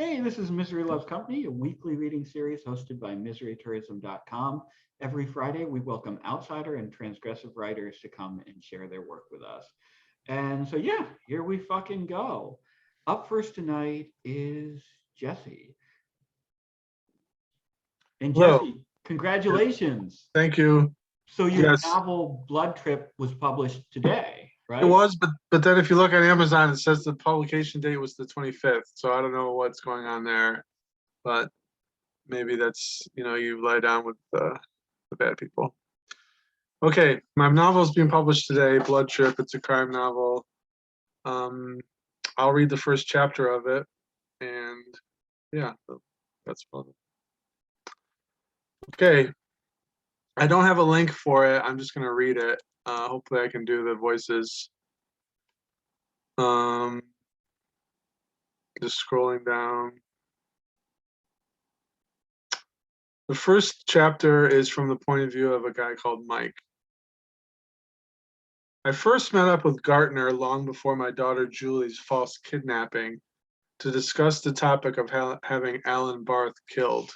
Hey, this is Misery Loves Company, a weekly reading series hosted by miserytourism.com. Every Friday, we welcome outsider and transgressive writers to come and share their work with us. And so, yeah, here we fucking go. Up first tonight is Jesse. And Hello. Jesse, congratulations. Thank you. So your Yes, novel Blood Trip was published today, it right? was, but then if you look at Amazon, it says the publication date was the 25th. So I don't know what's going on there, but maybe that's you lie down with the bad people. Okay, my novel is being published today. Blood Trip. It's a crime novel. Um, I'll read the first chapter of it, and yeah, that's fun. Okay, I don't have a link for it. I'm just gonna read it. Hopefully, I can do the voices. Um, just scrolling down. The first chapter is from the point of view of a guy called Mike. I first met up with Gartner long before my daughter Julie's false kidnapping to discuss the topic of having Alan Barth killed.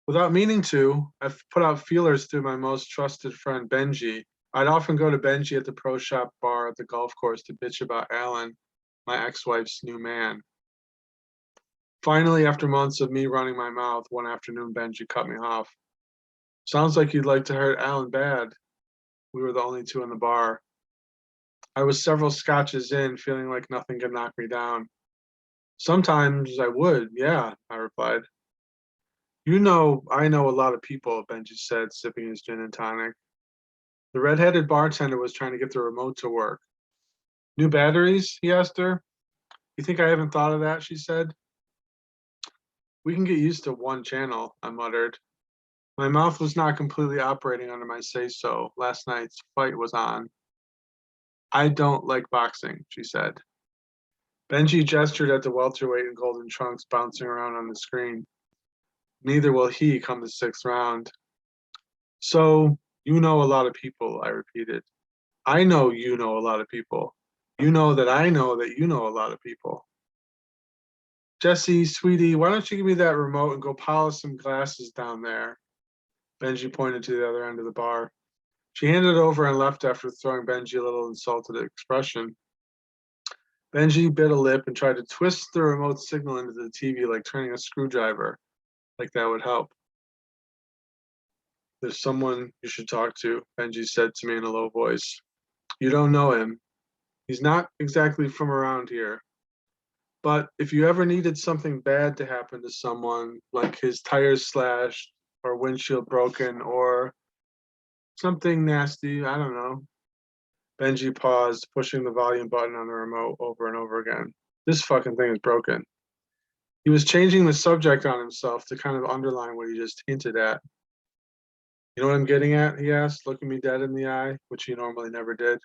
Without meaning to, I've put out feelers through my most trusted friend Benji. I'd often go to Benji at the pro shop bar at the golf course to bitch about Alan, my ex-wife's new man. Finally, after months of me running my mouth, one afternoon Benji cut me off. Sounds like you'd like to hurt Alan bad. We were the only two in the bar. I was several scotches in, feeling like nothing could knock me down. Sometimes I would, yeah, I replied. I know a lot of people, Benji said, sipping his gin and tonic. The red-headed bartender was trying to get the remote to work. New batteries? He asked her. You think I haven't thought of that? She said. We can get used to one channel, I muttered. My mouth was not completely operating under my say-so. Last night's fight was on. I don't like boxing, she said. Benji gestured at the welterweight in golden trunks bouncing around on the screen. Neither will he come the sixth round. So, you know a lot of people, I repeated. I know you know a lot of people. You know that you know a lot of people. Jesse, sweetie, why don't you give me that remote and go polish some glasses down there? Benji pointed to the other end of the bar. She handed it over and left after throwing Benji a little insulted expression. Benji bit a lip and tried to twist the remote signal into the TV like turning a screwdriver, like that would help. There's someone you should talk to, Benji said to me in a low voice. You don't know him. He's not exactly from around here. But if you ever needed something bad to happen to someone, like his tires slashed or windshield broken or something nasty, I don't know. Benji paused, pushing the volume button on the remote over and over again. This fucking thing is broken. He was changing the subject on himself to kind of underline what he just hinted at. You know what I'm getting at? He asked, looking me dead in the eye, which he normally never did.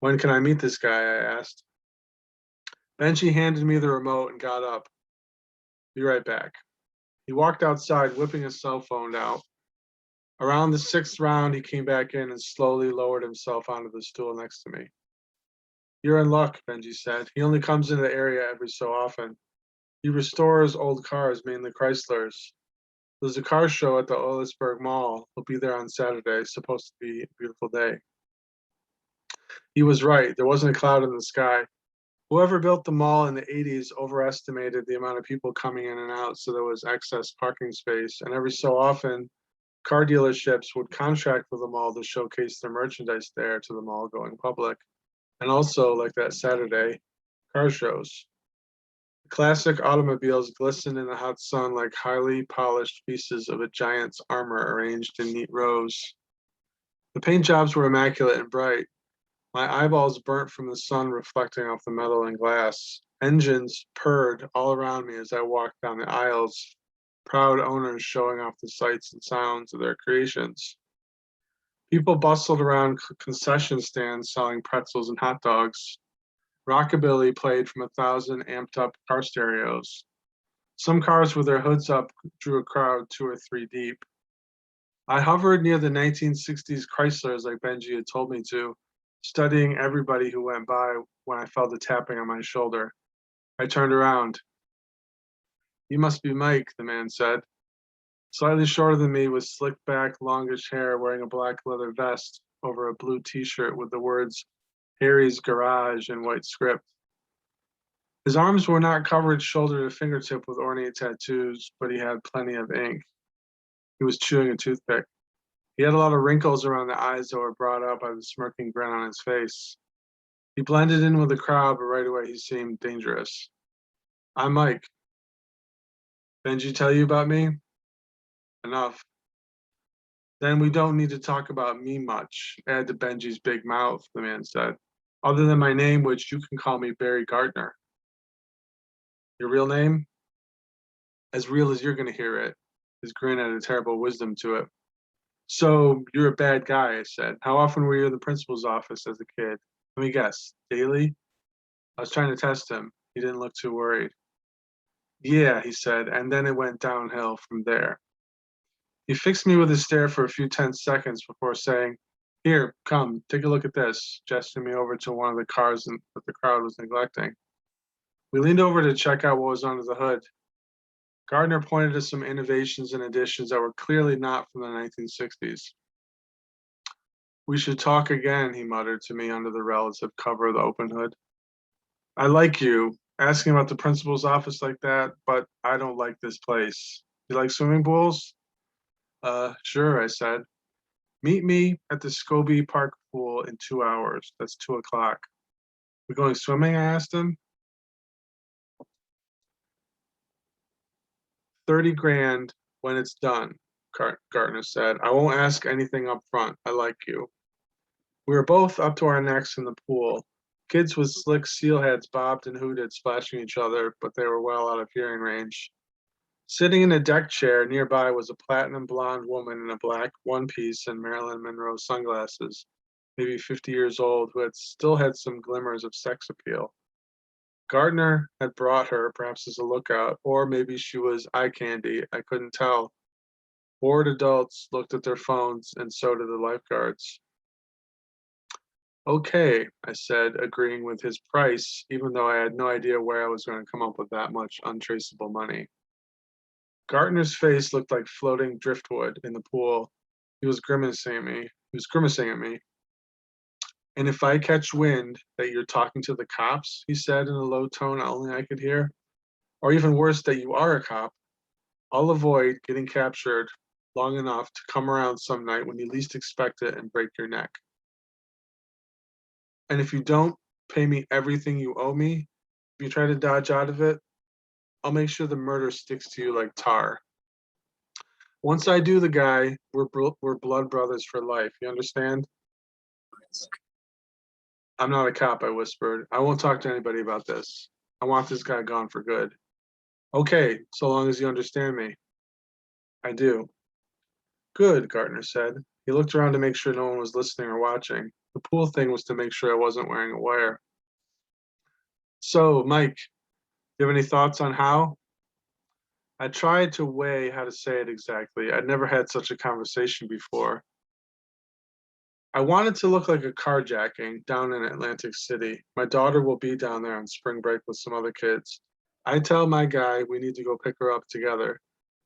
When can I meet this guy? I asked. Benji handed me the remote and got up. Be right back. He walked outside, whipping his cell phone out. Around the sixth round, he came back in and slowly lowered himself onto the stool next to me. You're in luck, Benji said. He only comes into the area every so often. He restores old cars, mainly Chryslers. There's a car show at the Olisburg Mall. He'll be there on Saturday. Supposed to be a beautiful day. He was right. There wasn't a cloud in the sky. Whoever built the mall in the 80s overestimated the amount of people coming in and out, so there was excess parking space. And every so often, car dealerships would contract with the mall to showcase their merchandise there to the mall going public. And also, like that Saturday, car shows. Classic automobiles glistened in the hot sun like highly polished pieces of a giant's armor arranged in neat rows. The paint jobs were immaculate and bright. My eyeballs burnt from the sun reflecting off the metal and glass. Engines purred all around me as I walked down the aisles, proud owners showing off the sights and sounds of their creations. People bustled around concession stands selling pretzels and hot dogs. Rockabilly played from 1,000 amped up car stereos. Some cars with their hoods up drew a crowd 2 or 3 deep. I hovered near the 1960s Chryslers like Benji had told me to, studying everybody who went by when I felt a tapping on my shoulder. I turned around. "You must be Mike," the man said. Slightly shorter than me, with slicked back, longish hair, wearing a black leather vest over a blue t-shirt with the words Harry's Garage in white script. His arms were not covered shoulder to fingertip with ornate tattoos, but he had plenty of ink. He was chewing a toothpick. He had a lot of wrinkles around the eyes that were brought out by the smirking grin on his face. He blended in with the crowd, but right away he seemed dangerous. "I'm Mike. Benji tell you about me?" "Enough." "Then we don't need to talk about me much," add to Benji's big mouth, the man said. "Other than my name, which you can call me Barry Gardner." "Your real name?" "As real as you're gonna hear it." His grin had a terrible wisdom to it. "So you're a bad guy," I said. "How often were you in the principal's office as a kid?" "Let me guess. Daily?" I was trying to test him. He didn't look too worried. "Yeah," he said, and then it went downhill from there. He fixed me with his stare for a few tense seconds before saying, "Here, come, take a look at this," gesturing me over to one of the cars that the crowd was neglecting. We leaned over to check out what was under the hood. Gardner pointed to some innovations and additions that were clearly not from the 1960s. "We should talk again," he muttered to me under the relative cover of the open hood. "I like you, asking about the principal's office like that, but I don't like this place. You like swimming pools?" Sure," I said. "Meet me at the Scobie Park pool in 2 hours. That's 2 o'clock. "We going swimming?" I asked him. 30 grand when it's done, Gartner said. "I won't ask anything up front. I like you." We were both up to our necks in the pool. Kids with slick seal heads bobbed and hooted, splashing each other, but they were well out of hearing range. Sitting in a deck chair nearby was a platinum blonde woman in a black one-piece and Marilyn Monroe sunglasses, maybe 50 years old, who still had some glimmers of sex appeal. Gardner had brought her, perhaps as a lookout, or maybe she was eye candy, I couldn't tell. Bored adults looked at their phones, and so did the lifeguards. "Okay," I said, agreeing with his price, even though I had no idea where I was going to come up with that much untraceable money. Gardner's face looked like floating driftwood in the pool. He was grimacing at me. "And if I catch wind that you're talking to the cops," he said in a low tone only I could hear, "or even worse, that you are a cop, I'll avoid getting captured long enough to come around some night when you least expect it and break your neck. And if you don't pay me everything you owe me, if you try to dodge out of it, I'll make sure the murder sticks to you like tar. Once I do the guy, we're blood brothers for life, you understand?" "I'm not a cop," I whispered. "I won't talk to anybody about this. I want this guy gone for good." "Okay, so long as you understand me." "I do." "Good," Gartner said. He looked around to make sure no one was listening or watching. The pool thing was to make sure I wasn't wearing a wire. "So, Mike, you have any thoughts on how?" I tried to weigh how to say it exactly. I'd never had such a conversation before. "I want it to look like a carjacking down in Atlantic City. My daughter will be down there on spring break with some other kids. I tell my guy we need to go pick her up together.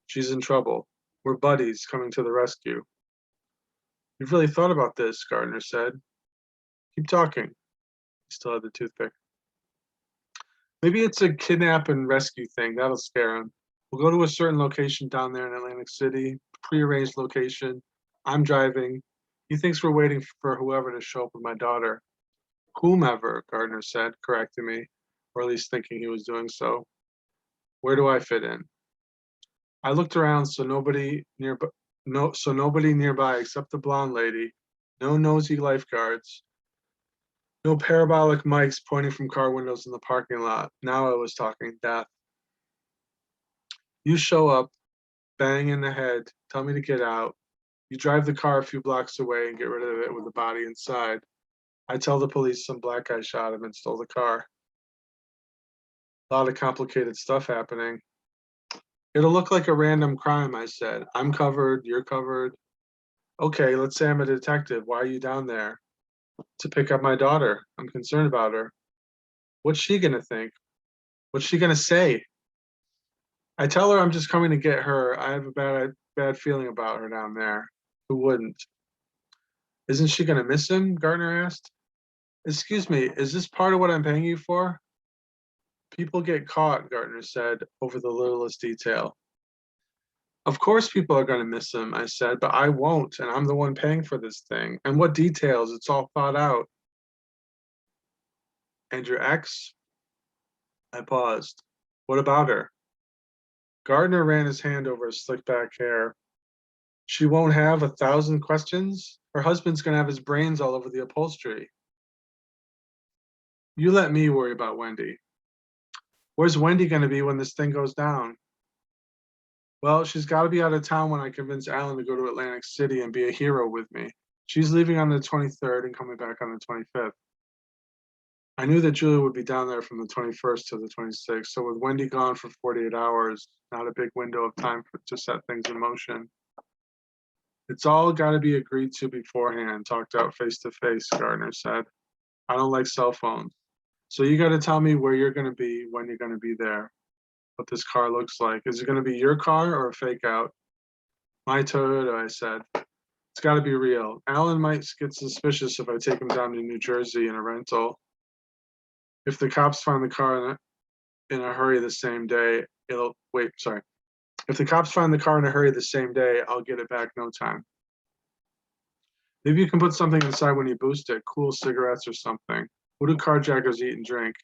She's in trouble. We're buddies coming to the rescue." "You've really thought about this," Gardner said. "Keep talking." He still had the toothpick. "Maybe it's a kidnap and rescue thing. That'll scare him. We'll go to a certain location down there in Atlantic City, prearranged location. I'm driving. He thinks we're waiting for whoever to show up with my daughter." "Whomever," Gardner said, correcting me, or at least thinking he was doing so. "Where do I fit in?" I looked around so nobody nearby except the blonde lady, no nosy lifeguards, no parabolic mics pointing from car windows in the parking lot. Now I was talking death. "You show up, bang in the head, tell me to get out. You drive the car a few blocks away and get rid of it with the body inside. I tell the police some black guy shot him and stole the car." A lot of complicated stuff happening. "It'll look like a random crime," I said. "I'm covered, you're covered." "Okay, let's say I'm a detective. Why are you down there?" "To pick up my daughter. I'm concerned about her." "What's she gonna think? What's she gonna say?" I tell her I'm just coming to get her. I have a bad feeling about her down there. Who wouldn't? Isn't she gonna miss him? Gardner asked. Excuse me, is this part of what I'm paying you for? People get caught, Gardner said, over the littlest detail. Of course people are gonna miss him, I said, but I won't, and I'm the one paying for this thing. And what details? It's all thought out. And your ex? I paused. What about her? Gardner ran his hand over his slick back hair. She won't have 1,000 questions? Her husband's gonna have his brains all over the upholstery. You let me worry about Wendy. Where's Wendy gonna be when this thing goes down? Well, she's gotta be out of town when I convince Alan to go to Atlantic City and be a hero with me. She's leaving on the 23rd and coming back on the 25th. I knew that Julia would be down there from the 21st to the 26th, so with Wendy gone for 48 hours, not a big window of time to set things in motion. It's all gotta be agreed to beforehand, talked out face to face, Gardner said. I don't like cell phones. So you gotta tell me where you're gonna be, when you're gonna be there, what this car looks like. Is it gonna be your car or a fake out? My Toyota, I said. It's gotta be real. Alan might get suspicious if I take him down to New Jersey in a rental. If the cops find the car in a hurry the same day, If the cops find the car in a hurry the same day, I'll get it back no time. Maybe you can put something inside when you boost it, cool cigarettes or something. What do carjackers eat and drink?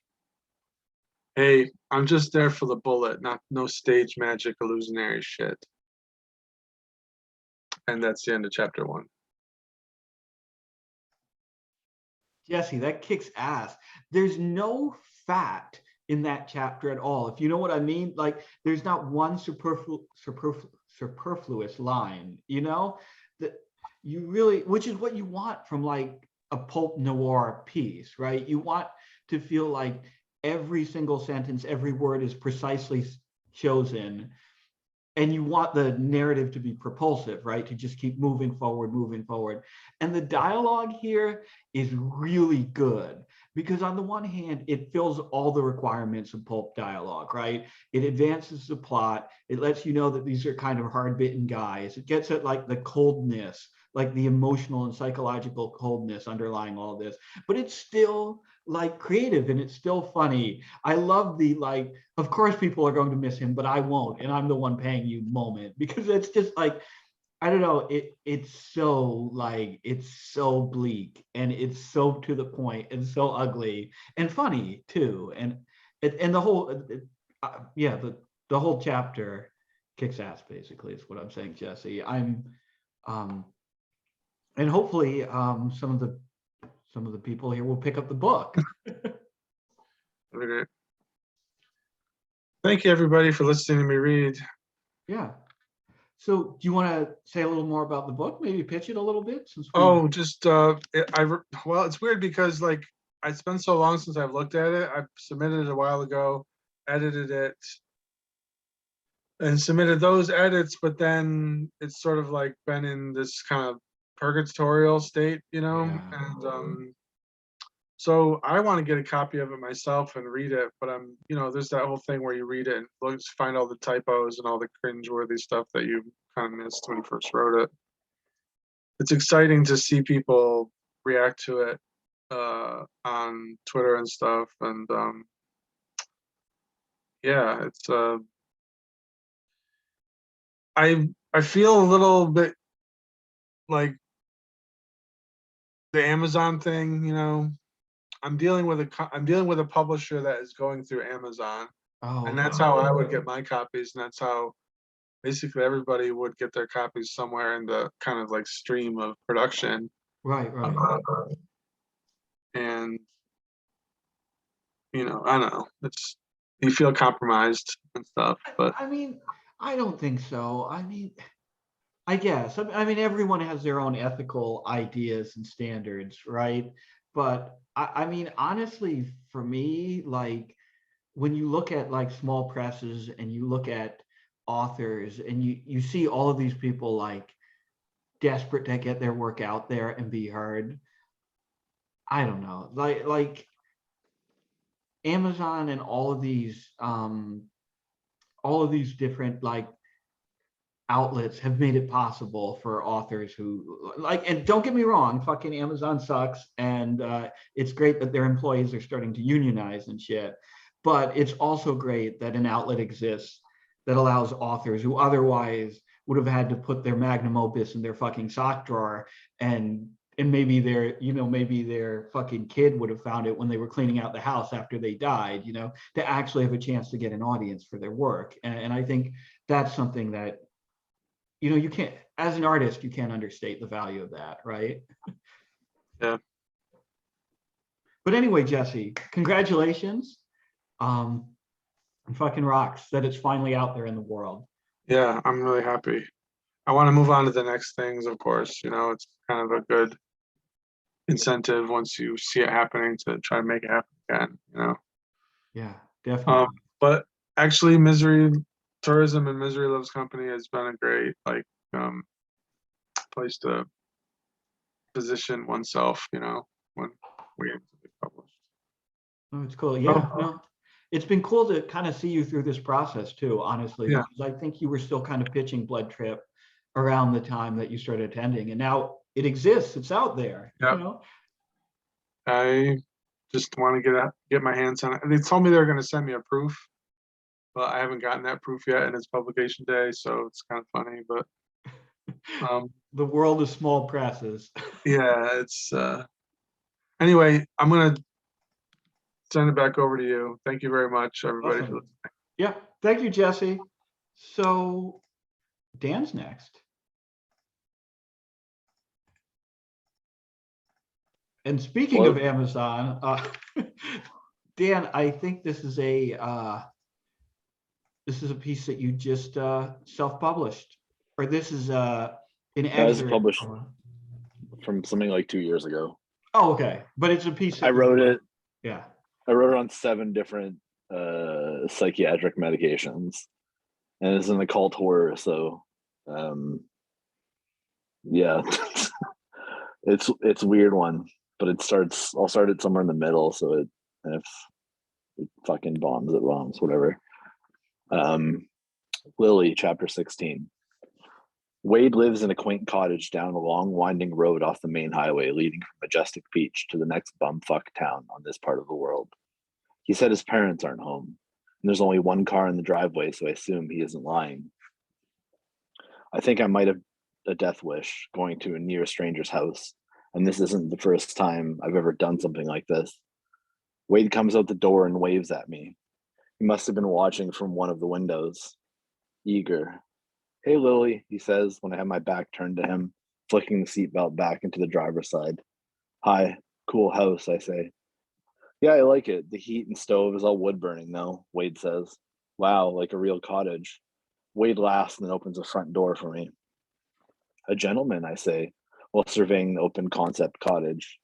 Hey, I'm just there for the bullet, no stage magic illusionary shit. And that's the end of chapter 1. Jesse, that kicks ass. There's no fat in that chapter at all. If you know what I mean, like there's not one superfluous line, you know, that you really, which is what you want from like a pulp noir piece, right? You want to feel like every single sentence, every word is precisely chosen. And you want the narrative to be propulsive, right? To just keep moving forward, moving forward. And the dialogue here is really good because on the one hand, it fills all the requirements of pulp dialogue, right? It advances the plot. It lets you know that these are kind of hard-bitten guys. It gets at like the coldness, like the emotional and psychological coldness underlying all this, but it's still like creative and it's still funny. I love the like, of course people are going to miss him, but I won't, and I'm the one paying you moment, because it's just like, I don't know, it's so like, it's so bleak and it's so to the point and so ugly and funny too. And the whole yeah, the whole chapter kicks ass basically is what I'm saying, Jesse. I'm and hopefully some of the people here will pick up the book. Okay. Thank you everybody for listening to me read. Yeah. So do you want to say a little more about the book? Maybe pitch it a little bit since we... Oh, just well, it's weird because like it's been so long since I've looked at it. I submitted it a while ago, edited it, and submitted those edits, but then it's sort of like been in this kind of purgatorial state, you know. Yeah. And so I want to get a copy of it myself and read it, but there's that whole thing where you read it and find all the typos and all the cringeworthy stuff that you kind of missed when you first wrote it. It's exciting to see people react to it on Twitter and stuff, and yeah, it's I feel a little bit like the Amazon thing, you know. I'm dealing with a publisher that is going through Amazon, Oh, and that's okay. how I would get my copies, and that's how basically everybody would get their copies somewhere in the kind of like stream of production. Right, right. And I don't know. You feel compromised and stuff, but I mean, I don't think so. I mean, I guess. I mean, everyone has their own ethical ideas and standards, right? But I mean, honestly, for me, like when you look at like small presses and you look at authors and you see all of these people like desperate to get their work out there and be heard. I don't know, like Amazon and all of these all of these different like outlets have made it possible for authors who like, and don't get me wrong, fucking Amazon sucks, and it's great that their employees are starting to unionize and shit, but it's also great that an outlet exists that allows authors who otherwise would have had to put their magnum opus in their fucking sock drawer, and maybe their, you know, maybe their fucking kid would have found it when they were cleaning out the house after they died, you know, to actually have a chance to get an audience for their work. And I think that's something that, you know, you can't, as an artist, you can't understate the value of that, right? Yeah. But anyway, Jesse, congratulations. It fucking rocks that it's finally out there in the world. Yeah, I'm really happy. I want to move on to the next things, of course. You know, it's kind of a good incentive once you see it happening to try to make it happen again, you know. Yeah, definitely. But actually, Misery Tourism and Misery Loves Company has been a great like place to position oneself, you know, when we get published. Oh, it's cool. Yeah, no, it's been cool to kind of see you through this process too, honestly, Yeah. because I think you were still kind of pitching Blood Trip around the time that you started attending, and now it exists. It's out there. Yeah. You know? I just want to get my hands on it. They told me they're going to send me a proof, but I haven't gotten that proof yet, and it's publication day, so it's kind of funny. But the world of small presses. yeah, it's anyway. I'm gonna send it back over to you. Thank you very much, everybody. Awesome. Yeah, thank you, Jesse. So Dan's next. And speaking of Amazon, Dan, I think this is a piece that you just self-published, or this is an excerpt. Published from something like 2 years ago. Oh, okay, but it's a piece that I wrote it. Yeah, I wrote it on 7 different psychiatric medications, and it's an occult horror. So, yeah, it's a weird one, but I'll start it somewhere in the middle. So if it fucking bombs, it bombs, whatever. Lily, chapter 16. Wade lives in a quaint cottage down a long winding road off the main highway leading from Majestic Beach to the next bumfuck town on this part of the world. He said his parents aren't home, and there's only one car in the driveway, so I assume he isn't lying. I think I might have a death wish going to a near stranger's house, and this isn't the first time I've ever done something like this. Wade comes out the door and waves at me. He must have been watching from one of the windows. Eager. Hey, Lily, he says when I have my back turned to him, flicking the seatbelt back into the driver's side. Hi, cool house, I say. Yeah, I like it. The heat and stove is all wood burning, though, Wade says. Wow, like a real cottage. Wade laughs and then opens the front door for me. A gentleman, I say, while surveying the open concept cottage.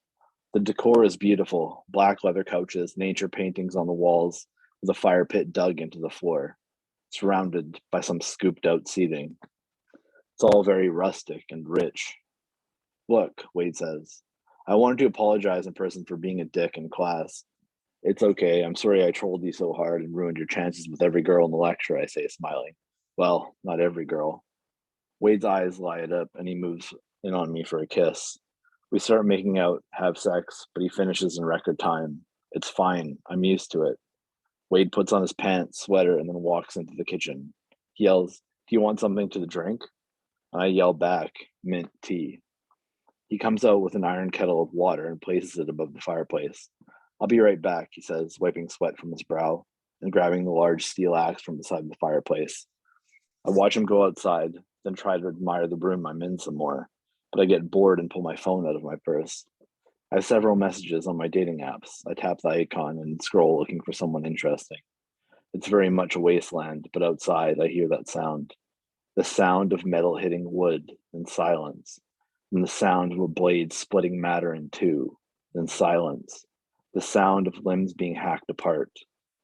The decor is beautiful. Black leather couches, nature paintings on the walls, with a fire pit dug into the floor, surrounded by some scooped out seating. It's all very rustic and rich. Look, Wade says, I wanted to apologize in person for being a dick in class. It's okay. I'm sorry I trolled you so hard and ruined your chances with every girl in the lecture, I say, smiling. Well, not every girl. Wade's eyes light up and he moves in on me for a kiss. We start making out, have sex, but he finishes in record time. It's fine. I'm used to it. Wade puts on his pants, sweater, and then walks into the kitchen. He yells, do you want something to drink? I yell back, mint tea. He comes out with an iron kettle of water and places it above the fireplace. I'll be right back, he says, wiping sweat from his brow and grabbing the large steel axe from beside the fireplace. I watch him go outside, then try to admire the room I'm in some more, but I get bored and pull my phone out of my purse. I have several messages on my dating apps. I tap the icon and scroll looking for someone interesting. It's very much a wasteland, but outside I hear that sound. The sound of metal hitting wood, then silence. And the sound of a blade splitting matter in two, then silence. The sound of limbs being hacked apart.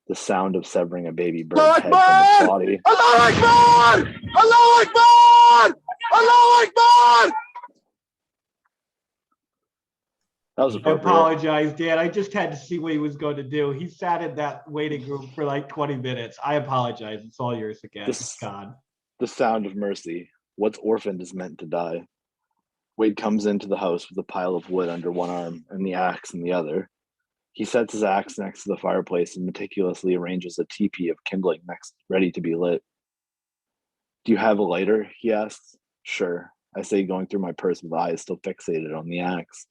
The sound of severing a baby bird's head from its body. Allahu Akbar! Allahu Akbar! Allahu Akbar! That was I appropriate. apologize, Dan. I just had to see what he was going to do. He sat in that waiting room for like 20 minutes. I apologize. It's all yours again. This- God. The sound of mercy. What's orphaned is meant to die. Wade comes into the house with a pile of wood under one arm and the axe in the other. He sets his axe next to the fireplace and meticulously arranges a teepee of kindling next, ready to be lit. Do you have a lighter? He asks. Sure, I say, going through my purse with eyes still fixated on the axe.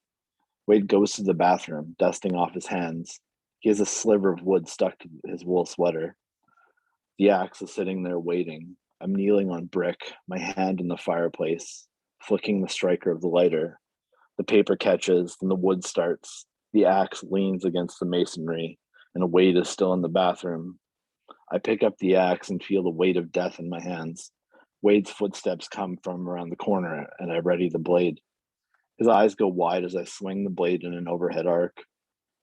Wade goes to the bathroom, dusting off his hands. He has a sliver of wood stuck to his wool sweater. The axe is sitting there waiting. I'm kneeling on brick, my hand in the fireplace, flicking the striker of the lighter. The paper catches, then the wood starts. The axe leans against the masonry, and Wade is still in the bathroom. I pick up the axe and feel the weight of death in my hands. Wade's footsteps come from around the corner, and I ready the blade. His eyes go wide as I swing the blade in an overhead arc.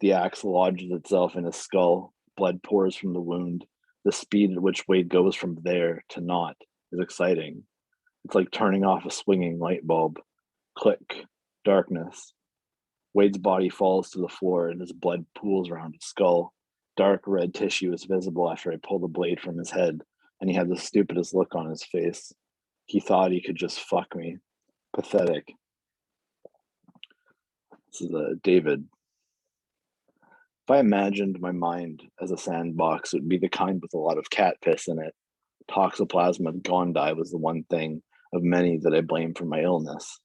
The axe lodges itself in his skull. Blood pours from the wound. The speed at which Wade goes from there to not is exciting. It's like turning off a swinging light bulb. Click. Darkness. Wade's body falls to the floor and his blood pools around his skull. Dark red tissue is visible after I pull the blade from his head, and he had the stupidest look on his face. He thought he could just fuck me. Pathetic. This is David. If I imagined my mind as a sandbox, it would be the kind with a lot of cat piss in it. Toxoplasma gondii was the one thing of many that I blame for my illness.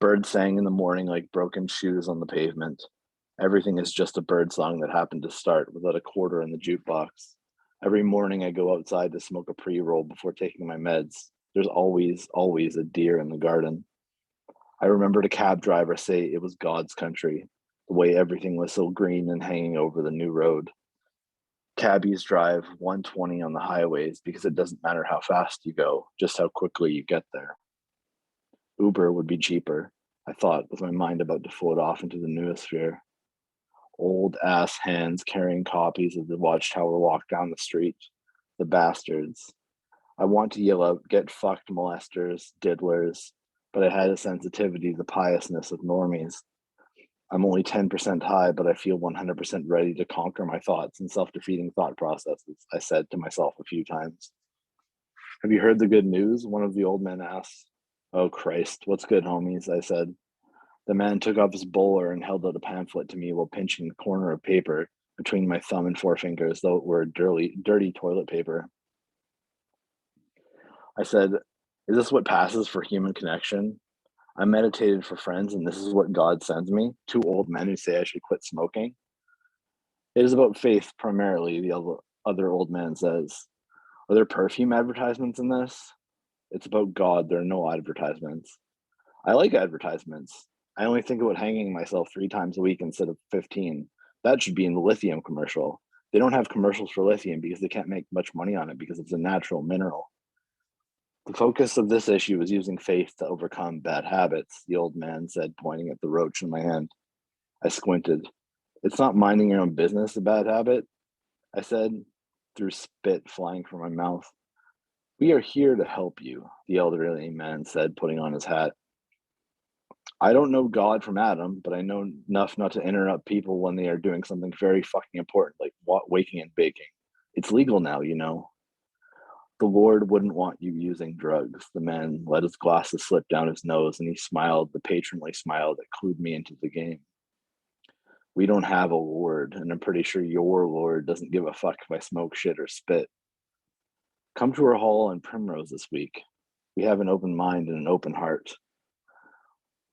Birds sang in the morning like broken shoes on the pavement. Everything is just a bird song that happened to start without a quarter in the jukebox. Every morning I go outside to smoke a pre-roll before taking my meds. There's always a deer in the garden. I remembered a cab driver say it was God's country, the way everything was so green and hanging over the new road. Cabbies drive 120 on the highways because it doesn't matter how fast you go, just how quickly you get there. Uber would be cheaper, I thought, with my mind about to float off into the noosphere. Old ass hands carrying copies of the Watchtower walk down the street. The bastards. I want to yell out, get fucked, molesters, diddlers, but I had a sensitivity to the piousness of normies. I'm only 10% high, but I feel 100% ready to conquer my thoughts and self-defeating thought processes, I said to myself a few times. Have you heard the good news? One of the old men asked. Oh, Christ, what's good, homies? I said. The man took off his bowler and held out a pamphlet to me while pinching the corner of paper between my thumb and forefinger as though it were dirty toilet paper. I said, is this what passes for human connection? I meditated for friends, and this is what God sends me, 2 old men who say I should quit smoking. It is about faith primarily, the other old man says. Are there perfume advertisements in this? It's about God. There are no advertisements. I like advertisements. I only think about hanging myself 3 times a week instead of 15. That should be in the lithium commercial. They don't have commercials for lithium because they can't make much money on it because it's a natural mineral. The focus of this issue is using faith to overcome bad habits, the old man said, pointing at the roach in my hand. I squinted. It's not minding your own business a bad habit, I said, through spit flying from my mouth. We are here to help you, the elderly man said, putting on his hat. I don't know God from Adam, but I know enough not to interrupt people when they are doing something very fucking important, like waking and baking. It's legal now, you know. The Lord wouldn't want you using drugs. The man let his glasses slip down his nose and he smiled the patronly smile that clued me into the game. We don't have a Lord, and I'm pretty sure your Lord doesn't give a fuck if I smoke shit or spit. Come to our hall in Primrose this week. We have an open mind and an open heart.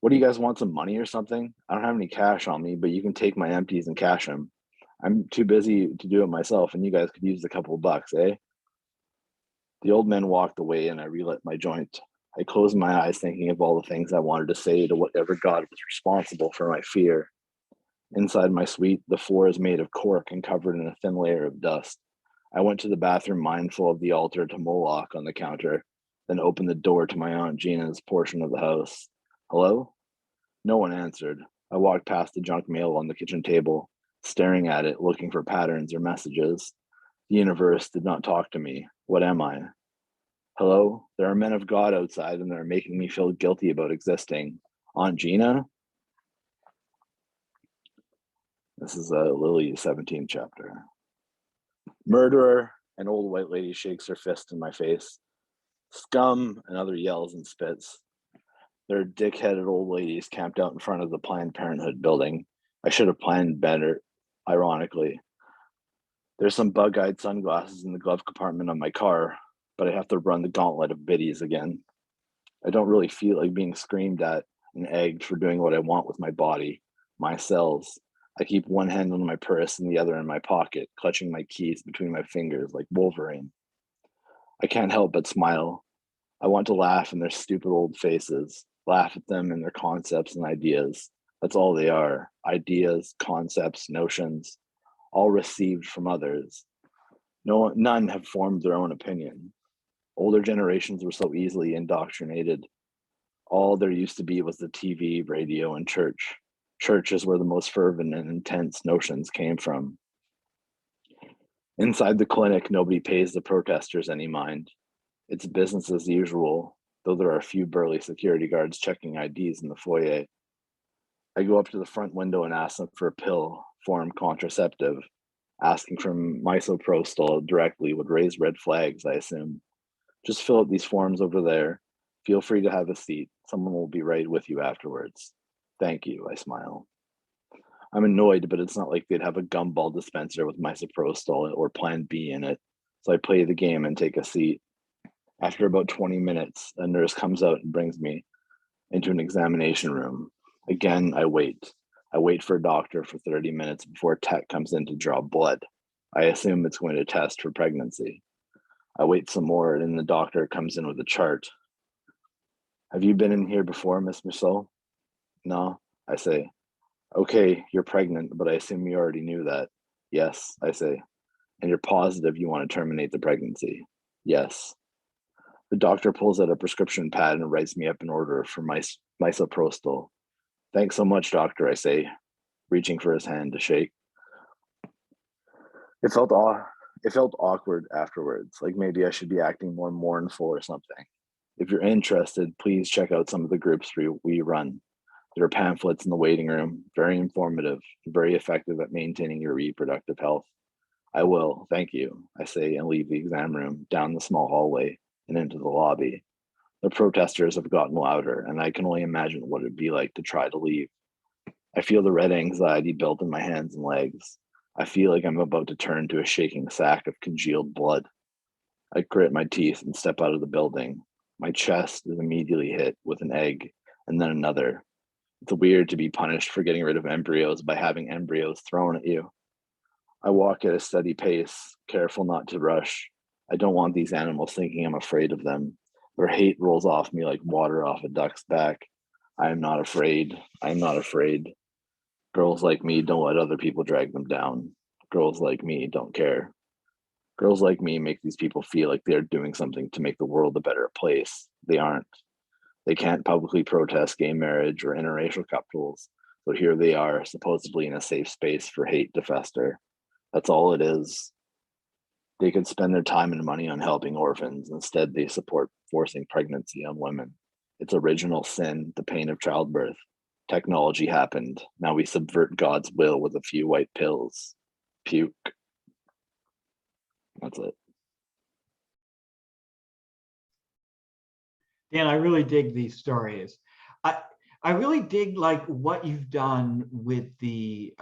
What do you guys want, some money or something? I don't have any cash on me, but you can take my empties and cash them. I'm too busy to do it myself, and you guys could use a couple of bucks, eh? The old man walked away and I relit my joint. I closed my eyes thinking of all the things I wanted to say to whatever God was responsible for my fear. Inside my suite, the floor is made of cork and covered in a thin layer of dust. I went to the bathroom mindful of the altar to Moloch on the counter, then opened the door to my Aunt Gina's portion of the house. Hello? No one answered. I walked past the junk mail on the kitchen table, staring at it, looking for patterns or messages. The universe did not talk to me. What am I? Hello? There are men of God outside and they're making me feel guilty about existing. Aunt Gina? This is Lily 17th chapter. Murderer, an old white lady shakes her fist in my face. Scum, another yells and spits. There are dick-headed old ladies camped out in front of the Planned Parenthood building. I should have planned better, ironically. There's some bug-eyed sunglasses in the glove compartment of my car, but I have to run the gauntlet of biddies again. I don't really feel like being screamed at and egged for doing what I want with my body, my cells. I keep one hand on my purse and the other in my pocket, clutching my keys between my fingers like Wolverine. I can't help but smile. I want to laugh in their stupid old faces, laugh at them and their concepts and ideas. That's all they are. Ideas, concepts, notions, all received from others. None have formed their own opinion. Older generations were so easily indoctrinated. All there used to be was the TV, radio, and church. Church is where the most fervent and intense notions came from. Inside the clinic, nobody pays the protesters any mind. It's business as usual, though there are a few burly security guards checking IDs in the foyer. I go up to the front window and ask them for a pill, form contraceptive. Asking for misoprostol directly would raise red flags, I assume. Just fill out these forms over there. Feel free to have a seat. Someone will be right with you afterwards. Thank you, I smile. I'm annoyed, but it's not like they'd have a gumball dispenser with misoprostol or Plan B in it. So I play the game and take a seat. After about 20 minutes, a nurse comes out and brings me into an examination room. Again, I wait. I wait for a doctor for 30 minutes before tech comes in to draw blood. I assume it's going to test for pregnancy. I wait some more, and then the doctor comes in with a chart. Have you been in here before, Miss Musso? No, I say. Okay, you're pregnant, but I assume you already knew that. Yes, I say. And you're positive you want to terminate the pregnancy? Yes. The doctor pulls out a prescription pad and writes me up an order for misoprostol. Thanks so much, doctor, I say, reaching for his hand to shake. It felt awkward afterwards, like maybe I should be acting more mournful or something. If you're interested, please check out some of the groups we run. There are pamphlets in the waiting room, very informative, very effective at maintaining your reproductive health. I will, thank you, I say, and leave the exam room, down the small hallway, and into the lobby. The protesters have gotten louder, and I can only imagine what it'd be like to try to leave. I feel the red anxiety build in my hands and legs. I feel like I'm about to turn to a shaking sack of congealed blood. I grit my teeth and step out of the building. My chest is immediately hit with an egg, and then another. It's weird to be punished for getting rid of embryos by having embryos thrown at you. I walk at a steady pace, careful not to rush. I don't want these animals thinking I'm afraid of them. Their hate rolls off me like water off a duck's back. I am not afraid. I am not afraid. Girls like me don't let other people drag them down. Girls like me don't care. Girls like me make these people feel like they're doing something to make the world a better place. They aren't. They can't publicly protest gay marriage or interracial couples, but here they are, supposedly in a safe space for hate to fester. That's all it is. They could spend their time and money on helping orphans. Instead, they support forcing pregnancy on women. It's original sin, the pain of childbirth. Technology happened. Now we subvert God's will with a few white pills. Puke. That's it. Dan, I really dig these stories. I really dig like what you've done with the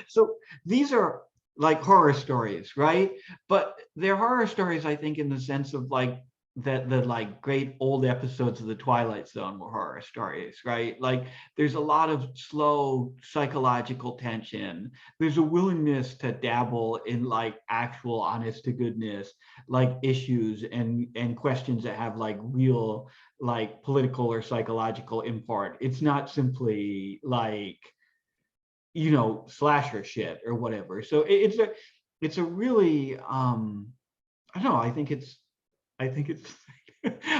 so these are like horror stories, right? But they're horror stories, I think, in the sense of like the like great old episodes of the Twilight Zone were horror stories, right? Like there's a lot of slow psychological tension. There's a willingness to dabble in like actual honest to goodness like issues and questions that have like real like political or psychological import. It's not simply like, you know, slasher shit or whatever. So it's a really I don't know, I think it's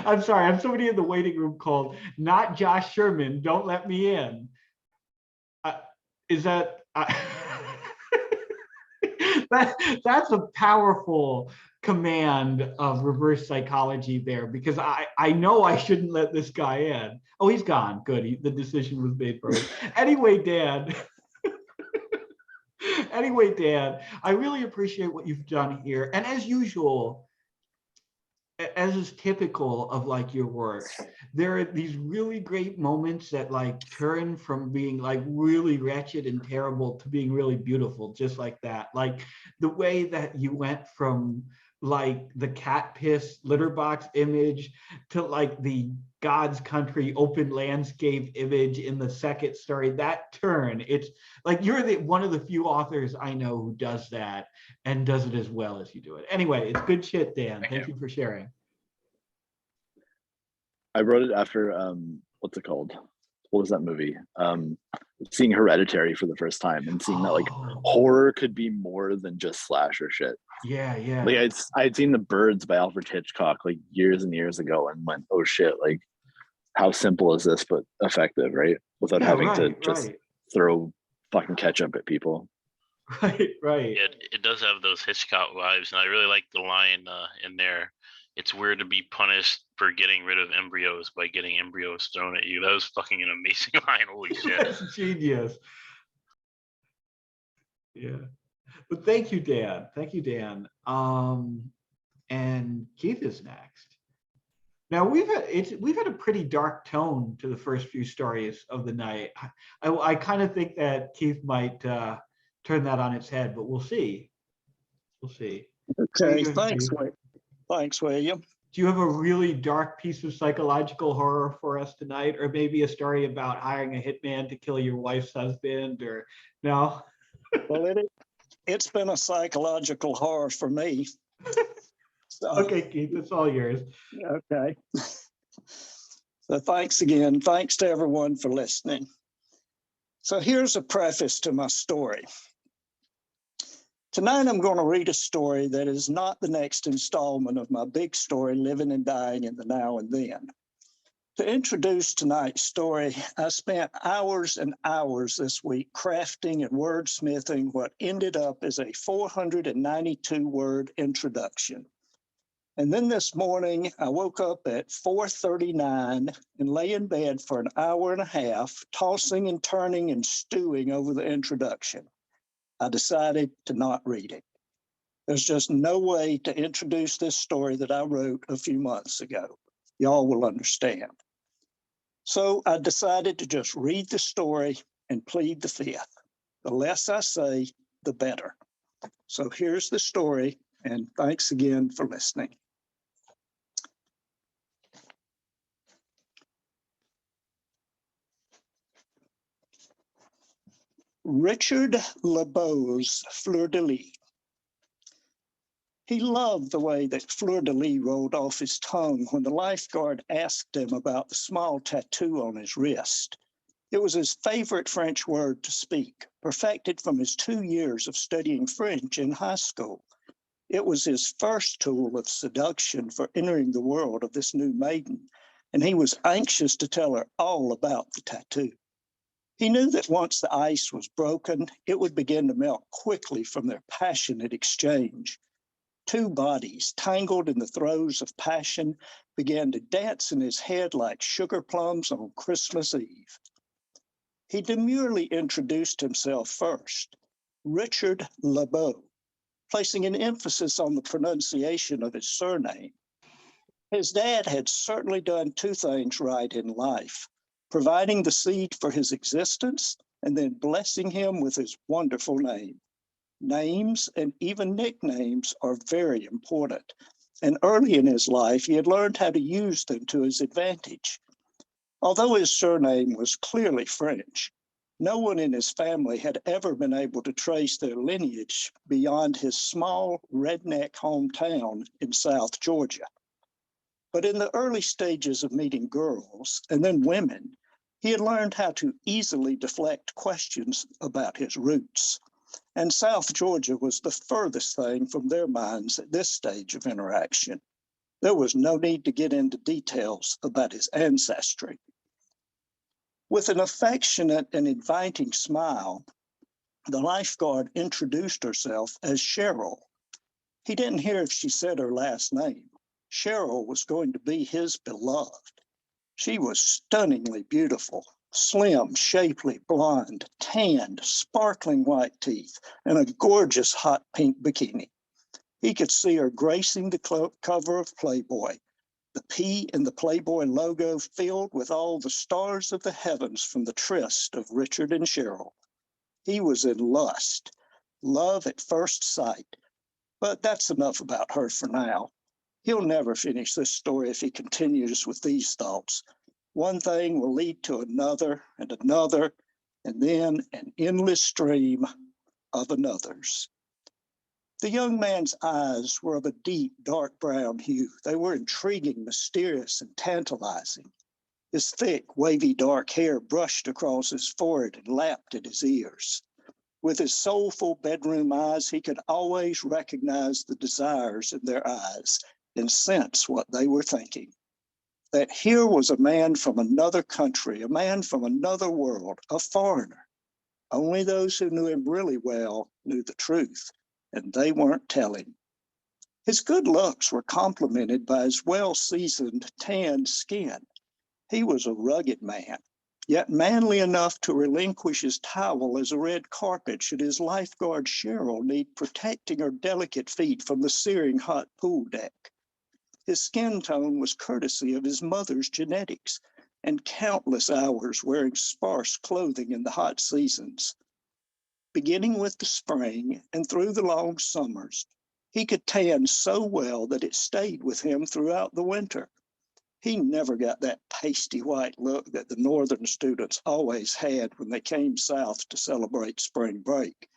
I'm sorry, I'm somebody in the waiting room called not Josh Sherman, don't let me in. Is that that's a powerful command of reverse psychology there, because I know I shouldn't let this guy in. Oh, he's gone. Good. The decision was made for him. Anyway, Dan. Anyway, Dan, I really appreciate what you've done here. And as usual, as is typical of like your work, there are these really great moments that like turn from being like really wretched and terrible to being really beautiful, just like that. Like the way that you went from like the cat piss litter box image to like the God's country open landscape image in the second story. That turn, it's like you're the one of the few authors I know who does that and does it as well as you do it. Anyway, it's good shit, Dan. Thank you for sharing. I wrote it after what's it called? What was that movie? Seeing Hereditary for the first time and seeing that like horror could be more than just slasher shit. Yeah, yeah. Like I'd seen The Birds by Alfred Hitchcock like years and years ago and went, oh shit, like how simple is this but effective, right? Without having to just throw fucking ketchup at people. Right. It does have those Hitchcock vibes, and I really like the line in there. It's weird to be punished for getting rid of embryos by getting embryos thrown at you. That was fucking an amazing line. Holy shit. That's genius. Yeah. But thank you, Dan. Thank you, Dan. And Keith is next. Now we've had a pretty dark tone to the first few stories of the night. I kind of think that Keith might turn that on its head, but we'll see. We'll see. Okay, thanks, William. Do you have a really dark piece of psychological horror for us tonight, or maybe a story about hiring a hitman to kill your wife's husband? Or no? Well, it's been a psychological horror for me. So, okay, Keith, it's all yours. Okay. So thanks again. Thanks to everyone for listening. So here's a preface to my story. Tonight, I'm going to read a story that is not the next installment of my big story, Living and Dying in the Now and Then. To introduce tonight's story, I spent hours and hours this week crafting and wordsmithing what ended up as a 492-word introduction. And then this morning, I woke up at 4:39 and lay in bed for an hour and a half, tossing and turning and stewing over the introduction. I decided to not read it. There's just no way to introduce this story that I wrote a few months ago. Y'all will understand. So I decided to just read the story and plead the fifth. The less I say, the better. So here's the story, and thanks again for listening. Richard LeBeau's Fleur-de-Lis. He loved the way that Fleur-de-Lis rolled off his tongue when the lifeguard asked him about the small tattoo on his wrist. It was his favorite French word to speak, perfected from his 2 years of studying French in high school. It was his first tool of seduction for entering the world of this new maiden, and he was anxious to tell her all about the tattoo. He knew that once the ice was broken, it would begin to melt quickly from their passionate exchange. Two bodies, tangled in the throes of passion, began to dance in his head like sugar plums on Christmas Eve. He demurely introduced himself first, Richard LeBeau, placing an emphasis on the pronunciation of his surname. His dad had certainly done two things right in life: providing the seed for his existence, and then blessing him with his wonderful name. Names and even nicknames are very important, and early in his life, he had learned how to use them to his advantage. Although his surname was clearly French, no one in his family had ever been able to trace their lineage beyond his small redneck hometown in South Georgia. But in the early stages of meeting girls, and then women, he had learned how to easily deflect questions about his roots. And South Georgia was the furthest thing from their minds at this stage of interaction. There was no need to get into details about his ancestry. With an affectionate and inviting smile, the lifeguard introduced herself as Cheryl. He didn't hear if she said her last name. Cheryl was going to be his beloved. She was stunningly beautiful, slim, shapely, blonde, tanned, sparkling white teeth, and a gorgeous hot pink bikini. He could see her gracing the cover of Playboy, the P in the Playboy logo filled with all the stars of the heavens from the tryst of Richard and Cheryl. He was in lust, love at first sight. But that's enough about her for now. He'll never finish this story if he continues with these thoughts. One thing will lead to another and another, and then an endless stream of another's. The young man's eyes were of a deep, dark brown hue. They were intriguing, mysterious, and tantalizing. His thick, wavy, dark hair brushed across his forehead and lapped at his ears. With his soulful bedroom eyes, he could always recognize the desires in their eyes and sense what they were thinking. That here was a man from another country, a man from another world, a foreigner. Only those who knew him really well knew the truth, and they weren't telling. His good looks were complemented by his well-seasoned, tanned skin. He was a rugged man, yet manly enough to relinquish his towel as a red carpet should his lifeguard Cheryl need protecting her delicate feet from the searing hot pool deck. His skin tone was courtesy of his mother's genetics and countless hours wearing sparse clothing in the hot seasons. Beginning with the spring and through the long summers, he could tan so well that it stayed with him throughout the winter. He never got that pasty white look that the northern students always had when they came south to celebrate spring break.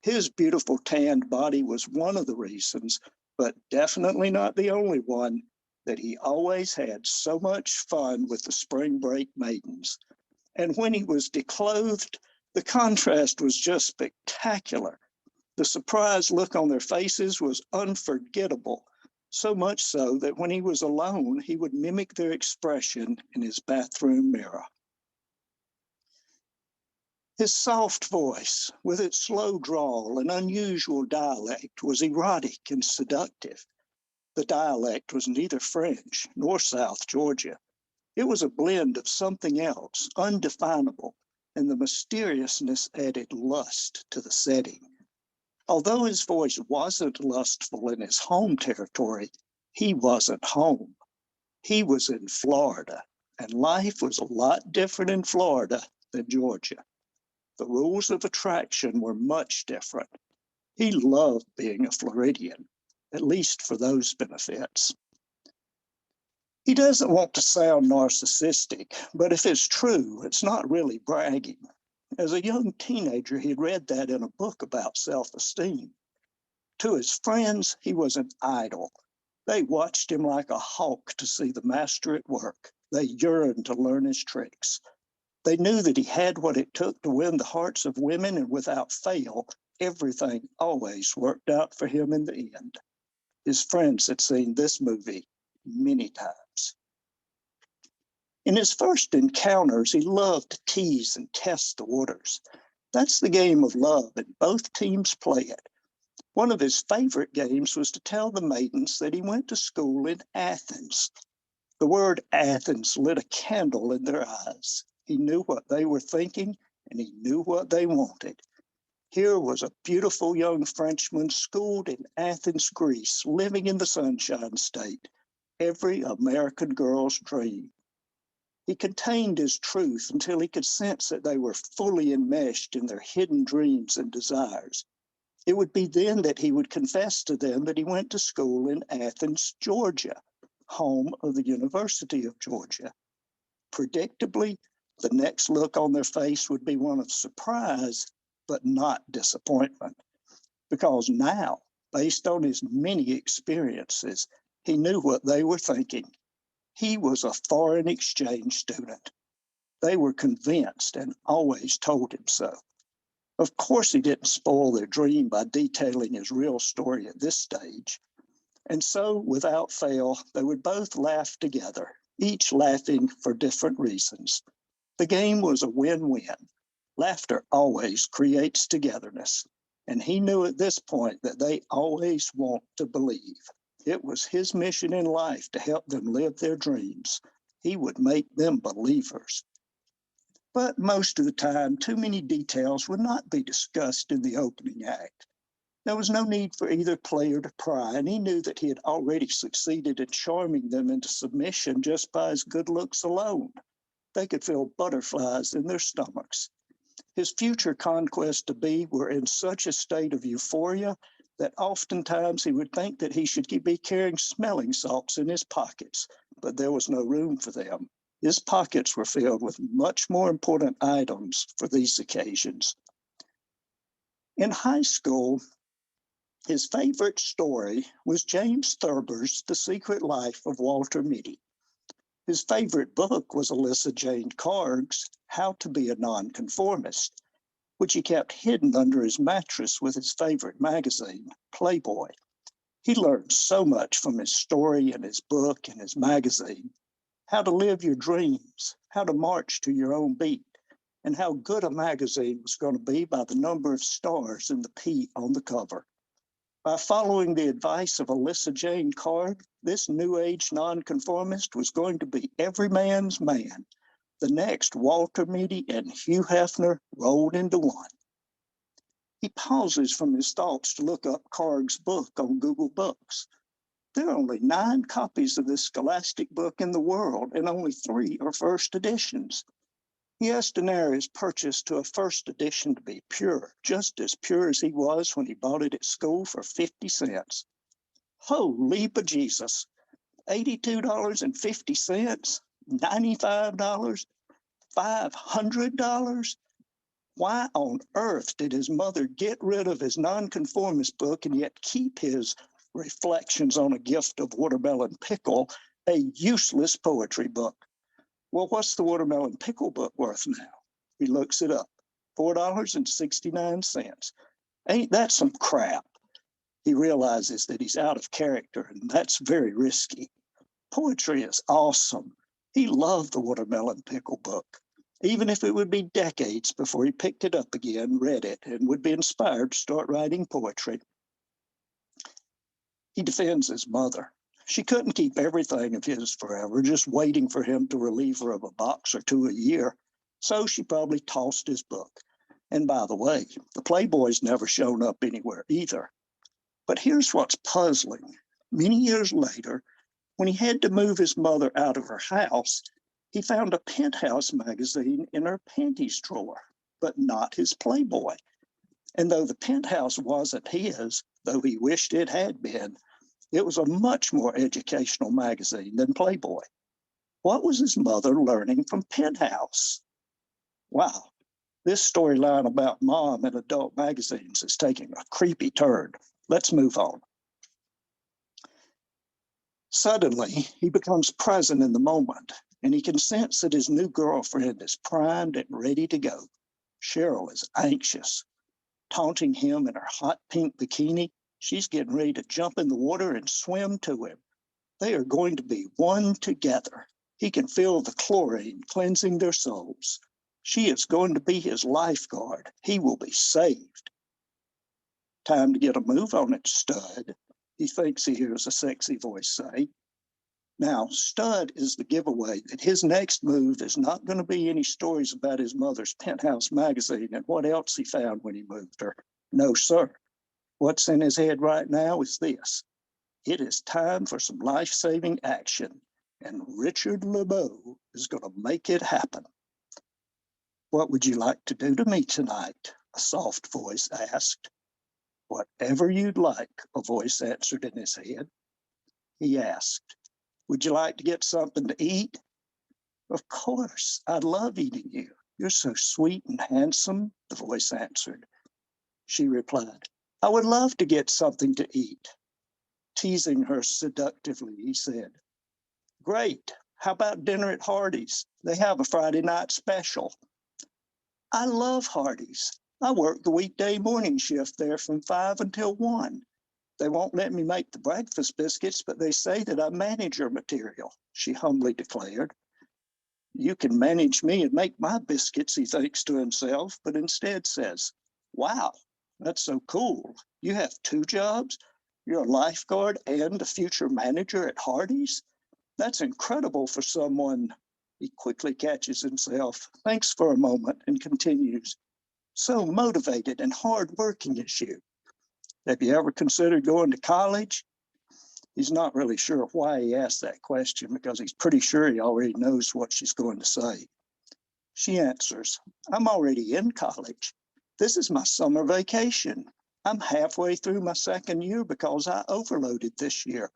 His beautiful tanned body was one of the reasons, but definitely not the only one, that he always had so much fun with the spring break maidens. And when he was declothed, the contrast was just spectacular. The surprised look on their faces was unforgettable. So much so that when he was alone, he would mimic their expression in his bathroom mirror. His soft voice, with its slow drawl and unusual dialect, was erotic and seductive. The dialect was neither French nor South Georgia. It was a blend of something else, undefinable, and the mysteriousness added lust to the setting. Although his voice wasn't lustful in his home territory, he wasn't home. He was in Florida, and life was a lot different in Florida than Georgia. The rules of attraction were much different. He loved being a Floridian, at least for those benefits. He doesn't want to sound narcissistic, but if it's true, it's not really bragging. As a young teenager, he read that in a book about self-esteem. To his friends, he was an idol. They watched him like a hawk to see the master at work. They yearned to learn his tricks. They knew that he had what it took to win the hearts of women, and without fail, everything always worked out for him in the end. His friends had seen this movie many times. In his first encounters, he loved to tease and test the waters. That's the game of love, and both teams play it. One of his favorite games was to tell the maidens that he went to school in Athens. The word Athens lit a candle in their eyes. He knew what they were thinking, and he knew what they wanted. Here was a beautiful young Frenchman schooled in Athens, Greece, living in the Sunshine State, every American girl's dream. He contained his truth until he could sense that they were fully enmeshed in their hidden dreams and desires. It would be then that he would confess to them that he went to school in Athens, Georgia, home of the University of Georgia. Predictably, the next look on their face would be one of surprise, but not disappointment, because now, based on his many experiences, he knew what they were thinking. He was a foreign exchange student. They were convinced and always told him so. Of course, he didn't spoil their dream by detailing his real story at this stage. And so, without fail, they would both laugh together, each laughing for different reasons. The game was a win-win. Laughter always creates togetherness. And he knew at this point that they always want to believe. It was his mission in life to help them live their dreams. He would make them believers. But most of the time, too many details would not be discussed in the opening act. There was no need for either player to pry, and he knew that he had already succeeded in charming them into submission just by his good looks alone. They could feel butterflies in their stomachs. His future conquests to be were in such a state of euphoria that oftentimes he would think that he should be carrying smelling salts in his pockets, but there was no room for them. His pockets were filled with much more important items for these occasions. In high school, his favorite story was James Thurber's The Secret Life of Walter Mitty. His favorite book was Alyssa Jane Clark's How to Be a Nonconformist, which he kept hidden under his mattress with his favorite magazine, Playboy. He learned so much from his story and his book and his magazine: how to live your dreams, how to march to your own beat, and how good a magazine was going to be by the number of stars in the P on the cover. By following the advice of Alyssa Jane Clark, this new age nonconformist was going to be every man's man. The next Walter Mitty and Hugh Hefner rolled into one. He pauses from his thoughts to look up Clark's book on Google Books. There are only 9 copies of this scholastic book in the world, and only 3 are first editions. He has to narrow his purchase to a first edition to be pure, just as pure as he was when he bought it at school for 50 cents. Holy bejesus, $82.50, $95, $500? Why on earth did his mother get rid of his nonconformist book and yet keep his Reflections on a Gift of Watermelon Pickle, a useless poetry book? Well, what's the watermelon pickle book worth now? He looks it up, $4.69. Ain't that some crap? He realizes that he's out of character, and that's very risky. Poetry is awesome. He loved the watermelon pickle book, even if it would be decades before he picked it up again, read it, and would be inspired to start writing poetry. He defends his mother. She couldn't keep everything of his forever, just waiting for him to relieve her of a box or 2 a year. So she probably tossed his book. And by the way, the Playboy's never shown up anywhere either. But here's what's puzzling. Many years later, when he had to move his mother out of her house, he found a Penthouse magazine in her panties drawer, but not his Playboy. And though the Penthouse wasn't his, though he wished it had been, it was a much more educational magazine than Playboy. What was his mother learning from Penthouse? Wow, this storyline about mom and adult magazines is taking a creepy turn. Let's move on. Suddenly, he becomes present in the moment, and he can sense that his new girlfriend is primed and ready to go. Cheryl is anxious, taunting him in her hot pink bikini. She's getting ready to jump in the water and swim to him. They are going to be one together. He can feel the chlorine cleansing their souls. She is going to be his lifeguard. He will be saved. Time to get a move on it, stud, he thinks he hears a sexy voice say. Now, stud is the giveaway that his next move is not going to be any stories about his mother's Penthouse magazine and what else he found when he moved her. No, sir. What's in his head right now is this: it is time for some life-saving action, and Richard LeBeau is going to make it happen. What would you like to do to me tonight? A soft voice asked. Whatever you'd like, a voice answered in his head. He asked, would you like to get something to eat? Of course, I love eating you. You're so sweet and handsome, the voice answered. She replied, I would love to get something to eat. Teasing her seductively, he said, great. How about dinner at Hardee's? They have a Friday night special. I love Hardee's. I work the weekday morning shift there from 5 until 1. They won't let me make the breakfast biscuits, but they say that I'm manager material, she humbly declared. You can manage me and make my biscuits, he thinks to himself, but instead says, wow, That's so cool. You have two jobs? You're a lifeguard and a future manager at Hardee's? That's incredible for someone. He quickly catches himself, thinks for a moment, and continues. So motivated and hardworking as you. Have you ever considered going to college? He's not really sure why he asked that question because he's pretty sure he already knows what she's going to say. She answers, I'm already in college. This is my summer vacation. I'm halfway through my second year because I overloaded this year.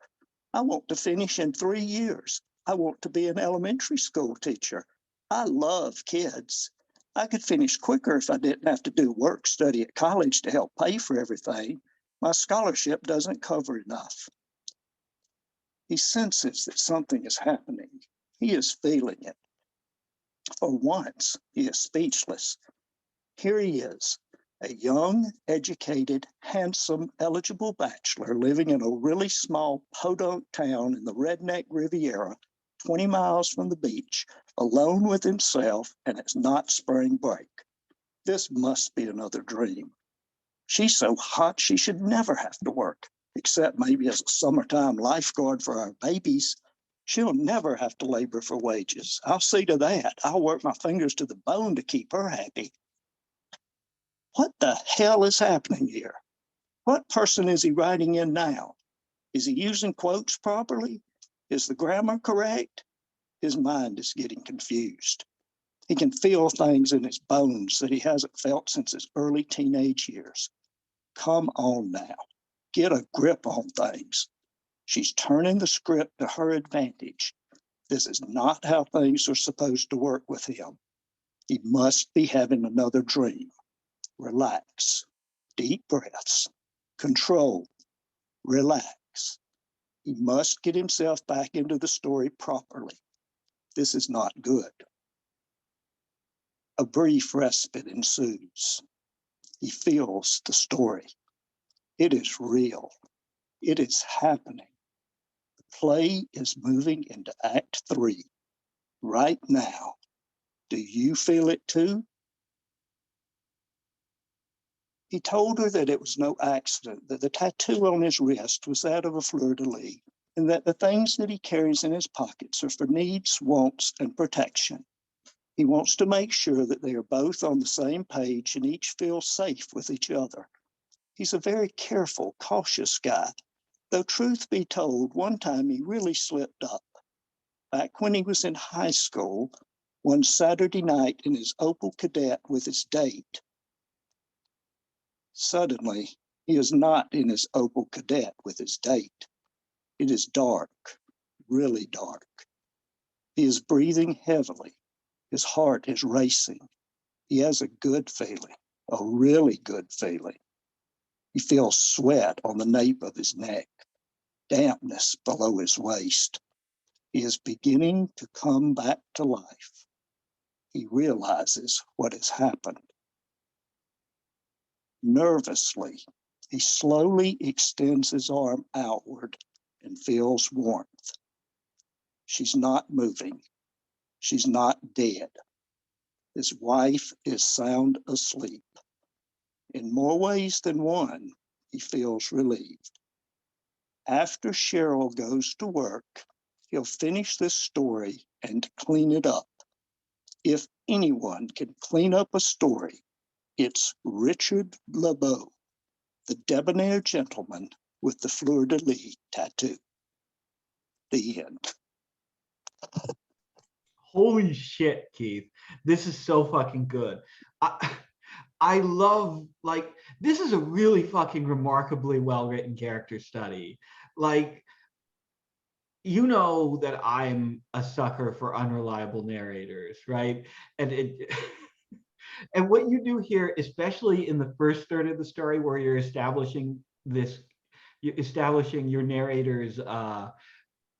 I want to finish in 3 years. I want to be an elementary school teacher. I love kids. I could finish quicker if I didn't have to do work study at college to help pay for everything. My scholarship doesn't cover enough. He senses that something is happening. He is feeling it. For once, he is speechless. Here he is, a young, educated, handsome, eligible bachelor living in a really small podunk town in the redneck Riviera, 20 miles from the beach, alone with himself, and it's not spring break. This must be another dream. She's so hot she should never have to work, except maybe as a summertime lifeguard for our babies. She'll never have to labor for wages. I'll see to that. I'll work my fingers to the bone to keep her happy. What the hell is happening here? What person is he writing in now? Is he using quotes properly? Is the grammar correct? His mind is getting confused. He can feel things in his bones that he hasn't felt since his early teenage years. Come on now, get a grip on things. She's turning the script to her advantage. This is not how things are supposed to work with him. He must be having another dream. Relax, deep breaths, control, relax. He must get himself back into the story properly. This is not good. A brief respite ensues. He feels the story. It is real. It is happening. The play is moving into Act 3 right now. Do you feel it too? He told her that it was no accident, that the tattoo on his wrist was that of a fleur-de-lis, and that the things that he carries in his pockets are for needs, wants, and protection. He wants to make sure that they are both on the same page and each feel safe with each other. He's a very careful, cautious guy, though truth be told, one time he really slipped up. Back when he was in high school, one Saturday night in his Opel Kadett with his date. Suddenly, he is not in his Opel Kadett with his date. It is dark, really dark. He is breathing heavily. His heart is racing. He has a good feeling, a really good feeling. He feels sweat on the nape of his neck, dampness below his waist. He is beginning to come back to life. He realizes what has happened. Nervously, he slowly extends his arm outward and feels warmth. She's not moving. She's not dead. His wife is sound asleep. In more ways than one, he feels relieved. After Cheryl goes to work, he'll finish this story and clean it up. If anyone can clean up a story, it's Richard LeBeau, the debonair gentleman with the fleur-de-lis tattoo. The end. Holy shit, Keith. This is so fucking good. I love, like, this is a really fucking remarkably well-written character study. Like, you know that I'm a sucker for unreliable narrators, right? And it and what you do here, especially in the first third of the story where you're establishing your narrator's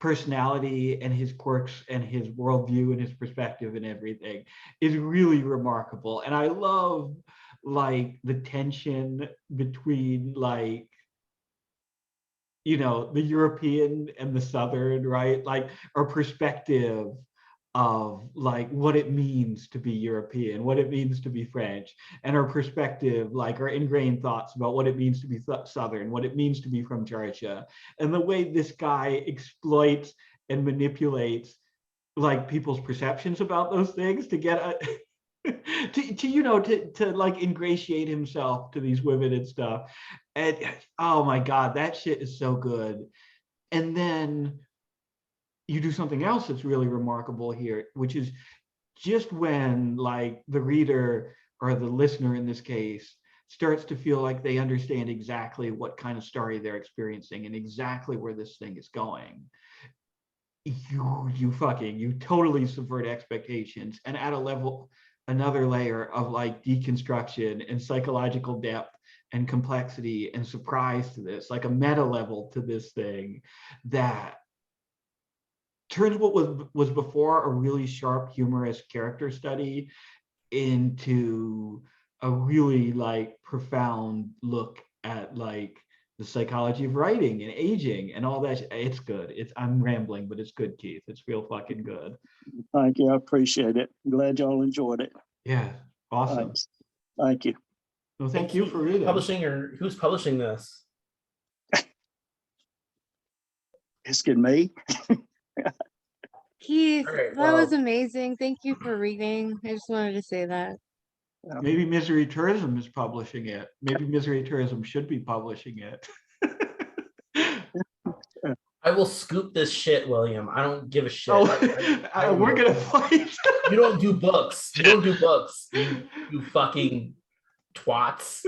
personality and his quirks and his worldview and his perspective and everything, is really remarkable. And I love, like, the tension between, like, the European and the Southern, right? Like, our perspective of like what it means to be European, what it means to be French, and our perspective, like our ingrained thoughts about what it means to be Southern, what it means to be from Georgia, and the way this guy exploits and manipulates like people's perceptions about those things to get a to like ingratiate himself to these women and stuff. And oh my God, that shit is so good. And then you do something else that's really remarkable here, which is just when like the reader or the listener in this case starts to feel like they understand exactly what kind of story they're experiencing and exactly where this thing is going. You totally subvert expectations and add another layer of like deconstruction and psychological depth and complexity and surprise to this, like a meta level to this thing that turns what was before a really sharp, humorous character study into a really like profound look at like the psychology of writing and aging and all that. It's good. I'm rambling, but it's good, Keith. It's real fucking good. Thank you. I appreciate it. Glad y'all enjoyed it. Yeah, awesome. Thanks. Thank you. Well, thank you for reading. Who's publishing this? Asking me. Keith, All right, that was well- amazing. Thank you for reading. I just wanted to say that. Maybe Misery Tourism is publishing it. Maybe Misery Tourism should be publishing it. I will scoop this shit, William. I don't give a shit. Oh, will. we're gonna fight. You don't do books. You don't do books. You fucking twats.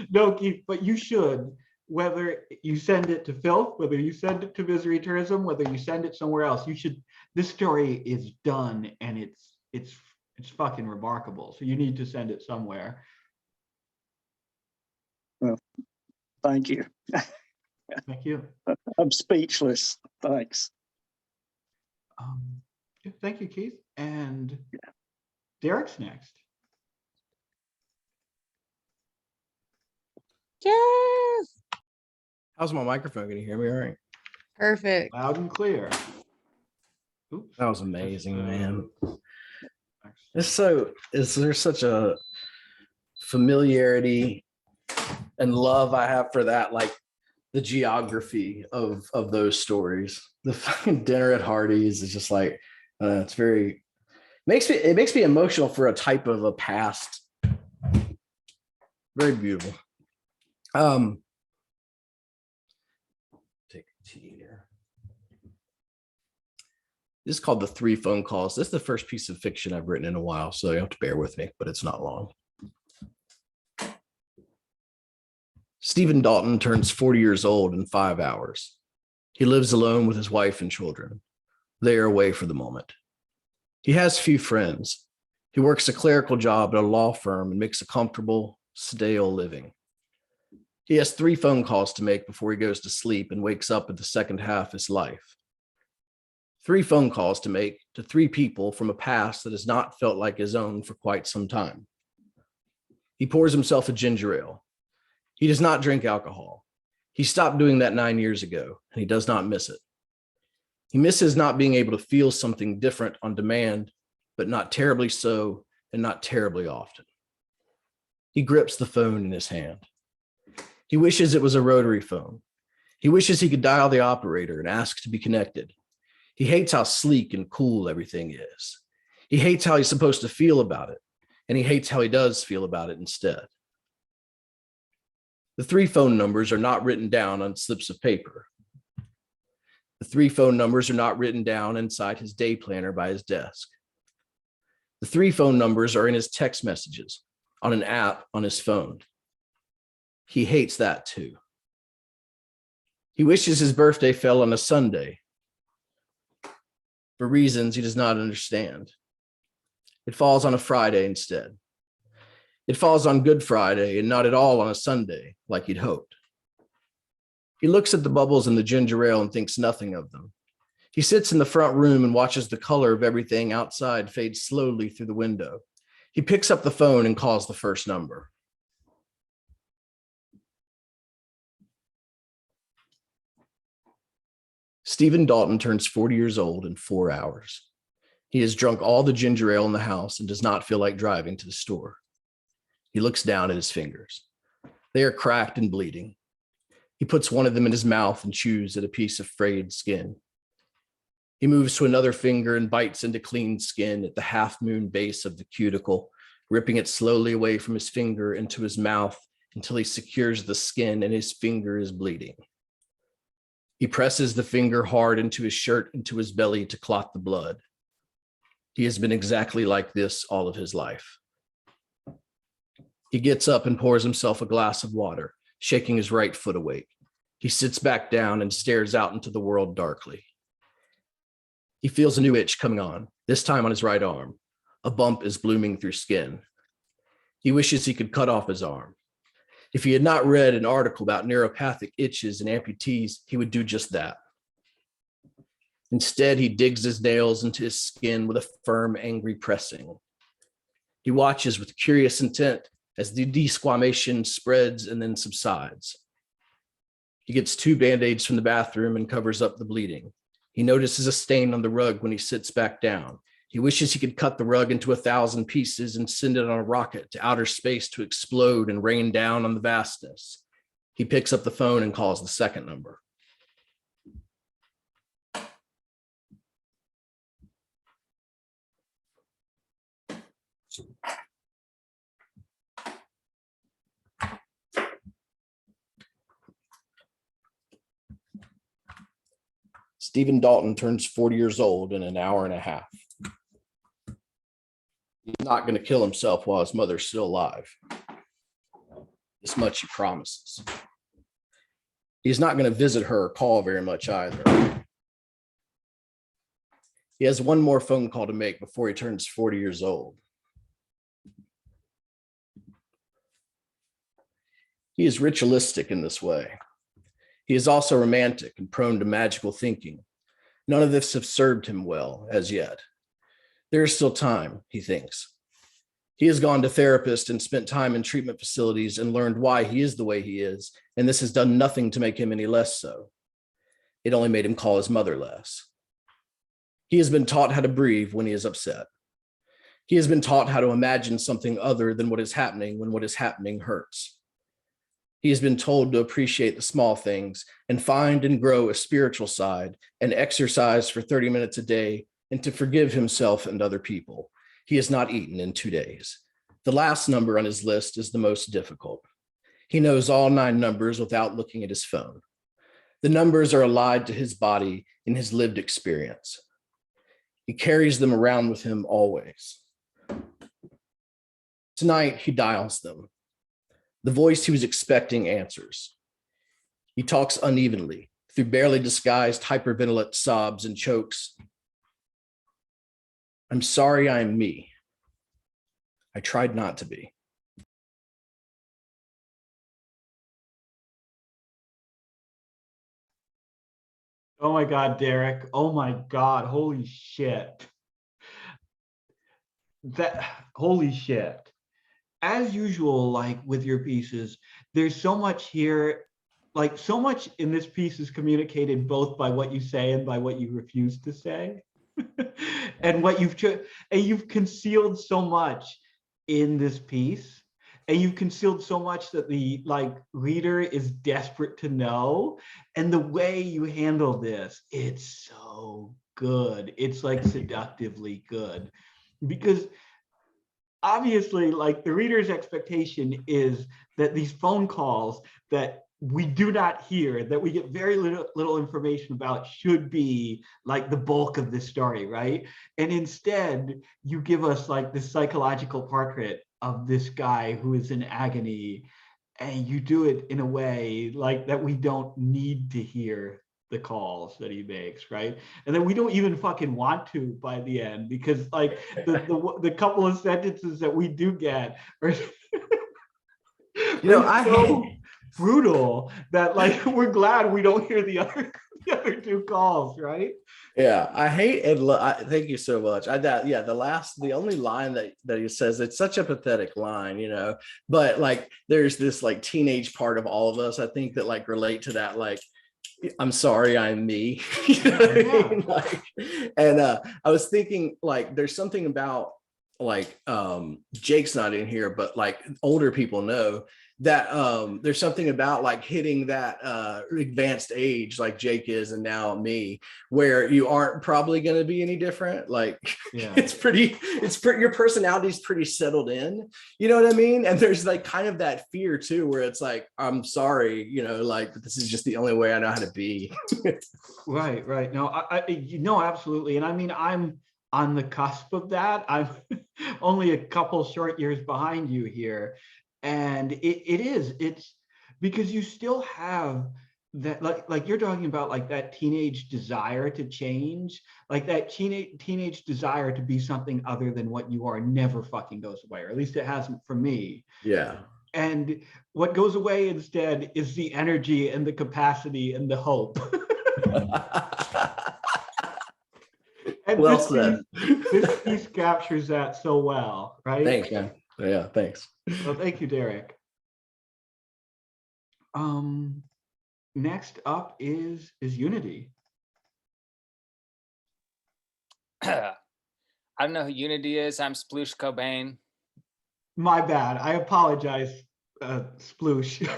No, Keith, but you should. Whether you send it to Filth, whether you send it to Misery Tourism, whether you send it somewhere else, you should. This story is done, and it's fucking remarkable. So you need to send it somewhere. Well, thank you. Thank you. I'm speechless. Thanks. Thank you, Keith. And Derek's next. Yes. How's my microphone? Can you hear me all right? Perfect. Loud and clear. Oops. That was amazing, man. Excellent. There's such a familiarity and love I have for that, like the geography of those stories. The fucking dinner at Hardee's is just like it's very it makes me emotional for a type of a past. Very beautiful. Take a tea here. This is called The Three Phone Calls. This is the first piece of fiction I've written in a while, so you have to bear with me, but it's not long. Stephen Dalton turns 40 years old in 5 hours. He lives alone with his wife and children. They are away for the moment. He has few friends. He works a clerical job at a law firm and makes a comfortable, stale living. He has 3 phone calls to make before he goes to sleep and wakes up at the second half of his life. 3 phone calls to make to 3 people from a past that has not felt like his own for quite some time. He pours himself a ginger ale. He does not drink alcohol. He stopped doing that 9 years ago, and he does not miss it. He misses not being able to feel something different on demand, but not terribly so and not terribly often. He grips the phone in his hand. He wishes it was a rotary phone. He wishes he could dial the operator and ask to be connected. He hates how sleek and cool everything is. He hates how he's supposed to feel about it, and he hates how he does feel about it instead. The 3 phone numbers are not written down on slips of paper. The 3 phone numbers are not written down inside his day planner by his desk. The 3 phone numbers are in his text messages on an app on his phone. He hates that too. He wishes his birthday fell on a Sunday for reasons he does not understand. It falls on a Friday instead. It falls on Good Friday and not at all on a Sunday like he'd hoped. He looks at the bubbles in the ginger ale and thinks nothing of them. He sits in the front room and watches the color of everything outside fade slowly through the window. He picks up the phone and calls the first number. Stephen Dalton turns 40 years old in 4 hours. He has drunk all the ginger ale in the house and does not feel like driving to the store. He looks down at his fingers. They are cracked and bleeding. He puts one of them in his mouth and chews at a piece of frayed skin. He moves to another finger and bites into clean skin at the half-moon base of the cuticle, ripping it slowly away from his finger into his mouth until he secures the skin and his finger is bleeding. He presses the finger hard into his shirt, into his belly to clot the blood. He has been exactly like this all of his life. He gets up and pours himself a glass of water, shaking his right foot awake. He sits back down and stares out into the world darkly. He feels a new itch coming on, this time on his right arm. A bump is blooming through skin. He wishes he could cut off his arm. If he had not read an article about neuropathic itches and amputees, he would do just that. Instead, he digs his nails into his skin with a firm, angry pressing. He watches with curious intent as the desquamation spreads and then subsides. He gets 2 Band-Aids from the bathroom and covers up the bleeding. He notices a stain on the rug when he sits back down. He wishes he could cut the rug into 1,000 pieces and send it on a rocket to outer space to explode and rain down on the vastness. He picks up the phone and calls the second number. Stephen Dalton turns 40 years old in an hour and a half. He's not going to kill himself while his mother's still alive. This much he promises. He's not going to visit her or call very much either. He has one more phone call to make before he turns 40 years old. He is ritualistic in this way. He is also romantic and prone to magical thinking. None of this has served him well as yet. There is still time, he thinks. He has gone to therapists and spent time in treatment facilities and learned why he is the way he is, and this has done nothing to make him any less so. It only made him call his mother less. He has been taught how to breathe when he is upset. He has been taught how to imagine something other than what is happening when what is happening hurts. He has been told to appreciate the small things and find and grow a spiritual side and exercise for 30 minutes a day and to forgive himself and other people. He has not eaten in 2 days. The last number on his list is the most difficult. He knows all 9 numbers without looking at his phone. The numbers are allied to his body in his lived experience. He carries them around with him always. Tonight, he dials them. The voice he was expecting answers. He talks unevenly through barely disguised hyperventilate sobs and chokes. I'm sorry I'm me. I tried not to be. Oh my God, Derek. Oh my God. Holy shit. Holy shit. As usual, like with your pieces, there's so much here, like so much in this piece is communicated both by what you say and by what you refuse to say. And what you've concealed so much in this piece, and you've concealed so much that the reader is desperate to know. And the way you handle this, it's so good. It's like seductively good, because obviously, like, the reader's expectation is that these phone calls that we do not hear, that we get very little information about, should be like the bulk of this story, right? And instead, you give us like this psychological portrait of this guy who is in agony, and you do it in a way like that we don't need to hear the calls that he makes, right? And then we don't even fucking want to by the end, because like the couple of sentences that we do get are so brutal that like we're glad we don't hear the other 2 calls, right? Yeah, I hate it. Thank you so much. The only line that he says, it's such a pathetic line, you know, but like there's this like teenage part of all of us, I think, that like relate to that, like I'm sorry, I'm me. You know what I mean? Like, and I was thinking like there's something about like Jake's not in here, but like older people know that there's something about like hitting that advanced age like Jake is and now me, where you aren't probably going to be any different. Like Yeah. it's pretty your personality is pretty settled in, you know what I mean? And there's like kind of that fear too, where it's like, I'm sorry, you know, like this is just the only way I know how to be. Right. No, absolutely. And I mean, I'm on the cusp of that. I'm only a couple short years behind you here. And it's because you still have that, like you're talking about like that teenage desire to change, like that teenage desire to be something other than what you are never fucking goes away, or at least it hasn't for me. Yeah. And what goes away instead is the energy and the capacity and the hope. And Well said. This piece captures that so well, right? Thanks, man. Yeah, thanks. Well, thank you, Derek. Next up is Unity. I don't know who Unity is. I'm Sploosh Cobain. My bad. I apologize, Sploosh.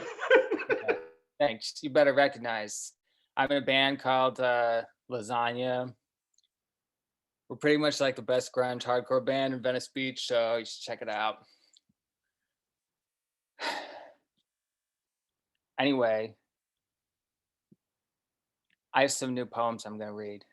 Thanks. You better recognize. I'm in a band called Lasagna. We're pretty much like the best grunge hardcore band in Venice Beach, so you should check it out. Anyway, I have some new poems I'm going to read.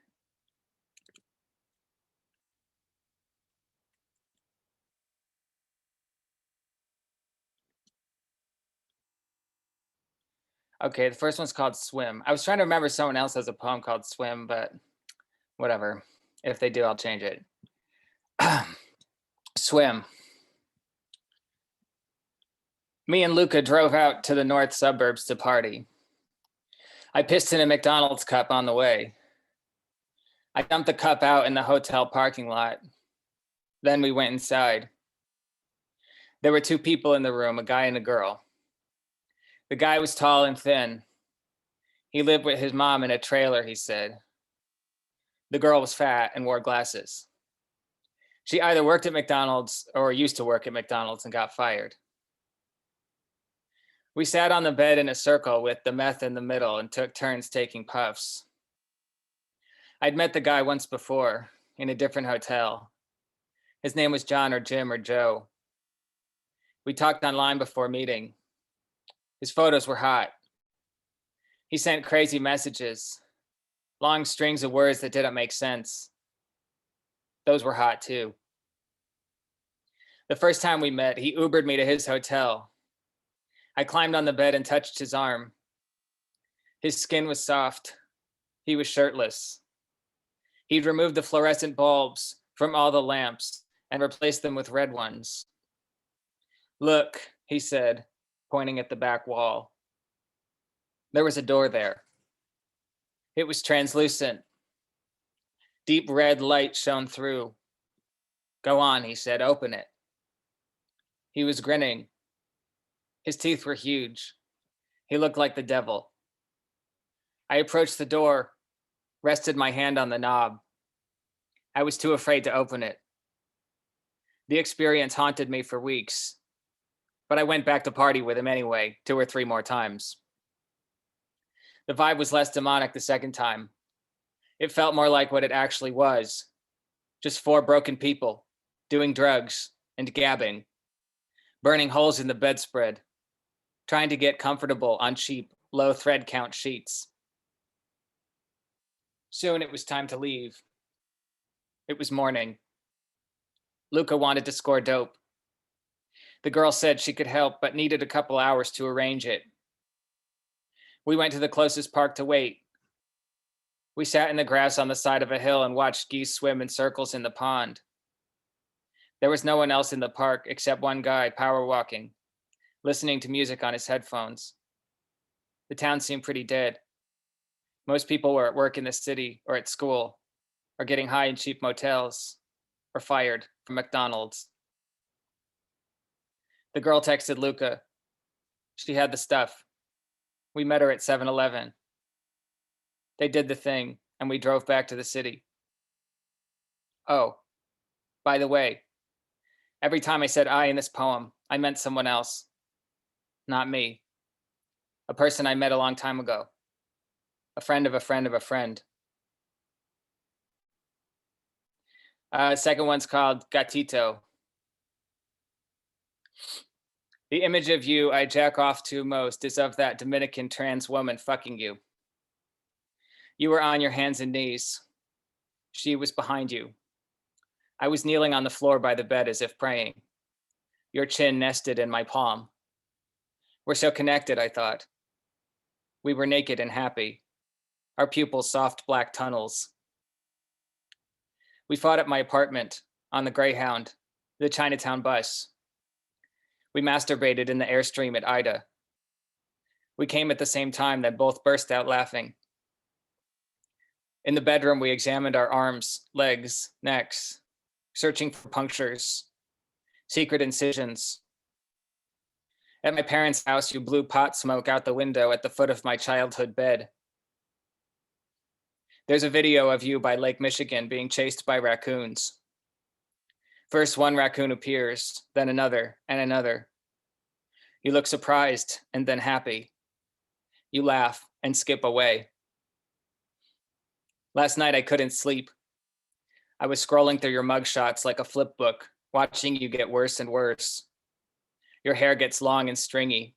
Okay, the first one's called Swim. I was trying to remember someone else has a poem called Swim, but whatever. If they do, I'll change it. Swim. Me and Luca drove out to the north suburbs to party. I pissed in a McDonald's cup on the way. I dumped the cup out in the hotel parking lot. Then we went inside. There were two people in the room, a guy and a girl. The guy was tall and thin. He lived with his mom in a trailer, he said. The girl was fat and wore glasses. She either worked at McDonald's or used to work at McDonald's and got fired. We sat on the bed in a circle with the meth in the middle and took turns taking puffs. I'd met the guy once before in a different hotel. His name was John or Jim or Joe. We talked online before meeting. His photos were hot. He sent crazy messages, long strings of words that didn't make sense. Those were hot too. The first time we met, he Ubered me to his hotel. I climbed on the bed and touched his arm. His skin was soft. He was shirtless. He'd removed the fluorescent bulbs from all the lamps and replaced them with red ones. Look, he said, pointing at the back wall. There was a door there. It was translucent. Deep red light shone through. Go on, he said, open it. He was grinning. His teeth were huge. He looked like the devil. I approached the door, rested my hand on the knob. I was too afraid to open it. The experience haunted me for weeks, but I went back to party with him anyway, 2 or 3 more times. The vibe was less demonic the second time. It felt more like what it actually was. Just 4 broken people doing drugs and gabbing, burning holes in the bedspread, trying to get comfortable on cheap, low thread count sheets. Soon it was time to leave. It was morning. Luca wanted to score dope. The girl said she could help, but needed a couple hours to arrange it. We went to the closest park to wait. We sat in the grass on the side of a hill and watched geese swim in circles in the pond. There was no one else in the park except one guy power walking, listening to music on his headphones. The town seemed pretty dead. Most people were at work in the city or at school, or getting high in cheap motels, or fired from McDonald's. The girl texted Luca. She had the stuff. We met her at 7-Eleven. They did the thing, and we drove back to the city. Oh, by the way, every time I said I in this poem, I meant someone else, not me. A person I met a long time ago. A friend of a friend of a friend. Second one's called Gatito. The image of you I jack off to most is of that Dominican trans woman fucking you. You were on your hands and knees. She was behind you. I was kneeling on the floor by the bed as if praying. Your chin nested in my palm. We're so connected, I thought. We were naked and happy. Our pupils soft black tunnels. We fought at my apartment, on the Greyhound, the Chinatown bus. We masturbated in the Airstream at Ida. We came at the same time, then both burst out laughing. In the bedroom, we examined our arms, legs, necks, searching for punctures, secret incisions. At my parents' house, you blew pot smoke out the window at the foot of my childhood bed. There's a video of you by Lake Michigan being chased by raccoons. First one raccoon appears, then another and another. You look surprised and then happy. You laugh and skip away. Last night I couldn't sleep. I was scrolling through your mugshots like a flip book, watching you get worse and worse. Your hair gets long and stringy.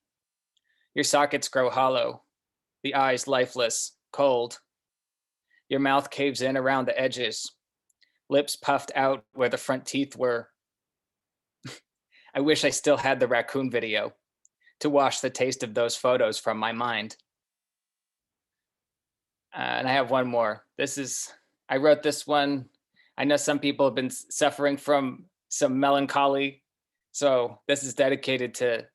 Your sockets grow hollow, the eyes lifeless, cold. Your mouth caves in around the edges, lips puffed out where the front teeth were. I wish I still had the raccoon video to wash the taste of those photos from my mind. And I have one more. I wrote this one. I know some people have been suffering from some melancholy, so this is dedicated to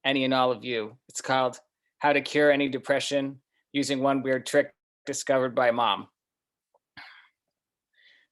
any and all of you. It's called How to Cure Any Depression Using One Weird Trick Discovered by Mom.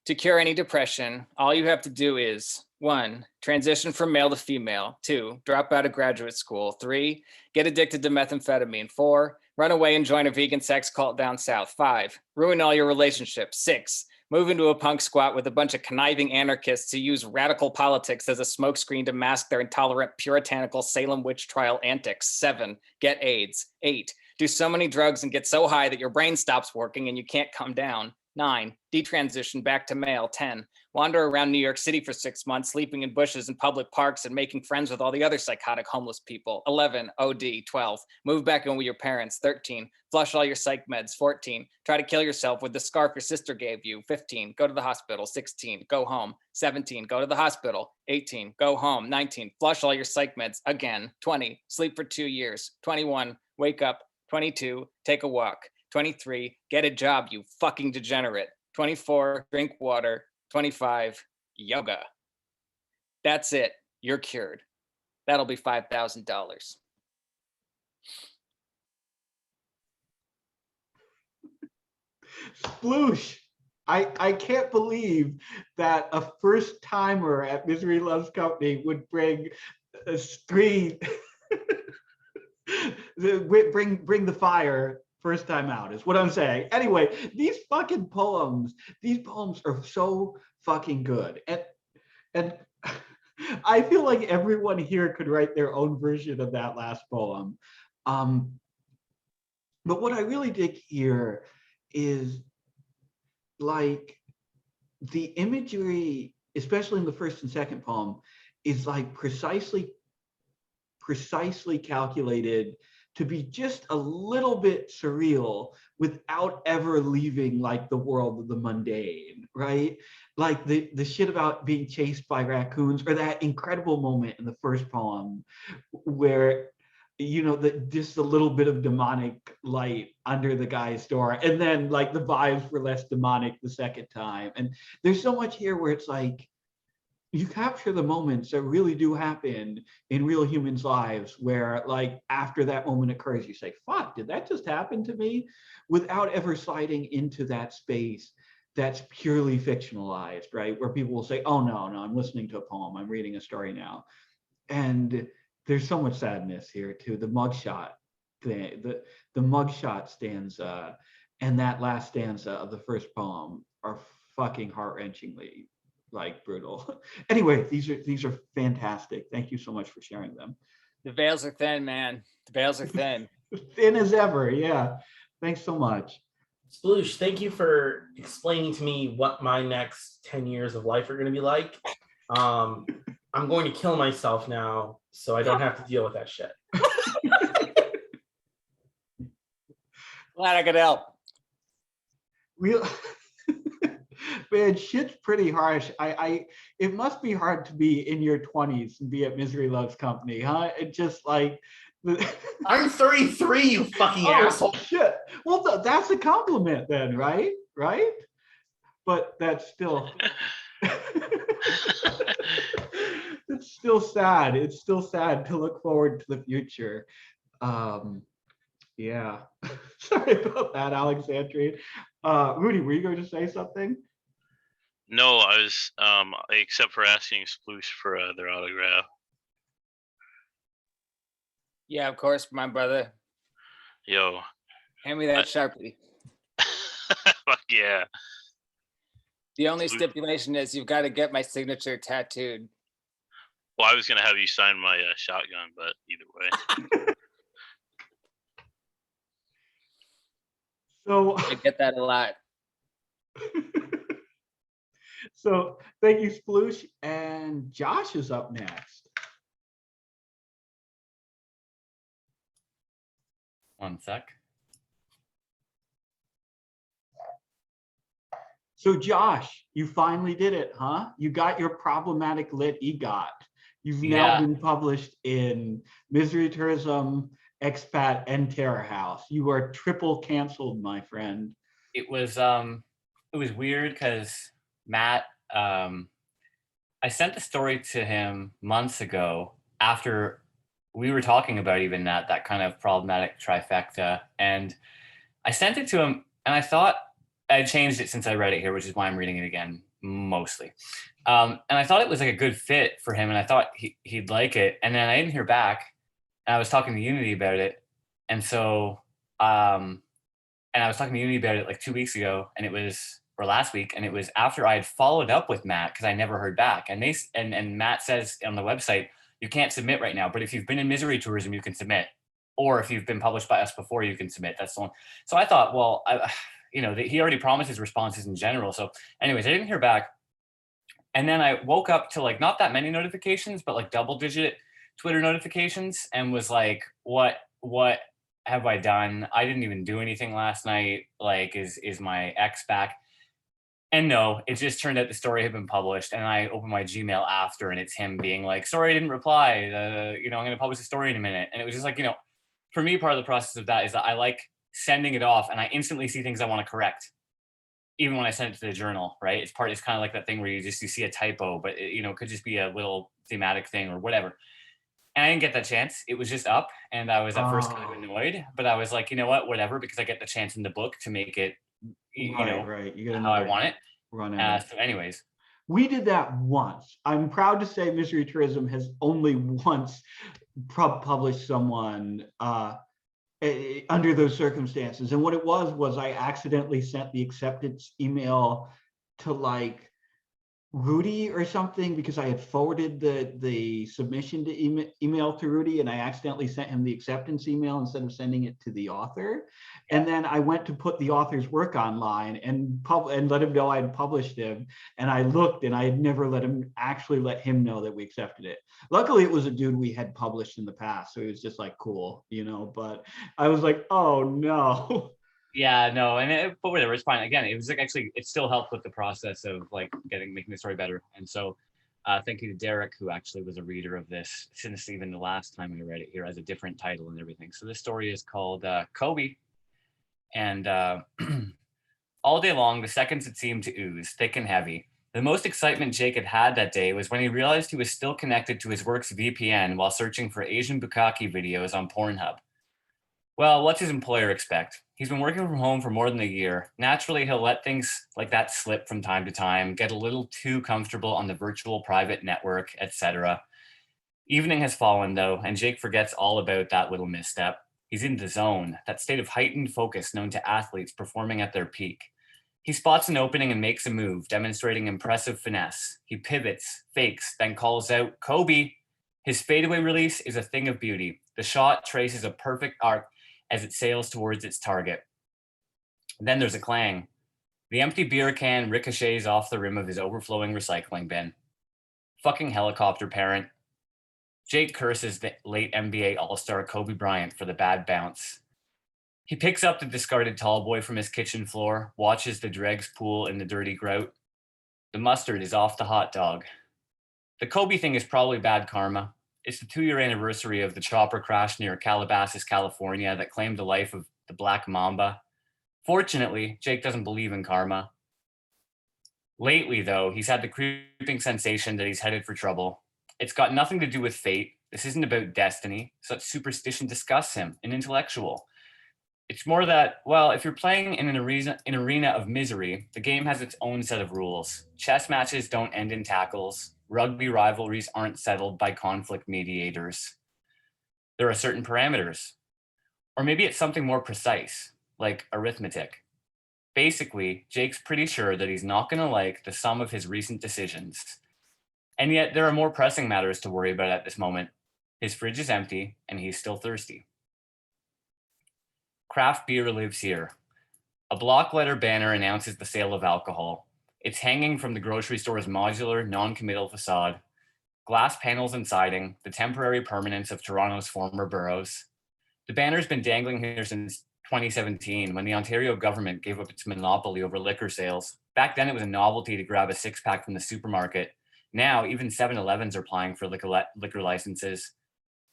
To cure any depression, all you have to do is 1, transition from male to female. 2, drop out of graduate school. 3, get addicted to methamphetamine. 4, run away and join a vegan sex cult down south. 5, ruin all your relationships. 6, move into a punk squat with a bunch of conniving anarchists who use radical politics as a smokescreen to mask their intolerant puritanical Salem witch trial antics. 7, get AIDS. 8, do so many drugs and get so high that your brain stops working and you can't come down. 9, detransition back to male. 10, wander around New York City for 6 months, sleeping in bushes and public parks and making friends with all the other psychotic homeless people. 11, OD. 12, move back in with your parents. 13, flush all your psych meds. 14, try to kill yourself with the scarf your sister gave you. 15, go to the hospital. 16, go home. 17, go to the hospital. 18, go home. 19, flush all your psych meds again. 20, sleep for 2 years. 21, wake up. 22, take a walk. 23, get a job, you fucking degenerate. 24, drink water. 25, yoga. That's it. You're cured. That'll be $5,000. Sploosh. I can't believe that a first timer at Misery Loves Company would bring a three bring the fire first time out is what I'm saying. Anyway, these poems are so fucking good. And I feel like everyone here could write their own version of that last poem. But what I really dig here is like the imagery, especially in the first and second poem, is like precisely calculated to be just a little bit surreal without ever leaving like the world of the mundane, right? Like the shit about being chased by raccoons, or that incredible moment in the first poem where, you know, just a little bit of demonic light under the guy's door, and then like the vibes were less demonic the second time. And there's so much here where it's like, you capture the moments that really do happen in real humans' lives where like after that moment occurs, you say, fuck, did that just happen to me? Without ever sliding into that space that's purely fictionalized, right? Where people will say, oh no, I'm listening to a poem, I'm reading a story now. And there's so much sadness here too. The mugshot thing, the mugshot stanza, and that last stanza of the first poem are fucking heart-wrenchingly like brutal. Anyway, these are fantastic. Thank you so much for sharing them. The veils are thin, man. The veils are thin. Thin as ever. Yeah. Thanks so much. Sploosh, thank you for explaining to me what my next 10 years of life are going to be like. I'm going to kill myself now so I don't have to deal with that shit. Glad I could help. Real man, shit's pretty harsh. It must be hard to be in your 20s and be at Misery Loves Company, huh? It just like I'm 33, you fucking asshole. Shit. Well, that's a compliment then, right? Right? But that's still it's still sad. It's still sad to look forward to the future. Yeah. Sorry about that, Alexandrine. Rudy, were you going to say something? No, I was except for asking Sploosh for their autograph. Yeah, of course, my brother. Yo. Hand me that Sharpie. Fuck yeah. The only stipulation is you've got to get my signature tattooed. Well, I was gonna have you sign my shotgun, but either way. So I get that a lot. So thank you, Sploosh. And Josh is up next. One sec. So Josh, you finally did it, huh? You got your problematic lit EGOT. You've now been published in Misery Tourism, Expat, and Terror House. You are triple canceled, my friend. It was weird because Matt, I sent the story to him months ago after we were talking about even that kind of problematic trifecta, and I sent it to him, and I thought I changed it since I read it here, which is why I'm reading it again mostly. And I thought it was like a good fit for him, and I thought he'd like it, and then I didn't hear back, and I was talking to Unity about it, and so and I was talking to Unity about it like 2 weeks ago, and it was, or last week, and it was after I had followed up with Matt because I never heard back, and and Matt says on the website, you can't submit right now, but if you've been in Misery Tourism, you can submit, or if you've been published by us before, you can submit. That's the one. So I thought, well, he already promised his responses in general. So anyways, I didn't hear back. And then I woke up to like not that many notifications, but like double-digit Twitter notifications, and was like, what have I done? I didn't even do anything last night. Like, is my ex back? And no, it just turned out the story had been published, and I opened my Gmail after, and it's him being like, sorry, I didn't reply. I'm going to publish the story in a minute. And it was just like, for me, part of the process of that is that I like sending it off, and I instantly see things I want to correct, even when I send it to the journal, right? It's kind of like that thing where you see a typo, but it could just be a little thematic thing or whatever. And I didn't get that chance. It was just up, and I was at first kind of annoyed, but I was like, you know what, whatever, because I get the chance in the book to make it, right. You how I want it. Run so anyways. We did that once. I'm proud to say Misery Tourism has only once published someone under those circumstances. And what it was I accidentally sent the acceptance email to like Rudy or something, because I had forwarded the submission to email to Rudy, and I accidentally sent him the acceptance email instead of sending it to the author. And then I went to put the author's work online and let him know I had published him. And I looked, and I had never let him know that we accepted it. Luckily, it was a dude we had published in the past, so he was just like, cool, but I was like, oh no. Yeah, no, but whatever, it's fine. Again, it was like, actually, it still helped with the process of like making the story better. And so thank you to Derek, who actually was a reader of this since even the last time I read it here, as a different title and everything. So this story is called Kobe. And all day long, the seconds had seemed to ooze, thick and heavy. The most excitement Jake had that day was when he realized he was still connected to his work's VPN while searching for Asian bukkake videos on Pornhub. Well, what's his employer expect? He's been working from home for more than a year. Naturally, he'll let things like that slip from time to time, get a little too comfortable on the virtual private network, etc. Evening has fallen, though, and Jake forgets all about that little misstep. He's in the zone, that state of heightened focus known to athletes performing at their peak. He spots an opening and makes a move, demonstrating impressive finesse. He pivots, fakes, then calls out, "Kobe!" His fadeaway release is a thing of beauty. The shot traces a perfect arc as it sails towards its target. Then there's a clang. The empty beer can ricochets off the rim of his overflowing recycling bin. Fucking helicopter parent. Jake curses the late NBA All-Star Kobe Bryant for the bad bounce. He picks up the discarded tall boy from his kitchen floor, watches the dregs pool in the dirty grout. The mustard is off the hot dog. The Kobe thing is probably bad karma. It's the 2-year anniversary of the chopper crash near Calabasas, California that claimed the life of the Black Mamba. Fortunately, Jake doesn't believe in karma. Lately, though, he's had the creeping sensation that he's headed for trouble. It's got nothing to do with fate. This isn't about destiny. Such superstition disgusts him, an intellectual. It's more that, well, if you're playing in an arena of misery, the game has its own set of rules. Chess matches don't end in tackles. Rugby rivalries aren't settled by conflict mediators. There are certain parameters. Or maybe it's something more precise, like arithmetic. Basically, Jake's pretty sure that he's not going to like the sum of his recent decisions. And yet there are more pressing matters to worry about at this moment. His fridge is empty and he's still thirsty. Craft beer lives here. A block letter banner announces the sale of alcohol. It's hanging from the grocery store's modular, non-committal facade. Glass panels and siding, the temporary permanence of Toronto's former boroughs. The banner's been dangling here since 2017, when the Ontario government gave up its monopoly over liquor sales. Back then, it was a novelty to grab a six-pack from the supermarket. Now, even 7-Elevens are applying for liquor licenses.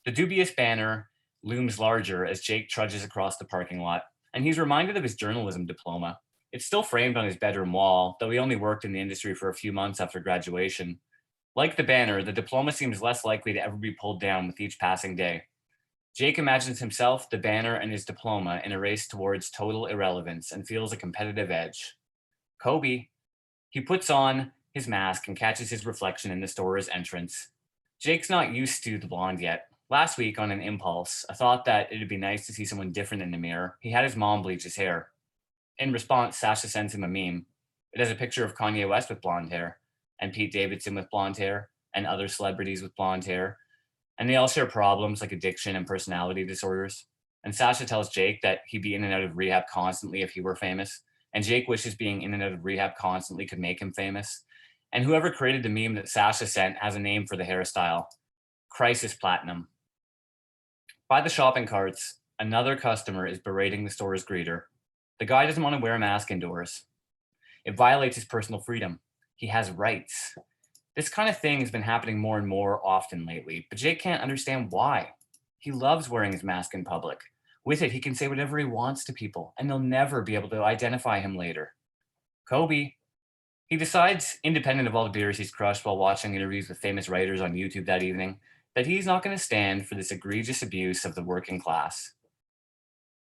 The dubious banner looms larger as Jake trudges across the parking lot, and he's reminded of his journalism diploma. It's still framed on his bedroom wall, though he only worked in the industry for a few months after graduation. Like the banner, the diploma seems less likely to ever be pulled down with each passing day. Jake imagines himself, the banner, and his diploma in a race towards total irrelevance and feels a competitive edge. Kobe. He puts on his mask and catches his reflection in the store's entrance. Jake's not used to the blonde yet. Last week, on an impulse, a thought that it'd be nice to see someone different in the mirror, he had his mom bleach his hair. In response, Sasha sends him a meme. It has a picture of Kanye West with blonde hair, and Pete Davidson with blonde hair, and other celebrities with blonde hair. And they all share problems like addiction and personality disorders. And Sasha tells Jake that he'd be in and out of rehab constantly if he were famous. And Jake wishes being in and out of rehab constantly could make him famous. And whoever created the meme that Sasha sent has a name for the hairstyle. Crisis Platinum. By the shopping carts, another customer is berating the store's greeter. The guy doesn't want to wear a mask indoors. It violates his personal freedom. He has rights. This kind of thing has been happening more and more often lately, but Jake can't understand why. He loves wearing his mask in public. With it, he can say whatever he wants to people, and they'll never be able to identify him later. Kobe. He decides, independent of all the beers he's crushed while watching interviews with famous writers on YouTube that evening, that he's not going to stand for this egregious abuse of the working class.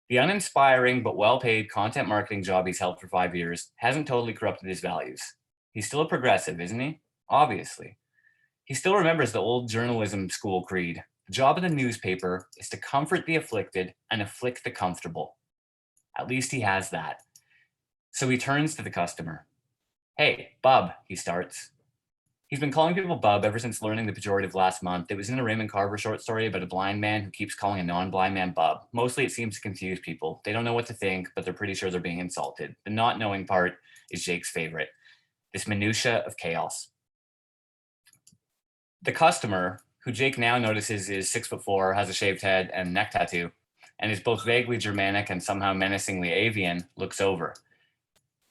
The uninspiring but well-paid content marketing job he's held for 5 years hasn't totally corrupted his values. He's still a progressive, isn't he? Obviously. He still remembers the old journalism school creed. The job of the newspaper is to comfort the afflicted and afflict the comfortable. At least he has that. So he turns to the customer. Hey, bub, he starts. He's been calling people bub ever since learning the pejorative last month. It was in a Raymond Carver short story about a blind man who keeps calling a non-blind man bub. Mostly it seems to confuse people. They don't know what to think, but they're pretty sure they're being insulted. The not knowing part is Jake's favorite. This minutia of chaos. The customer, who Jake now notices is 6'4", has a shaved head and neck tattoo, and is both vaguely Germanic and somehow menacingly avian, looks over.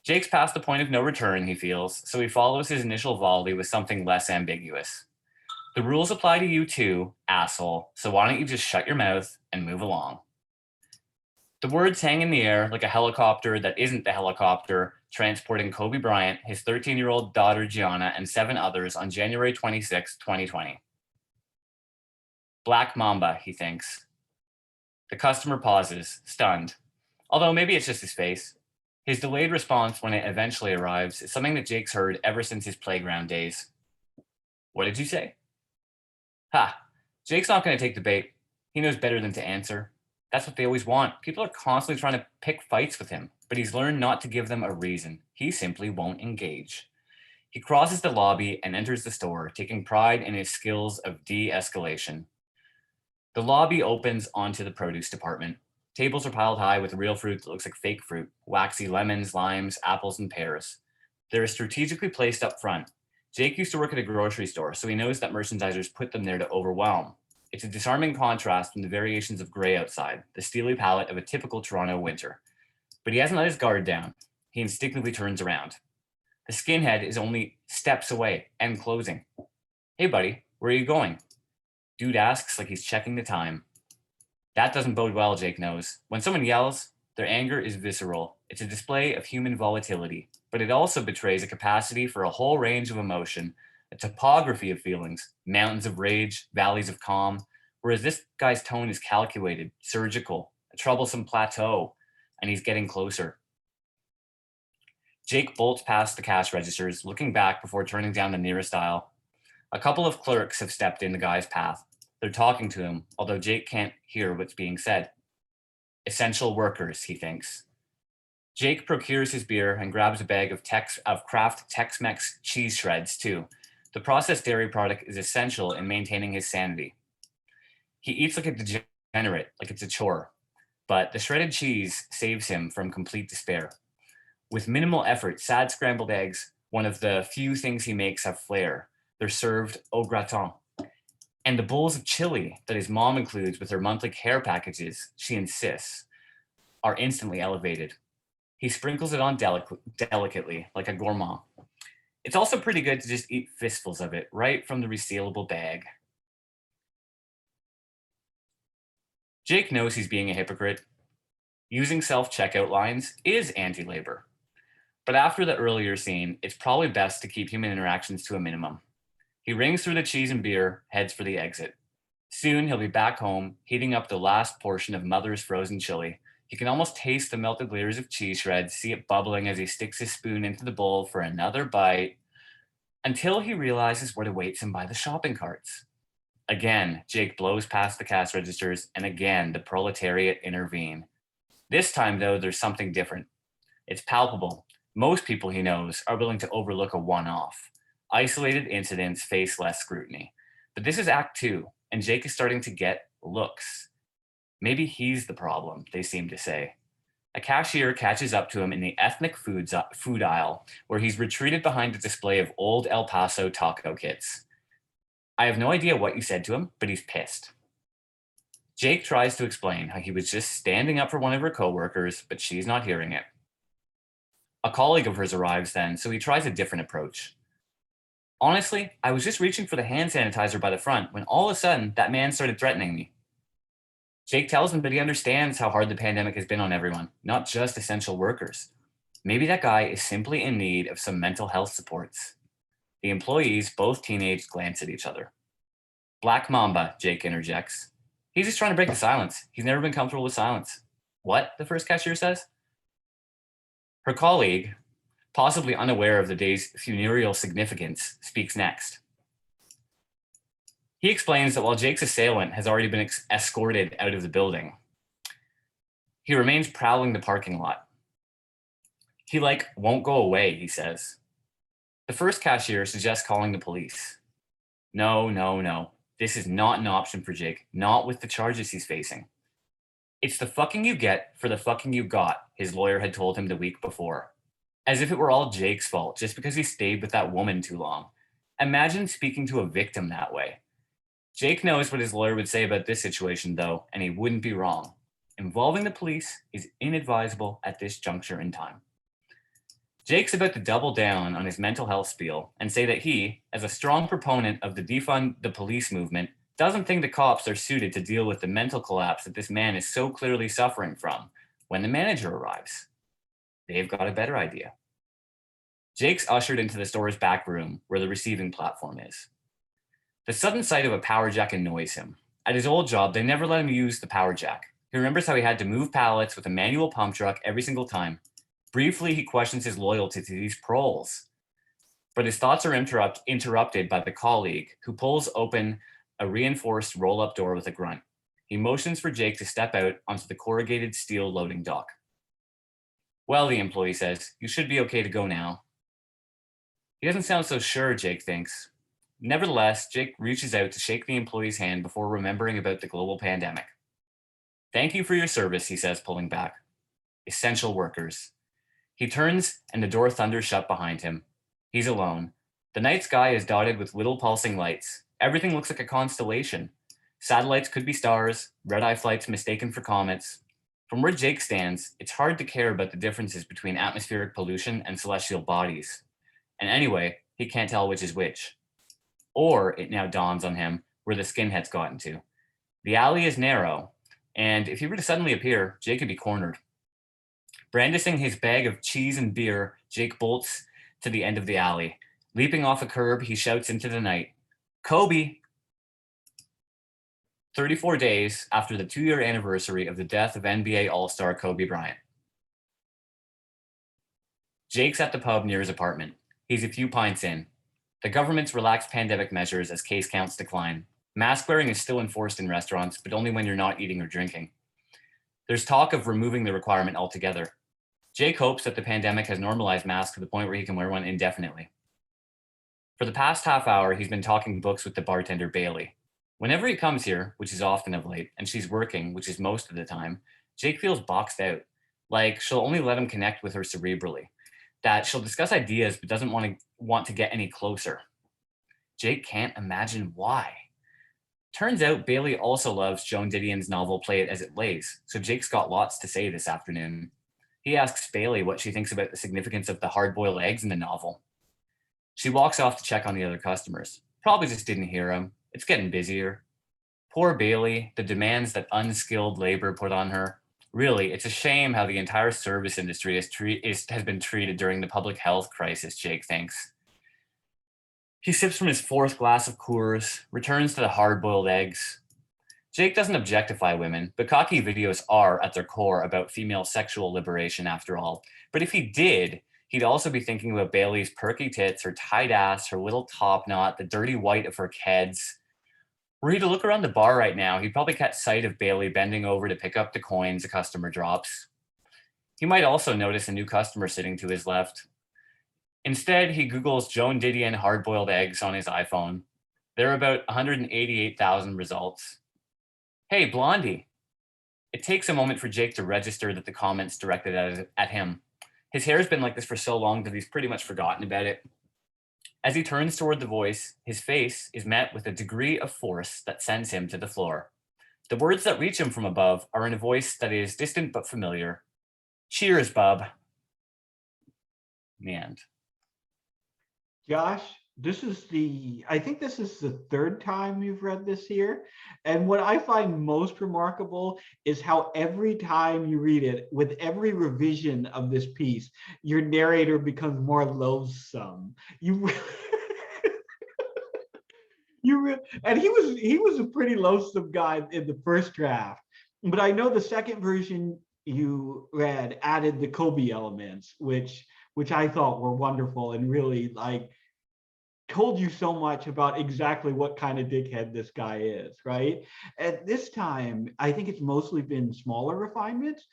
Jake's past the point of no return, he feels, so he follows his initial volley with something less ambiguous. The rules apply to you too, asshole, so why don't you just shut your mouth and move along? The words hang in the air like a helicopter that isn't the helicopter transporting Kobe Bryant, his 13-year-old daughter Gianna, and 7 others on January 26, 2020. Black Mamba, he thinks. The customer pauses, stunned. Although maybe it's just his face. His delayed response when it eventually arrives is something that Jake's heard ever since his playground days. What did you say? Ha! Jake's not going to take the bait. He knows better than to answer. That's what they always want. People are constantly trying to pick fights with him, but he's learned not to give them a reason. He simply won't engage. He crosses the lobby and enters the store, taking pride in his skills of de-escalation. The lobby opens onto the produce department. Tables are piled high with real fruit that looks like fake fruit, waxy lemons, limes, apples, and pears. They're strategically placed up front. Jake used to work at a grocery store, so he knows that merchandisers put them there to overwhelm. It's a disarming contrast from the variations of gray outside, the steely palette of a typical Toronto winter. But he hasn't let his guard down. He instinctively turns around. The skinhead is only steps away and closing. Hey buddy, where are you going? Dude asks like he's checking the time. That doesn't bode well, Jake knows. When someone yells, their anger is visceral. It's a display of human volatility, but it also betrays a capacity for a whole range of emotion, a topography of feelings, mountains of rage, valleys of calm, whereas this guy's tone is calculated, surgical, a troublesome plateau, and he's getting closer. Jake bolts past the cash registers, looking back before turning down the nearest aisle. A couple of clerks have stepped in the guy's path. They're talking to him, although Jake can't hear what's being said. Essential workers, he thinks. Jake procures his beer and grabs a bag of Kraft Tex-Mex cheese shreds, too. The processed dairy product is essential in maintaining his sanity. He eats like a degenerate, like it's a chore, but the shredded cheese saves him from complete despair. With minimal effort, sad scrambled eggs, one of the few things he makes, have flair. They're served au gratin. And the bowls of chili that his mom includes with her monthly care packages, she insists, are instantly elevated. He sprinkles it on delicately, like a gourmand. It's also pretty good to just eat fistfuls of it, right from the resealable bag. Jake knows he's being a hypocrite. Using self-checkout lines is anti-labor. But after the earlier scene, it's probably best to keep human interactions to a minimum. He rings through the cheese and beer, heads for the exit. Soon he'll be back home, heating up the last portion of Mother's frozen chili. He can almost taste the melted layers of cheese shreds, see it bubbling as he sticks his spoon into the bowl for another bite, until he realizes what awaits him by the shopping carts. Again, Jake blows past the cash registers, and again, the proletariat intervene. This time, though, there's something different. It's palpable. Most people he knows are willing to overlook a one-off. Isolated incidents face less scrutiny. But this is Act 2, and Jake is starting to get looks. Maybe he's the problem, they seem to say. A cashier catches up to him in the ethnic food aisle, where he's retreated behind a display of old El Paso taco kits. I have no idea what you said to him, but he's pissed. Jake tries to explain how he was just standing up for one of her coworkers, but she's not hearing it. A colleague of hers arrives then, so he tries a different approach. Honestly, I was just reaching for the hand sanitizer by the front when all of a sudden that man started threatening me. Jake tells him that he understands how hard the pandemic has been on everyone, not just essential workers. Maybe that guy is simply in need of some mental health supports. The employees, both teenaged, glance at each other. Black Mamba, Jake interjects. He's just trying to break the silence. He's never been comfortable with silence. What? The first cashier says. Her colleague, possibly unaware of the day's funereal significance, speaks next. He explains that while Jake's assailant has already been escorted out of the building, he remains prowling the parking lot. He won't go away, he says. The first cashier suggests calling the police. No. This is not an option for Jake, not with the charges he's facing. It's the fucking you get for the fucking you got, his lawyer had told him the week before. As if it were all Jake's fault just because he stayed with that woman too long. Imagine speaking to a victim that way. Jake knows what his lawyer would say about this situation, though, and he wouldn't be wrong. Involving the police is inadvisable at this juncture in time. Jake's about to double down on his mental health spiel and say that he, as a strong proponent of the defund the police movement, doesn't think the cops are suited to deal with the mental collapse that this man is so clearly suffering from when the manager arrives. They've got a better idea. Jake's ushered into the store's back room where the receiving platform is. The sudden sight of a power jack annoys him. At his old job, they never let him use the power jack. He remembers how he had to move pallets with a manual pump truck every single time. Briefly, he questions his loyalty to these proles. But his thoughts are interrupted by the colleague who pulls open a reinforced roll-up door with a grunt. He He motions for Jake to step out onto the corrugated steel loading dock. Well, the employee says, you should be okay to go now. He doesn't sound so sure, Jake thinks. Nevertheless, Jake reaches out to shake the employee's hand before remembering about the global pandemic. Thank you for your service, he says, pulling back. Essential workers. He turns and the door thunders shut behind him. He's alone. The night sky is dotted with little pulsing lights. Everything looks like a constellation. Satellites could be stars, red-eye flights mistaken for comets. From where Jake stands, it's hard to care about the differences between atmospheric pollution and celestial bodies. And anyway, he can't tell which is which. Or, it now dawns on him, where the skinhead's gotten to. The alley is narrow, and if he were to suddenly appear, Jake could be cornered. Brandishing his bag of cheese and beer, Jake bolts to the end of the alley. Leaping off a curb, he shouts into the night, Kobe! 34 days after the 2-year anniversary of the death of NBA All-Star Kobe Bryant. Jake's at the pub near his apartment. He's a few pints in. The government's relaxed pandemic measures as case counts decline. Mask wearing is still enforced in restaurants, but only when you're not eating or drinking. There's talk of removing the requirement altogether. Jake hopes that the pandemic has normalized masks to the point where he can wear one indefinitely. For the past half hour, he's been talking books with the bartender Bailey. Whenever he comes here, which is often of late, and she's working, which is most of the time, Jake feels boxed out. Like she'll only let him connect with her cerebrally. That she'll discuss ideas but doesn't want to get any closer. Jake can't imagine why. Turns out Bailey also loves Joan Didion's novel Play It As It Lays, so Jake's got lots to say this afternoon. He asks Bailey what she thinks about the significance of the hard-boiled eggs in the novel. She walks off to check on the other customers. Probably just didn't hear him. It's getting busier. Poor Bailey, the demands that unskilled labor put on her. Really, it's a shame how the entire service industry has been treated during the public health crisis, Jake thinks. He sips from his 4th glass of Coors, returns to the hard-boiled eggs. Jake doesn't objectify women, but cocky videos are, at their core, about female sexual liberation after all. But if he did, he'd also be thinking about Bailey's perky tits, her tight ass, her little top knot, the dirty white of her keds. Were he to look around the bar right now, he'd probably catch sight of Bailey bending over to pick up the coins a customer drops. He might also notice a new customer sitting to his left. Instead, he Googles Joan Didion hard-boiled eggs on his iPhone. There are about 188,000 results. Hey, Blondie. It takes a moment for Jake to register that the comment's directed at him. His hair's been like this for so long that he's pretty much forgotten about it. As he turns toward the voice, his face is met with a degree of force that sends him to the floor. The words that reach him from above are in a voice that is distant but familiar. Cheers, bub. The end. Josh, I think this is the 3rd time you've read this here. And what I find most remarkable is how every time you read it, with every revision of this piece, your narrator becomes more loathsome. And he was a pretty loathsome guy in the first draft. But I know the second version you read added the Kobe elements, which I thought were wonderful and really told you so much about exactly what kind of dickhead this guy is, right? At this time, I think it's mostly been smaller refinements.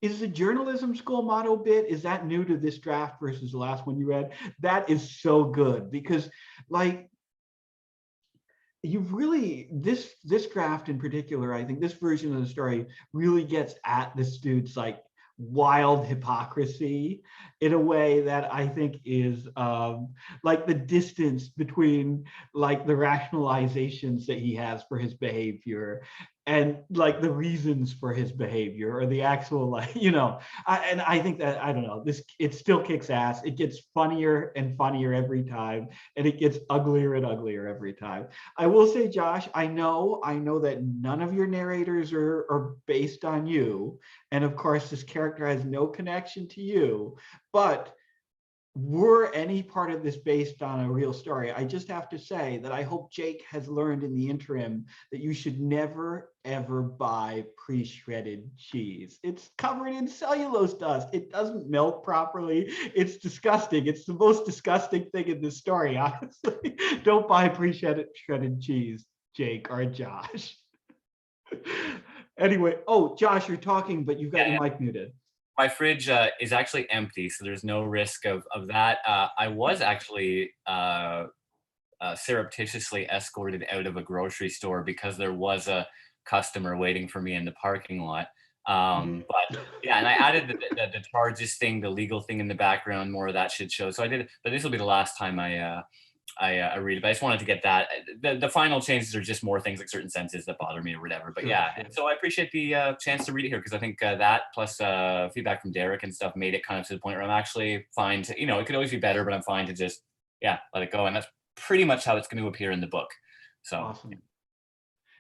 Is the journalism school motto bit, is that new to this draft versus the last one you read? That is so good because you've really, this draft in particular, I think this version of the story really gets at this dude's wild hypocrisy in a way that I think is the distance between the rationalizations that he has for his behavior and the reasons for his behavior or the actual and I think that, I don't know, it still kicks ass. It gets funnier and funnier every time, and it gets uglier and uglier every time. I will say, Josh, I know that none of your narrators are based on you, and of course this character has no connection to you, but were any part of this based on a real story, I just have to say that I hope Jake has learned in the interim that you should never, ever buy pre-shredded cheese. It's covered in cellulose dust. It doesn't melt properly. It's disgusting. It's the most disgusting thing in this story, honestly. Don't buy pre-shredded cheese, Jake or Josh. Anyway, oh, Josh, you're talking, but you've got Yeah, your mic muted. My fridge is actually empty, so there's no risk of that. I was actually surreptitiously escorted out of a grocery store because there was a customer waiting for me in the parking lot. But yeah, and I added the charges thing, the legal thing in the background, more of that shit show. So I did, but this will be the last time I read it. But I just wanted to get that. The final changes are just more things like certain sentences that bother me or whatever. But Sure, yeah, sure. and so I appreciate the chance to read it here because I think that plus feedback from Derek and stuff made it kind of to the point where I'm actually fine to, it could always be better, but I'm fine to just let it go. And that's pretty much how it's going to appear in the book. So Awesome.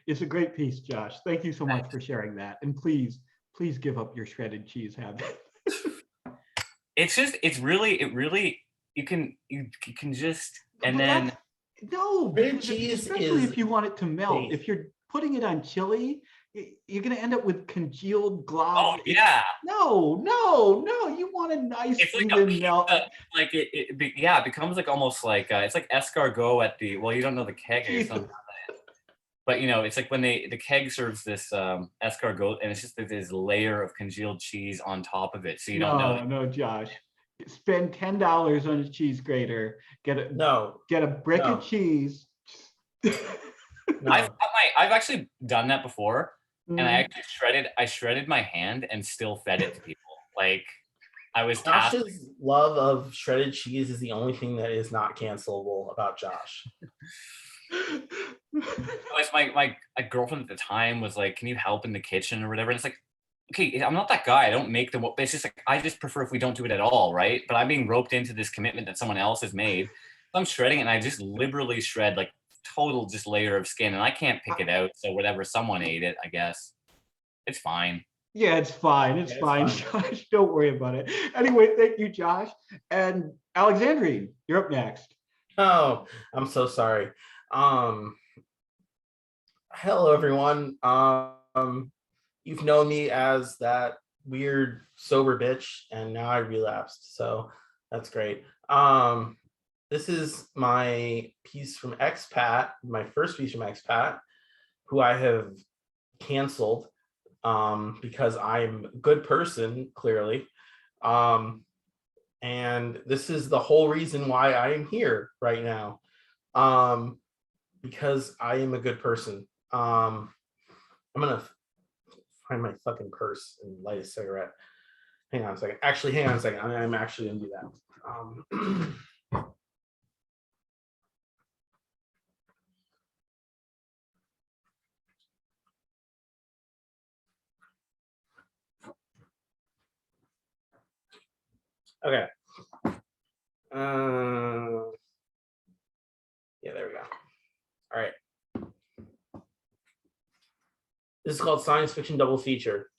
It's a great piece, Josh. Thank you so much for sharing that. And please give up your shredded cheese habit. it's really you can just and then no, Shredded cheese especially is if you want it to melt. safe. If you're putting it on chili, you're gonna end up with congealed glob. oh yeah, No, you want a nice it's like even a melt. pizza, like it becomes like almost like it's like escargot at the you don't know the keg or something. But it's like when the keg serves this escargot and it's just like this layer of congealed cheese on top of it, so you don't know. No, Josh. Spend $10 on a cheese grater. Get a brick of cheese. I've actually done that before, and I Mhm. actually shredded my hand and still fed it to people. Like I was tasked. Josh's love of shredded cheese is the only thing that is not cancelable about Josh. It's my girlfriend at the time was like, "Can you help in the kitchen or whatever?" And it's like, okay, I'm not that guy. I don't make the. It's just like I just prefer if we don't do it at all, right? But I'm being roped into this commitment that someone else has made. I'm shredding it, and I just liberally shred like total just layer of skin, and I can't pick it out. So whatever, someone ate it. I guess it's fine. Yeah, it's fine. It's fine, Josh. Don't worry about it. Anyway, thank you, Josh. And Alexandrine, you're up next. Oh, I'm so sorry. Hello, everyone. You've known me as that weird sober bitch, and now I relapsed, so that's great. This is my piece from Expat, my first piece from Expat, who I have canceled because I'm a good person, clearly. And this is the whole reason why I am here right now. Because I am a good person. I'm gonna find my fucking purse and light a cigarette. Hang on a second. Actually, hang on a second. I'm actually gonna do that. Okay. Yeah, there we go. All right. This is called Science Fiction Double Feature.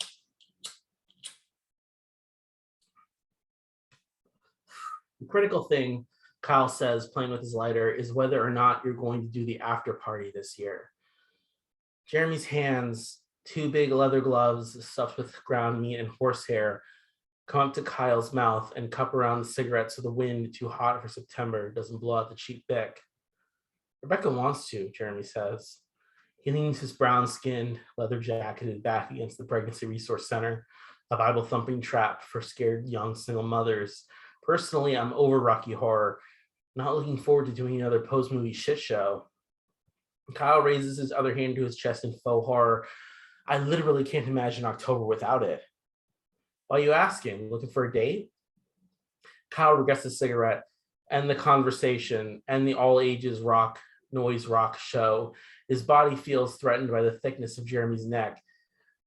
The critical thing, Kyle says, playing with his lighter, is whether or not you're going to do the after party this year. Jeremy's hands, two big leather gloves stuffed with ground meat and horsehair, come up to Kyle's mouth and cup around the cigarette so the wind, too hot for September, doesn't blow out the cheap Bic. Rebecca wants to, Jeremy says. He leans his brown-skinned, leather-jacketed back against the Pregnancy Resource Center, a Bible-thumping trap for scared young single mothers. Personally, I'm over Rocky Horror, not looking forward to doing another post-movie shit show. Kyle raises his other hand to his chest in faux horror. I literally can't imagine October without it. Why are you asking? Looking for a date? Kyle regrets the cigarette and the conversation and the all-ages noise rock show. His body feels threatened by the thickness of Jeremy's neck.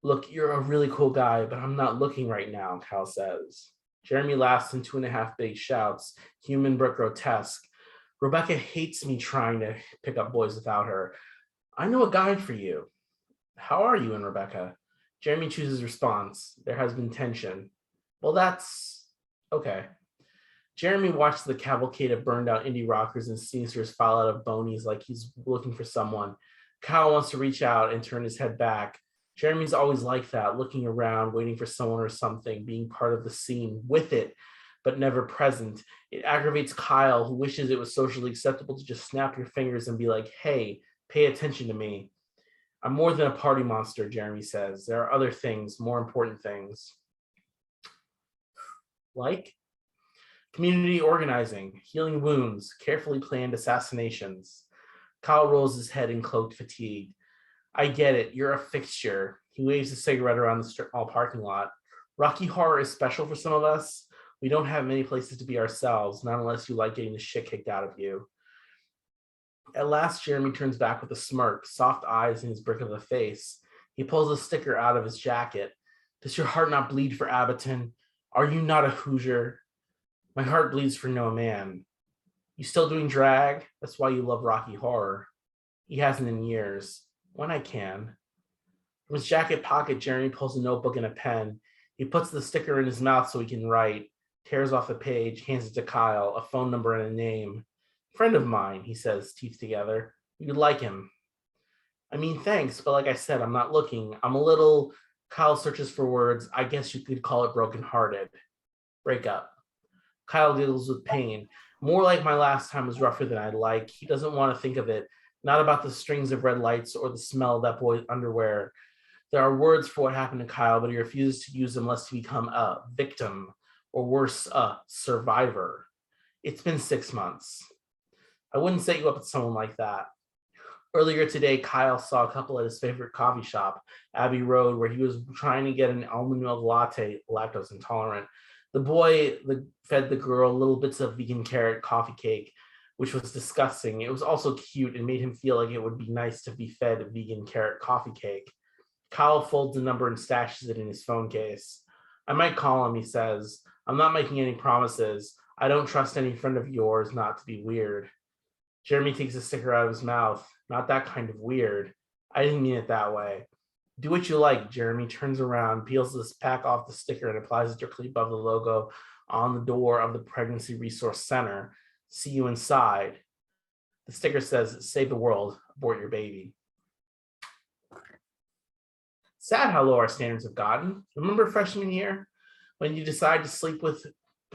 Look, you're a really cool guy, but I'm not looking right now, Kyle says. Jeremy laughs in 2.5 big shouts, human but grotesque. Rebecca hates me trying to pick up boys without her. I know a guide for you. How are you and Rebecca? Jeremy chooses response. There has been tension. Well, that's okay. Jeremy watches the cavalcade of burned out indie rockers and sneakers file out of bonies like he's looking for someone. Kyle wants to reach out and turn his head back. Jeremy's always like that, looking around, waiting for someone or something, being part of the scene, with it, but never present. It aggravates Kyle, who wishes it was socially acceptable to just snap your fingers and be like, hey, pay attention to me. I'm more than a party monster, Jeremy says. There are other things, more important things. Like community organizing, healing wounds, carefully planned assassinations. Kyle rolls his head in cloaked fatigue. I get it. You're a fixture. He waves a cigarette around the strip mall parking lot. Rocky Horror is special for some of us. We don't have many places to be ourselves, not unless you like getting the shit kicked out of you. At last, Jeremy turns back with a smirk, soft eyes in his brick of a face. He pulls a sticker out of his jacket. Does your heart not bleed for Abaton? Are you not a Hoosier? My heart bleeds for no man. You still doing drag? That's why you love Rocky Horror. He hasn't in years. When I can. From his jacket pocket, Jeremy pulls a notebook and a pen. He puts the sticker in his mouth so he can write, tears off a page, hands it to Kyle, a phone number and a name. Friend of mine, he says, teeth together. You'd like him. I mean, thanks, but like I said, I'm not looking. I'm a little, Kyle searches for words. I guess you could call it brokenhearted. Break up. Kyle giggles with pain. More like my last time was rougher than I'd like. He doesn't want to think of it. Not about the strings of red lights or the smell of that boy's underwear. There are words for what happened to Kyle, but he refuses to use them lest he become a victim, or worse, a survivor. It's been 6 months. I wouldn't set you up with someone like that. Earlier today, Kyle saw a couple at his favorite coffee shop, Abbey Road, where he was trying to get an almond milk latte, lactose intolerant. The boy fed the girl little bits of vegan carrot coffee cake, which was disgusting. It was also cute and made him feel like it would be nice to be fed a vegan carrot coffee cake. Kyle folds the number and stashes it in his phone case. I might call him, he says. I'm not making any promises. I don't trust any friend of yours not to be weird. Jeremy takes a sticker out of his mouth. Not that kind of weird. I didn't mean it that way. Do what you like. Jeremy turns around, peels this pack off the sticker and applies it directly above the logo on the door of the Pregnancy Resource Center. See you inside. The sticker says, save the world, abort your baby. Sad how low our standards have gotten. Remember freshman year when you decide to sleep with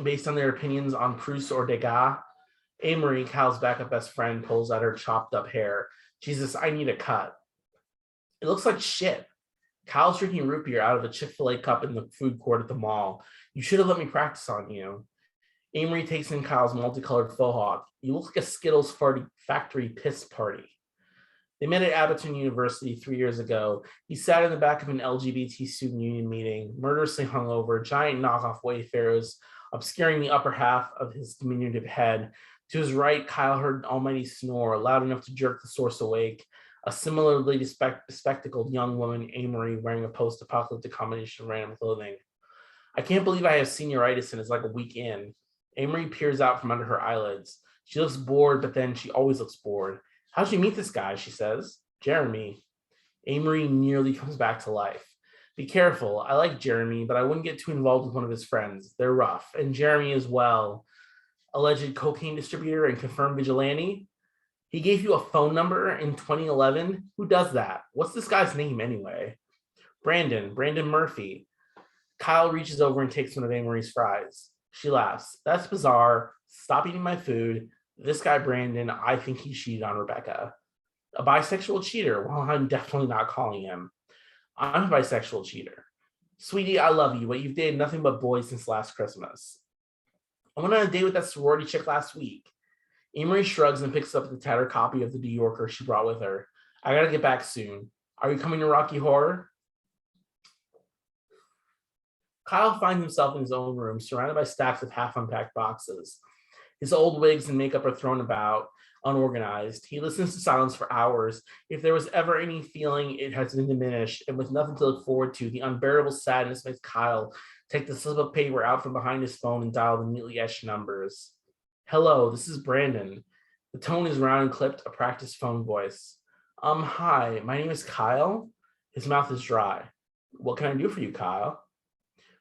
based on their opinions on Proust or Degas? Amory, Kyle's backup best friend, pulls out her chopped up hair. Jesus, I need a cut. It looks like shit. Kyle's drinking root beer out of a Chick-fil-A cup in the food court at the mall. You should have let me practice on you. Amory takes in Kyle's multicolored faux hawk. You look like a Skittles factory piss party. They met at Abaton University 3 years ago. He sat in the back of an LGBT student union meeting, murderously hungover, giant knockoff Wayfarers obscuring the upper half of his diminutive head. To his right, Kyle heard an almighty snore, loud enough to jerk the source awake. A similarly bespectacled young woman, Amory, wearing a post-apocalyptic combination of random clothing. I can't believe I have senioritis and it's like a week in. Amory peers out from under her eyelids. She looks bored, but then she always looks bored. How'd you meet this guy, she says. Jeremy. Amory nearly comes back to life. Be careful. I like Jeremy, but I wouldn't get too involved with one of his friends. They're rough. And Jeremy as well. Alleged cocaine distributor and confirmed vigilante. He gave you a phone number in 2011. Who does that? What's this guy's name anyway? Brandon Murphy. Kyle reaches over and takes one of Amory's fries. She laughs. That's bizarre. Stop eating my food. This guy, Brandon, I think he cheated on Rebecca. A bisexual cheater? Well, I'm definitely not calling him. I'm a bisexual cheater. Sweetie, I love you, but you've dated nothing but boys since last Christmas. I went on a date with that sorority chick last week. Amory shrugs and picks up the tattered copy of the New Yorker she brought with her. I gotta get back soon. Are you coming to Rocky Horror? Kyle finds himself in his own room, surrounded by stacks of half-unpacked boxes. His old wigs and makeup are thrown about, unorganized. He listens to silence for hours. If there was ever any feeling, it has been diminished, and with nothing to look forward to, the unbearable sadness makes Kyle take the slip of paper out from behind his phone and dial the neatly etched numbers. Hello, this is Brandon. The tone is round and clipped, a practiced phone voice. Hi, my name is Kyle. His mouth is dry. What can I do for you, Kyle?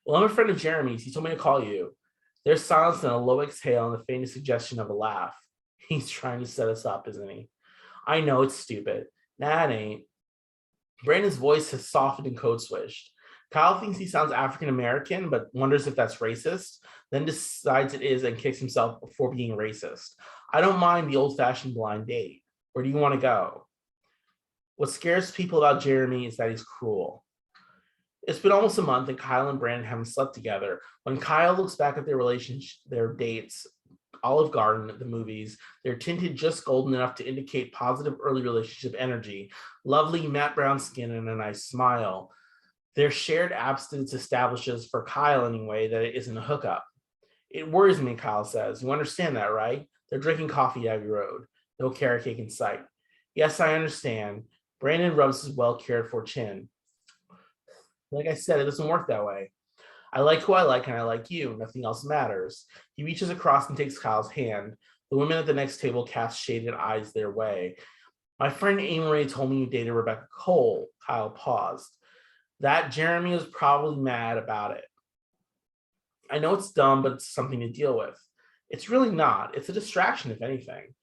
Well, I'm a friend of Jeremy's. He told me to call you. There's silence and a low exhale and the faintest suggestion of a laugh. He's trying to set us up, isn't he? I know it's stupid. Nah, it ain't. Brandon's voice has softened and code switched. Kyle thinks he sounds African-American, but wonders if that's racist, then decides it is and kicks himself for being racist. I don't mind the old-fashioned blind date. Where do you want to go? What scares people about Jeremy is that he's cruel. It's been almost a month and Kyle and Brandon haven't slept together. When Kyle looks back at their relationship, their dates, Olive Garden, the movies, they're tinted just golden enough to indicate positive early relationship energy, lovely matte brown skin, and a nice smile. Their shared abstinence establishes, for Kyle anyway, that it isn't a hookup. It worries me, Kyle says. You understand that, right? They're drinking coffee at Abbey Road. No carrot cake in sight. Yes, I understand. Brandon rubs his well cared for chin. Like I said, it doesn't work that way. I like who I like and I like you. Nothing else matters. He reaches across and takes Kyle's hand. The women at the next table cast shaded eyes their way. My friend Amory told me you dated Rebecca Cole. Kyle paused. That Jeremy was probably mad about it. I know it's dumb, but it's something to deal with. It's really not. It's a distraction, if anything.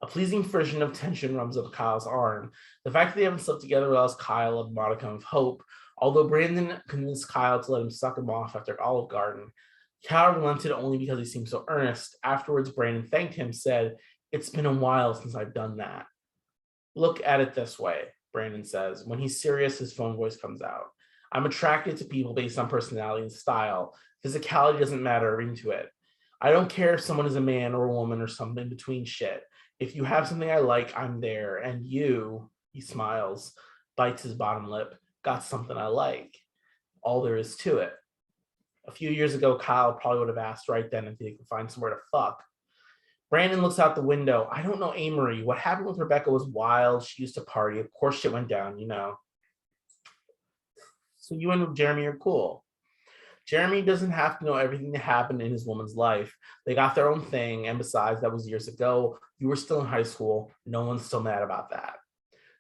A pleasing frisson of tension runs up Kyle's arm. The fact that they haven't slept together allows Kyle a modicum of hope. Although Brandon convinced Kyle to let him suck him off after Olive Garden, Kyle relented only because he seemed so earnest. Afterwards, Brandon thanked him, said, "It's been a while since I've done that." Look at it this way, Brandon says. When he's serious, his phone voice comes out. I'm attracted to people based on personality and style. Physicality doesn't matter into it. I don't care if someone is a man or a woman or some in between shit. If you have something I like, I'm there. And you, he smiles, bites his bottom lip, got something I like. All there is to it. A few years ago, Kyle probably would have asked right then if he could find somewhere to fuck. Brandon looks out the window. I don't know Amory. What happened with Rebecca was wild. She used to party. Of course shit went down, you know. So you and Jeremy are cool. Jeremy doesn't have to know everything that happened in his woman's life. They got their own thing. And besides, that was years ago. You were still in high school. No one's still mad about that.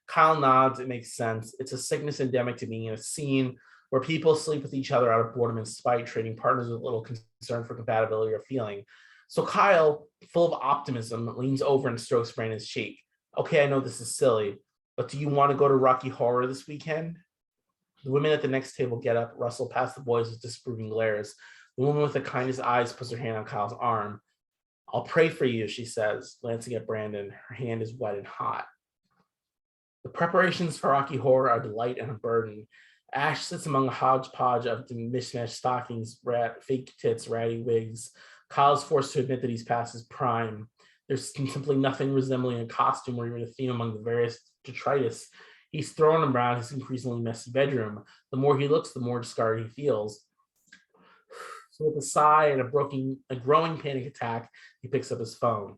Kyle nods. It makes sense. It's a sickness endemic to being in a scene where people sleep with each other out of boredom and spite, trading partners with little concern for compatibility or feeling. So Kyle, full of optimism, leans over and strokes Brandon's cheek. Okay, I know this is silly, but do you want to go to Rocky Horror this weekend? The women at the next table get up, rustle past the boys with disapproving glares. The woman with the kindest eyes puts her hand on Kyle's arm. I'll pray for you, she says, glancing at Brandon. Her hand is wet and hot. The preparations for Rocky Horror are a delight and a burden. Ash sits among a hodgepodge of mismatched stockings, fake tits, ratty wigs. Kyle's forced to admit that he's past his prime. There's simply nothing resembling a costume or even a theme among the various detritus he's thrown around his increasingly messy bedroom. The more he looks, the more discarded he feels. So with a sigh and a growing panic attack, he picks up his phone.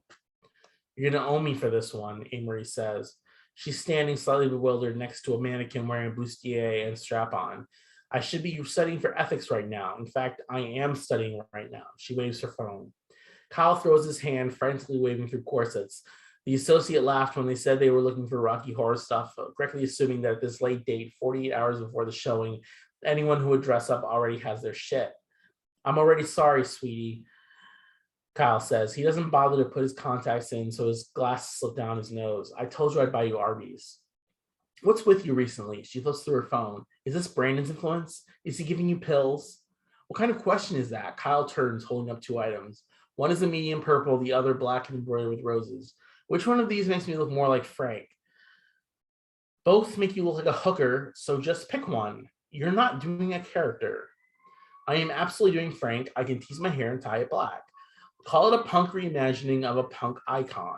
You're gonna owe me for this one, Amory says. She's standing slightly bewildered next to a mannequin wearing a bustier and strap-on. I should be studying for ethics right now. In fact, I am studying right now. She waves her phone. Kyle throws his hand, frantically waving through corsets. The associate laughed when they said they were looking for Rocky Horror stuff, correctly assuming that at this late date, 48 hours before the showing, anyone who would dress up already has their shit. I'm already sorry, sweetie, Kyle says. He doesn't bother to put his contacts in, so his glasses slip down his nose. I told you I'd buy you Arby's. What's with you recently? She flips through her phone. Is this Brandon's influence? Is he giving you pills? What kind of question is that? Kyle turns, holding up two items. One is a medium purple, the other black and embroidered with roses. Which one of these makes me look more like Frank? Both make you look like a hooker, so just pick one. You're not doing a character. I am absolutely doing Frank. I can tease my hair and tie it black. Call it a punk reimagining of a punk icon.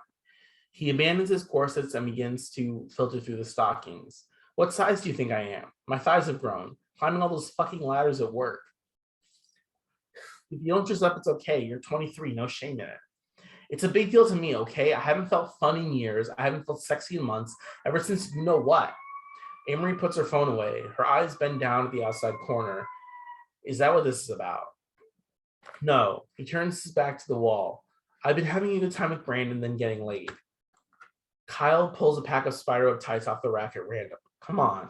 He abandons his corsets and begins to filter through the stockings. What size do you think I am? My thighs have grown. Climbing all those fucking ladders at work. If you don't dress up, it's okay. You're 23, no shame in it. It's a big deal to me, okay? I haven't felt fun in years. I haven't felt sexy in months, ever since you know what. Amory puts her phone away. Her eyes bend down at the outside corner. Is that what this is about? No. He turns his back to the wall. I've been having a good time with Brandon, then getting laid. Kyle pulls a pack of spiderweb tights off the rack at random. Come on.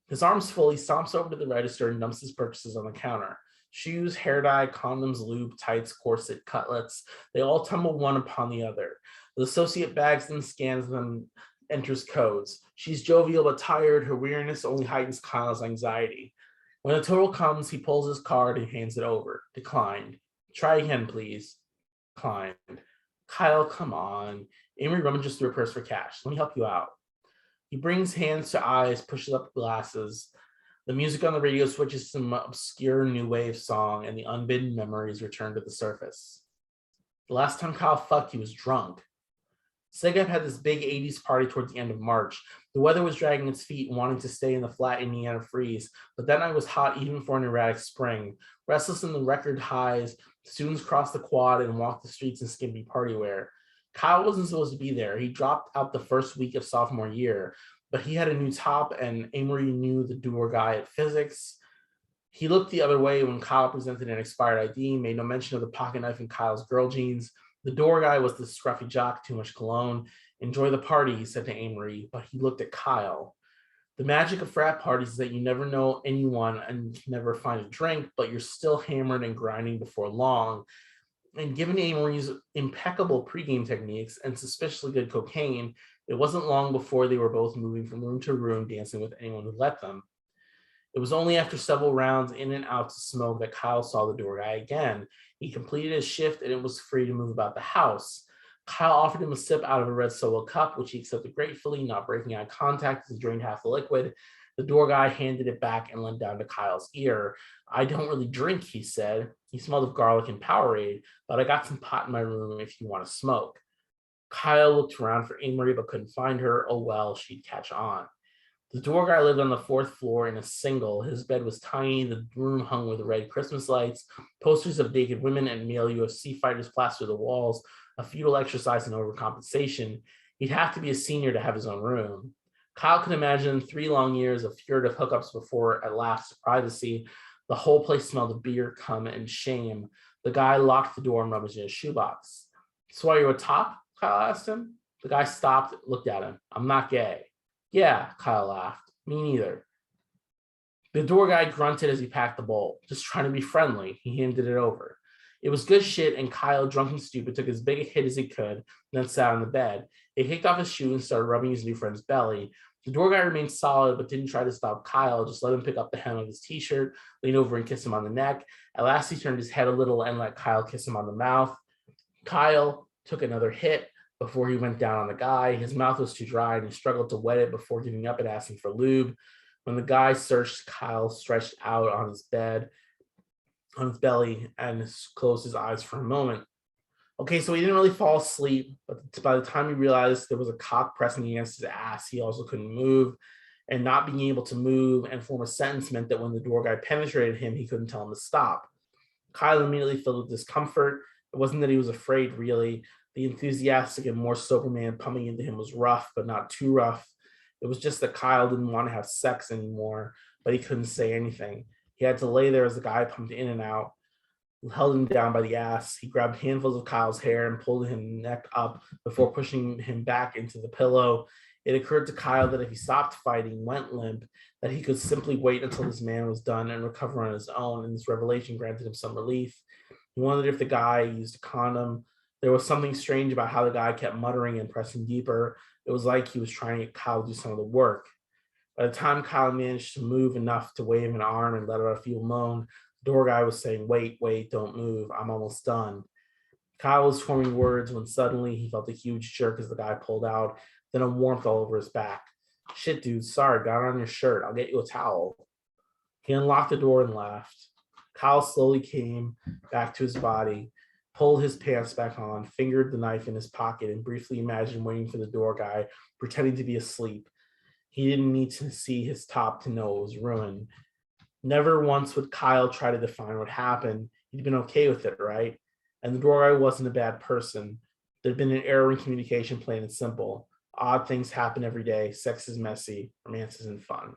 His arms full, he stomps over to the register and dumps his purchases on the counter. Shoes, hair dye, condoms, lube, tights, corset, cutlets. They all tumble one upon the other. The associate bags them, scans them, enters codes. She's jovial but tired. Her weariness only heightens Kyle's anxiety. When the total comes, he pulls his card and hands it over. Declined. Try again, please. Declined. Kyle, come on. Amory rummages through her purse for cash. Let me help you out. He brings hands to eyes, pushes up glasses. The music on the radio switches to some obscure new wave song, and the unbidden memories return to the surface. The last time Kyle fucked, he was drunk. Segep had this big 80s party towards the end of March. The weather was dragging its feet and wanting to stay in the flat Indiana freeze, but that night was hot even for an erratic spring. Restless in the record highs, students crossed the quad and walked the streets in skimpy party wear. Kyle wasn't supposed to be there. He dropped out the first week of sophomore year, but he had a new top, and Amory knew the door guy at physics. He looked the other way when Kyle presented an expired ID, made no mention of the pocket knife in Kyle's girl jeans. The door guy was the scruffy jock, too much cologne. Enjoy the party, he said to Amory, but he looked at Kyle. The magic of frat parties is that you never know anyone and you can never find a drink, but you're still hammered and grinding before long. And given Amory's impeccable pregame techniques and suspiciously good cocaine, it wasn't long before they were both moving from room to room, dancing with anyone who let them. It was only after several rounds in and out to smoke that Kyle saw the door guy again. He completed his shift and it was free to move about the house. Kyle offered him a sip out of a red Solo cup, which he accepted gratefully, not breaking eye contact as he drained half the liquid. The door guy handed it back and leaned down to Kyle's ear. I don't really drink, he said. He smelled of garlic and Powerade, but I got some pot in my room if you want to smoke. Kyle looked around for Amory but couldn't find her. Oh well, she'd catch on. The door guy lived on the 4th floor in a single. His bed was tiny, the room hung with red Christmas lights, posters of naked women and male UFC fighters plastered the walls, a futile exercise in overcompensation. He'd have to be a senior to have his own room. Kyle could imagine 3 long years of furtive hookups before, at last, privacy. The whole place smelled of beer, cum, and shame. The guy locked the door and rummaged in his shoebox. So are you a top? Kyle asked him. The guy stopped, looked at him. I'm not gay. Yeah, Kyle laughed. Me neither. The door guy grunted as he packed the bowl. Just trying to be friendly. He handed it over. It was good shit, and Kyle, drunk and stupid, took as big a hit as he could, and then sat on the bed. He kicked off his shoe and started rubbing his new friend's belly. The door guy remained solid, but didn't try to stop Kyle, just let him pick up the hem of his t-shirt, lean over and kiss him on the neck. At last, he turned his head a little and let Kyle kiss him on the mouth. Kyle took another hit before he went down on the guy. His mouth was too dry, and he struggled to wet it before giving up and asking for lube. When the guy searched, Kyle stretched out on his bed, on his belly, and closed his eyes for a moment. Okay, so he didn't really fall asleep, but by the time he realized there was a cock pressing against his ass, he also couldn't move. And not being able to move and form a sentence meant that when the door guy penetrated him, he couldn't tell him to stop. Kyle immediately filled with discomfort. It wasn't that he was afraid, really. The enthusiastic and more sober man pumping into him was rough, but not too rough. It was just that Kyle didn't want to have sex anymore, but he couldn't say anything. He had to lay there as the guy pumped in and out, held him down by the ass. He grabbed handfuls of Kyle's hair and pulled him neck up before pushing him back into the pillow. It occurred to Kyle that if he stopped fighting, went limp, that he could simply wait until this man was done and recover on his own, and this revelation granted him some relief. He wondered if the guy used a condom. There was something strange about how the guy kept muttering and pressing deeper. It was like he was trying to get Kyle to do some of the work. By the time Kyle managed to move enough to wave an arm and let out a feeble moan, the door guy was saying, wait, don't move. I'm almost done. Kyle was forming words when suddenly he felt a huge jerk as the guy pulled out, then a warmth all over his back. Shit, dude, sorry, got on your shirt. I'll get you a towel. He unlocked the door and laughed. Kyle slowly came back to his body, pulled his pants back on, fingered the knife in his pocket, and briefly imagined waiting for the door guy, pretending to be asleep. He didn't need to see his top to know it was ruined. Never once would Kyle try to define what happened. He'd been okay with it, right? And the door guy wasn't a bad person. There'd been an error in communication, plain and simple. Odd things happen every day. Sex is messy. Romance isn't fun.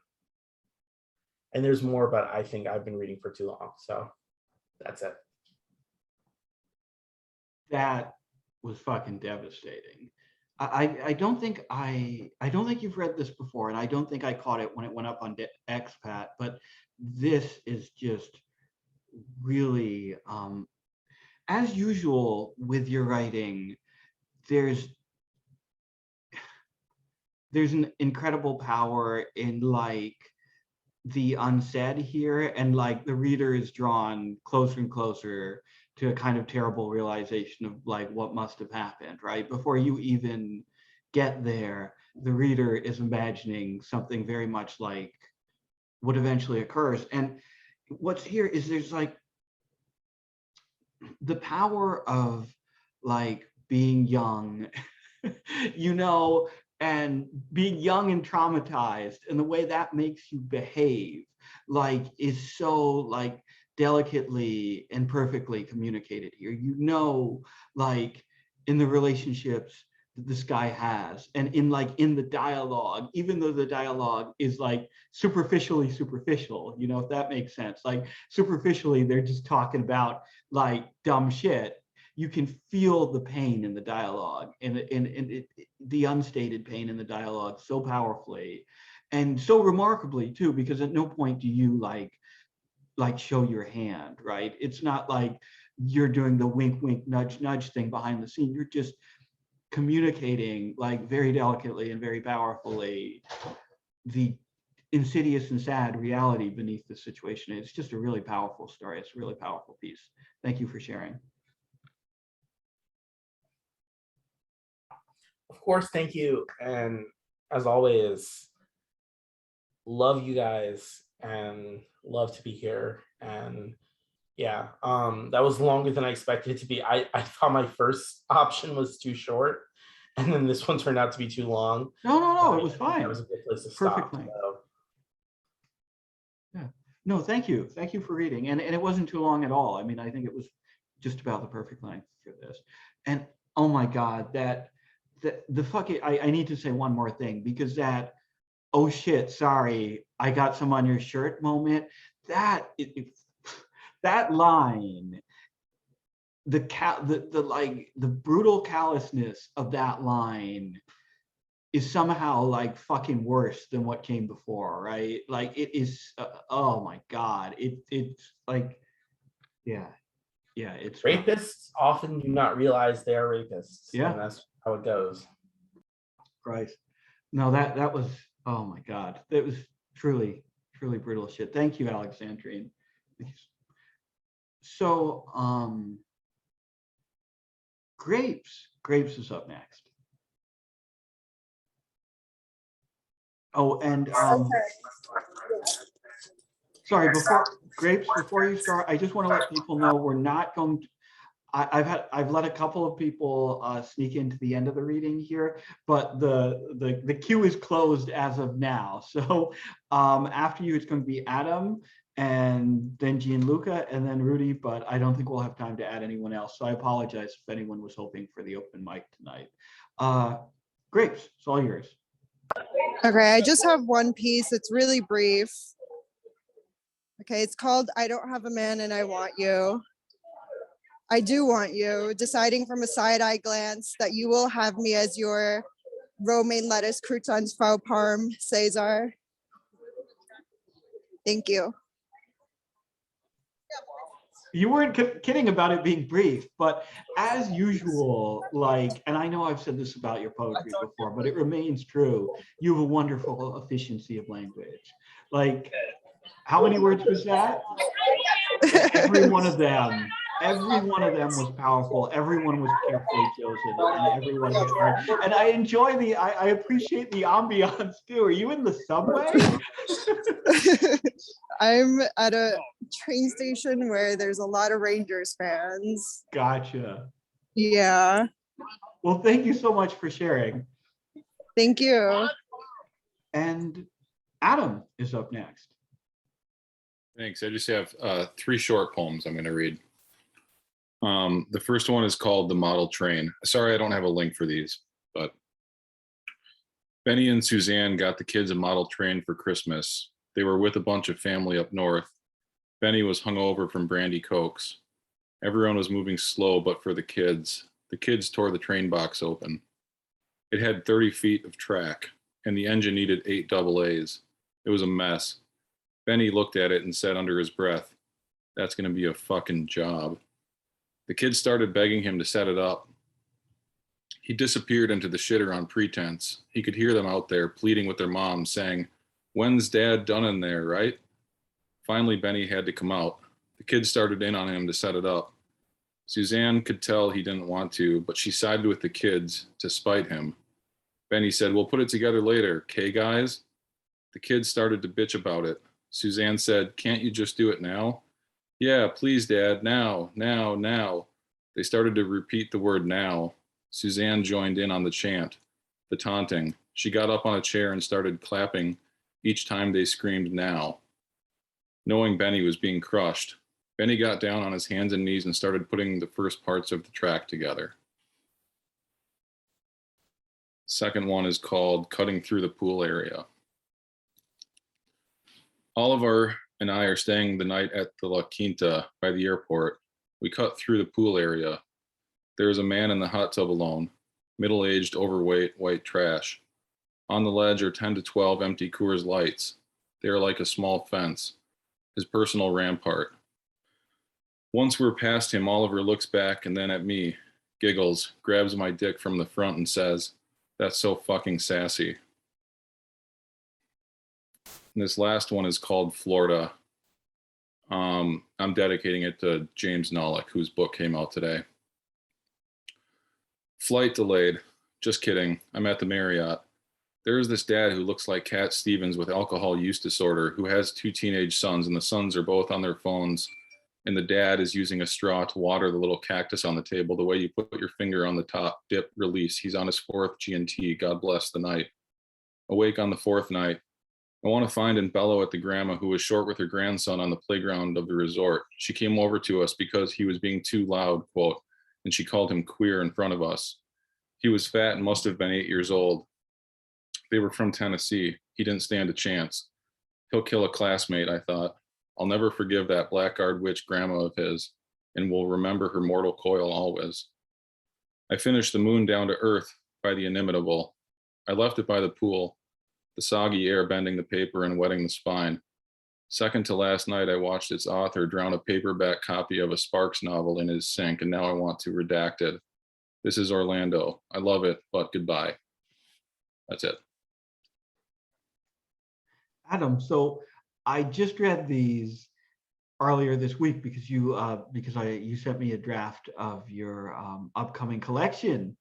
And there's more, but I think I've been reading for too long. So that's it. That was fucking devastating. I don't think you've read this before, and I don't think I caught it when it went up on Expat, but this is just really, as usual with your writing, there's an incredible power in like the unsaid here, and like the reader is drawn closer and closer to a kind of terrible realization of like what must have happened, right? Before you even get there. the reader is imagining something very much like what eventually occurs. And what's here is there's like the power of like being young, you know, and being young and traumatized, and the way that makes you behave like is so like delicately and perfectly communicated here. You know, like in the relationships that this guy has, and in the dialogue, even though the dialogue is like superficially superficial, you know, if that makes sense. Like superficially, they're just talking about like dumb shit. You can feel the pain in the dialogue, and the unstated pain in the dialogue so powerfully and so remarkably too, because at no point do you like show your hand, right? It's not like you're doing the wink, wink, nudge, nudge thing behind the scene. You're just communicating like very delicately and very powerfully the insidious and sad reality beneath the situation. It's just a really powerful story. It's a really powerful piece. Thank you for sharing. Of course, thank you. And as always, love you guys and love to be here. And yeah, that was longer than I expected it to be. I thought my first option was too short, and then this one turned out to be too long. No, it was fine. That was a good place to Perfect stop. length. So. Yeah. No, thank you. Thank you for reading. And it wasn't too long at all. I mean, I think it was just about the perfect length for this. And oh my God, the fucking, I need to say one more thing, because that, oh shit, sorry, I got some on your shirt moment, that line, the brutal callousness of that line is somehow like fucking worse than what came before, right? Like it is, oh my God, it's like, yeah, it's rough. Rapists often do not realize they are rapists. Yeah. And that's how it goes. Christ. No, that was, oh my God, that was truly brutal shit. Thank you, Alexandrine. So, Grapes is up next. Oh, and sorry, before you start, I just want to let people know we're not going to, I've let a couple of people sneak into the end of the reading here, but the queue is closed as of now. So after you, it's going to be Adam, and then Gianluca, and then Rudy, but I don't think we'll have time to add anyone else. So I apologize if anyone was hoping for the open mic tonight. Grapes, it's all yours. Okay, I just have one piece. It's really brief. Okay, it's called I Don't Have a Man and I Want You. I do want you, deciding from a side-eye glance that you will have me as your romaine lettuce, croutons, faux parm, Caesar. Thank you. You weren't kidding about it being brief, but as usual, like, and I know I've said this about your poetry before, but it remains true. You have a wonderful efficiency of language. Like, how many words was that? Every one of them was powerful. Everyone was carefully chosen, and everyone was hard. And I enjoy I appreciate the ambiance too. Are you in the subway? I'm at a train station where there's a lot of Rangers fans. Gotcha. Yeah. Well, thank you so much for sharing. Thank you. And Adam is up next. Thanks. I just have 3 short poems I'm going to read. The first one is called The Model Train. Sorry, I don't have a link for these, but Benny and Suzanne got the kids a model train for Christmas. They were with a bunch of family up north. Benny was hungover from brandy cokes. Everyone was moving slow, but for the kids tore the train box open. It had 30 feet of track, and the engine needed 8 double A's. It was a mess. Benny looked at it and said under his breath, "That's going to be a fucking job." The kids started begging him to set it up. He disappeared into the shitter on pretense. He could hear them out there pleading with their mom, saying, "When's Dad done in there, right?" Finally, Benny had to come out. The kids started in on him to set it up. Suzanne could tell he didn't want to, but she sided with the kids to spite him. Benny said, we'll put it together later. Okay, guys? The kids started to bitch about it. Suzanne said, can't you just do it now? Yeah, please, Dad. Now, now, now. They started to repeat the word now. Suzanne joined in on the chant, the taunting. She got up on a chair and started clapping each time they screamed now. Knowing Benny was being crushed, Benny got down on his hands and knees and started putting the first parts of the track together. Second one is called Cutting Through the Pool Area. Oliver and I are staying the night at the La Quinta by the airport. We cut through the pool area. There is a man in the hot tub alone, middle-aged, overweight, white trash. On the ledge are 10 to 12 empty Coors Lights. They are like a small fence, his personal rampart. Once we're past him, Oliver looks back and then at me, giggles, grabs my dick from the front and says, "That's so fucking sassy." And this last one is called Florida. I'm dedicating it to James Nollick, whose book came out today. Flight delayed. Just kidding. I'm at the Marriott. There is this dad who looks like Cat Stevens with alcohol use disorder, who has 2 teenage sons, and the sons are both on their phones, and the dad is using a straw to water the little cactus on the table, the way you put your finger on the top, dip, release. He's on his 4th G&T. God bless the night. Awake on the 4th night. I want to find and bellow at the grandma who was short with her grandson on the playground of the resort. She came over to us because he was being too loud, quote, and she called him queer in front of us. He was fat and must have been 8 years old. They were from Tennessee. He didn't stand a chance. He'll kill a classmate, I thought. I'll never forgive that blackguard witch grandma of his, and will remember her mortal coil always. I finished The Moon Down to Earth by the inimitable. I left it by the pool, the soggy air bending the paper and wetting the spine. Second to last night, I watched its author drown a paperback copy of a Sparks novel in his sink, and now I want to redact it. This is Orlando. I love it, but goodbye. That's it. Adam, so I just read these earlier this week because you sent me a draft of your upcoming collection.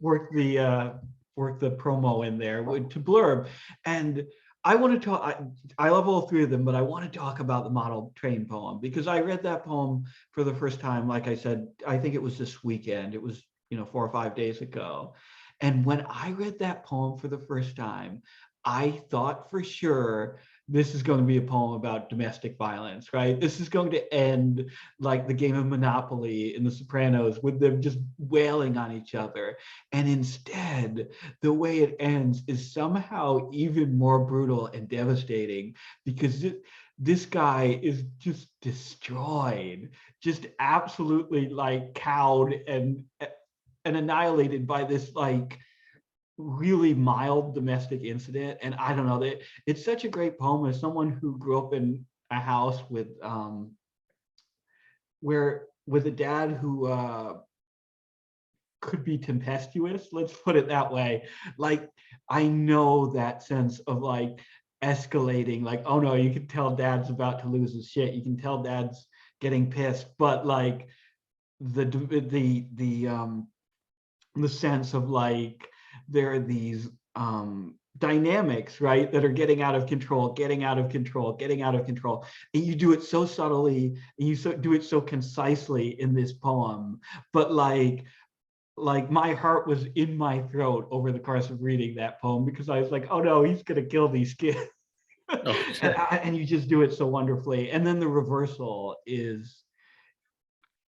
Worked the promo in there to blurb, and I want to talk. I love all 3 of them, but I want to talk about the Model Train poem because I read that poem for the first time. Like I said, I think it was this weekend. It was 4 or 5 days ago, and when I read that poem for the first time, I thought for sure this is going to be a poem about domestic violence, right? This is going to end like the game of Monopoly in The Sopranos with them just wailing on each other. And instead, the way it ends is somehow even more brutal and devastating because this guy is just destroyed, just absolutely like cowed and annihilated by this like really mild domestic incident. And I don't know, it's such a great poem as someone who grew up in a house with a dad who could be tempestuous, let's put it that way. Like I know that sense of like escalating, like, oh no, you can tell dad's about to lose his shit, you can tell dad's getting pissed, but like the sense of like there are these dynamics, right, that are getting out of control. And you do it so subtly, and you do it so concisely in this poem. But like my heart was in my throat over the course of reading that poem because I was like, oh no, he's gonna kill these kids. Oh, and you just do it so wonderfully. And then the reversal is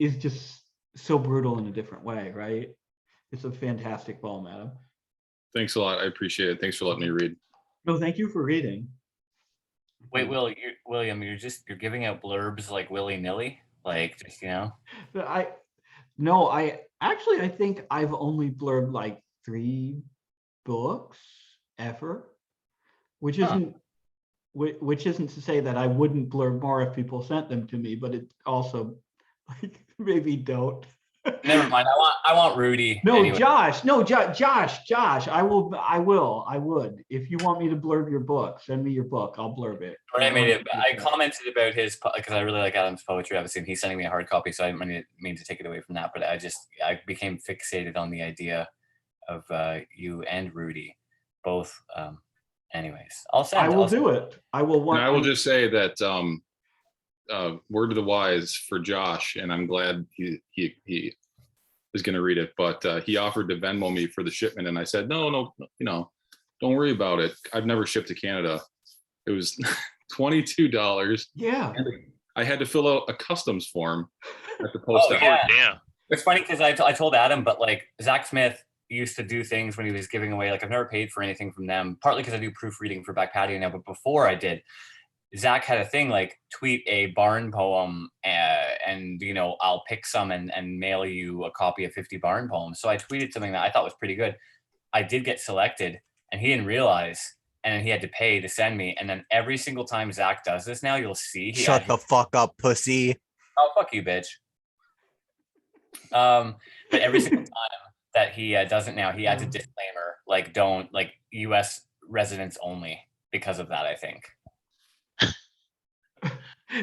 just so brutal in a different way, right? It's a fantastic poem, Adam. Thanks a lot. I appreciate it. Thanks for letting me read. No, thank you for reading. Wait, William, you're giving out blurbs like willy-nilly, like just I think I've only blurbed like 3 books ever, which isn't to say that I wouldn't blurb more if people sent them to me, but it also like maybe don't. Never mind. I want Rudy. No, anyway. Josh. I would. If you want me to blurb your book, send me your book. I'll blurb it. I commented about his because I really like Adam's poetry. Obviously, and he's sending me a hard copy, so I didn't mean to take it away from that. But I became fixated on the idea you and Rudy both. Anyways, I'll send. I will do it. I will. And I will just say that word to the wise for Josh, and I'm glad he is going to read it, but he offered to Venmo me for the shipment, and I said no, don't worry about it. I've never shipped to Canada. It was $22. Yeah. And I had to fill out a customs form at the post office. Damn. It's funny because I told Adam, but like Zach Smith used to do things when he was giving away. Like I've never paid for anything from them, partly because I do proofreading for Back Patio now. But before I did, Zach had a thing like tweet a barn poem, and I'll pick some and mail you a copy of 50 barn poems. So I tweeted something that I thought was pretty good. I did get selected, and he didn't realize, and he had to pay to send me. And then every single time Zach does this now, you'll see. Shut the fuck up, pussy. Oh, fuck you, bitch. But every single time that he does it now, he adds a disclaimer, like don't, like U.S. residents only, because of that, I think.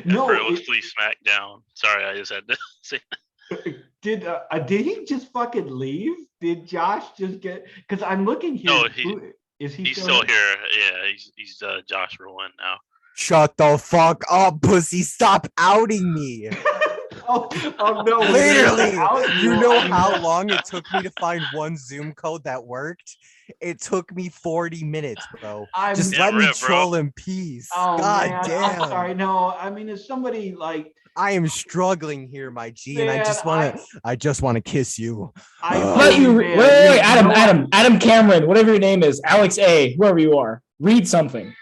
No, Effortlessly smacked down. Sorry, I just had to say that. Did he just fucking leave? Did Josh just get? Because I'm looking here. No, is he? He's still here. Yeah, he's Josh Rowan now. Shut the fuck up, pussy. Stop outing me. Oh no! Literally, you know how long it took me to find one Zoom code that worked? It took me 40 minutes, bro. Just let me troll in peace. Oh, God man, damn. I'm sorry. No, I mean, is somebody like? I am struggling here, my G, and I Man, just want to kiss you. Let you wait, Adam Cameron, whatever your name is, Alex A, whoever you are, read something.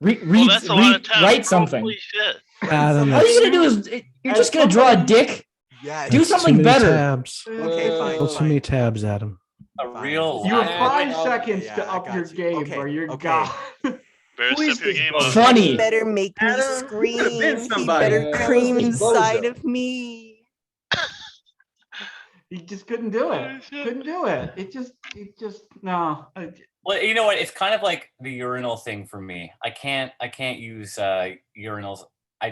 That's a lot of time. Write something. Holy shit. Adam, all you gonna do is you're just gonna draw a dick. Yeah, do something better. Tabs. Okay, fine. Those too many tabs, Adam. A real. You have 5 seconds to up your game, or you're gone. Better step your game up. Funny. He better make me scream. He better cream inside of me. He just couldn't do it. Couldn't do it. It just no. Well, you know what? It's kind of like the urinal thing for me. I can't use urinals. I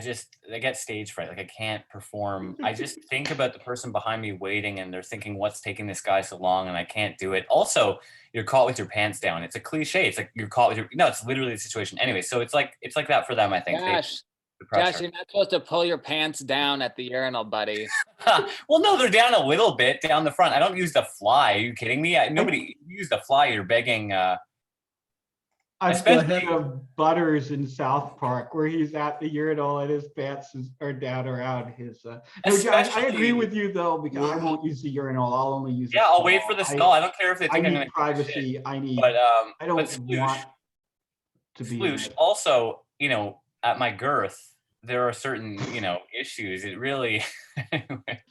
get stage fright. Like I can't perform. I just think about the person behind me waiting, and they're thinking, "What's taking this guy so long?" And I can't do it. Also, you're caught with your pants down. It's a cliche. It's like you're caught with your. No, it's literally the situation. Anyway, so it's like that for them. I think. Josh, you're not supposed to pull your pants down at the urinal, buddy. Well, no, they're down a little bit down the front. I don't use the fly. Are you kidding me? Nobody use the fly. You're begging. I'm thinking of Butters in South Park, where he's at the urinal and his pants are down around his. No, Josh, I agree with you though, because I won't use the urinal. I'll only use. Yeah, I'll wait for the stall. I don't care if they think I I'm need gonna privacy. shit. I need. But I don't want to be. Sploosh. Also, at my girth, there are certain issues. It really.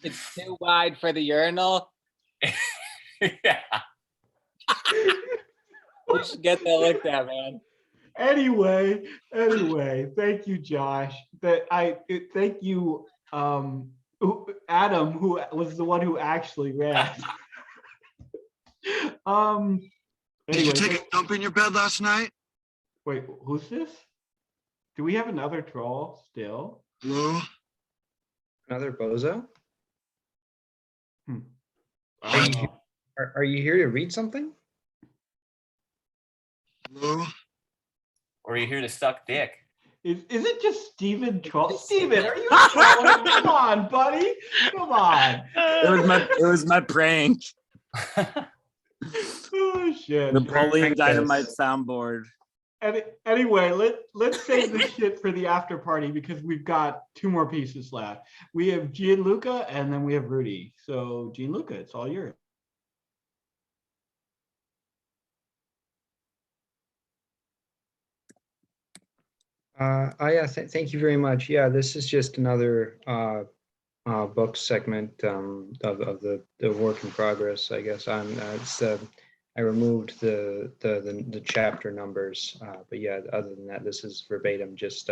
It's too wide for the urinal. Yeah. You should get that looked at, man. Anyway, thank you, Josh. Thank you, Adam, who was the one who actually read. Did you take a dump in your bed last night? Wait, who's this? Do we have another troll still? Hello? Another bozo? Hmm. Are you here to read something? Hello? Or are you here to suck dick? Is it just Steven Troll? Steven, are you trolling? Come on, buddy. Come on. It was my prank. Oh shit. Napoleon Dynamite soundboard. Anyway, let's save this shit for the after party because we've got 2 more pieces left. We have Gianluca and then we have Rudy. So Gianluca, it's all yours. Thank you very much. Yeah, this is just another book segment of the work in progress. I guess I removed the chapter numbers, but yeah, other than that, this is verbatim, just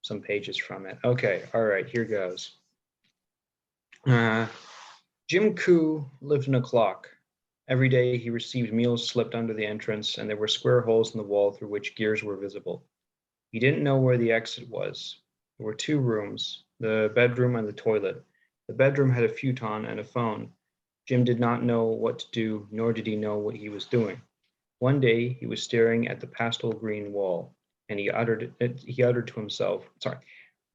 some pages from it. Okay, all right, here goes. Jim Koo lived in a clock. Every day he received meals slipped under the entrance, and there were square holes in the wall through which gears were visible. He didn't know where the exit was. There were 2 rooms, the bedroom and the toilet. The bedroom had a futon and a phone. Jim did not know what to do, nor did he know what he was doing. One day he was staring at the pastel green wall, and he uttered to himself, sorry,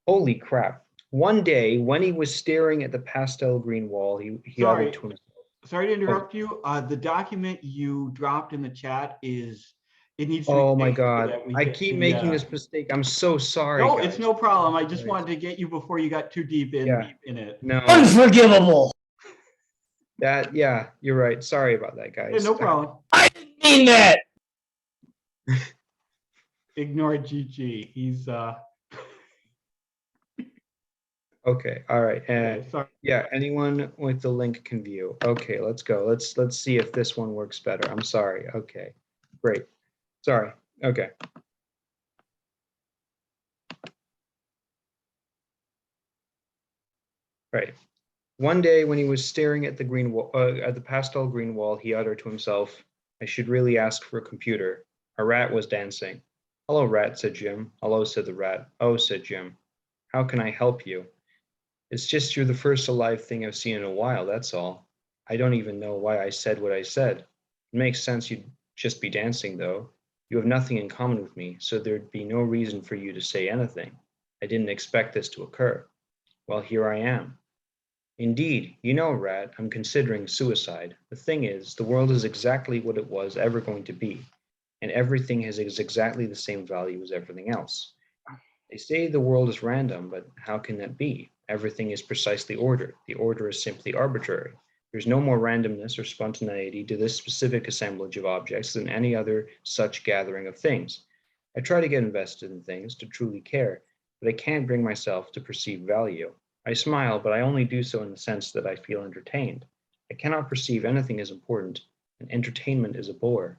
holy crap. One day when he was staring at the pastel green wall, he uttered to himself. Sorry to interrupt you. The document you dropped in the chat it needs to be Oh my changed so God, that we I get keep the, making this mistake. I'm so sorry. No, guys. it's no problem. I just wanted to get you before you got too deep in it. No. Unforgivable. Yeah, you're right. Sorry about that, guys. Yeah, no problem. I didn't mean that. Ignore GG. He's Okay, all right. sorry. Yeah, anyone with the link can view. Okay, let's go. Let's see if this one works better. I'm sorry. Okay, great. Sorry. Okay. Right. One day when he was staring at the green wall, at the pastel green wall, he uttered to himself, "I should really ask for a computer." A rat was dancing. "Hello, rat," said Jim. "Hello," said the rat. "Oh," said Jim. "How can I help you?" "It's just you're the first alive thing I've seen in a while, that's all. I don't even know why I said what I said. It makes sense you'd just be dancing, though. You have nothing in common with me, so there'd be no reason for you to say anything. I didn't expect this to occur. Well, here I am." "Indeed, you know, rat, I'm considering suicide. The thing is, the world is exactly what it was ever going to be, and everything has exactly the same value as everything else. They say the world is random, but how can that be? Everything is precisely ordered. The order is simply arbitrary. There's no more randomness or spontaneity to this specific assemblage of objects than any other such gathering of things. I try to get invested in things, to truly care, but I can't bring myself to perceive value. I smile, but I only do so in the sense that I feel entertained. I cannot perceive anything as important, and entertainment is a bore.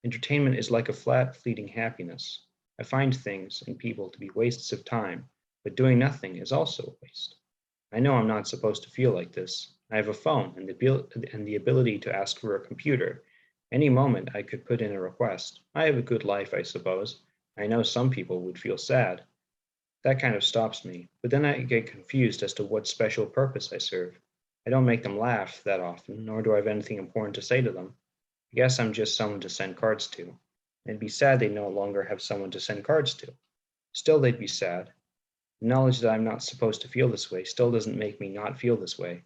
Entertainment is like a flat, fleeting happiness. I find things and people to be wastes of time, but doing nothing is also a waste. I know I'm not supposed to feel like this. I have a phone and the ability to ask for a computer. Any moment I could put in a request. I have a good life, I suppose. I know some people would feel sad. That kind of stops me, but then I get confused as to what special purpose I serve. I don't make them laugh that often, nor do I have anything important to say to them. I guess I'm just someone to send cards to. It'd be sad they no longer have someone to send cards to. Still, they'd be sad. The knowledge that I'm not supposed to feel this way still doesn't make me not feel this way. I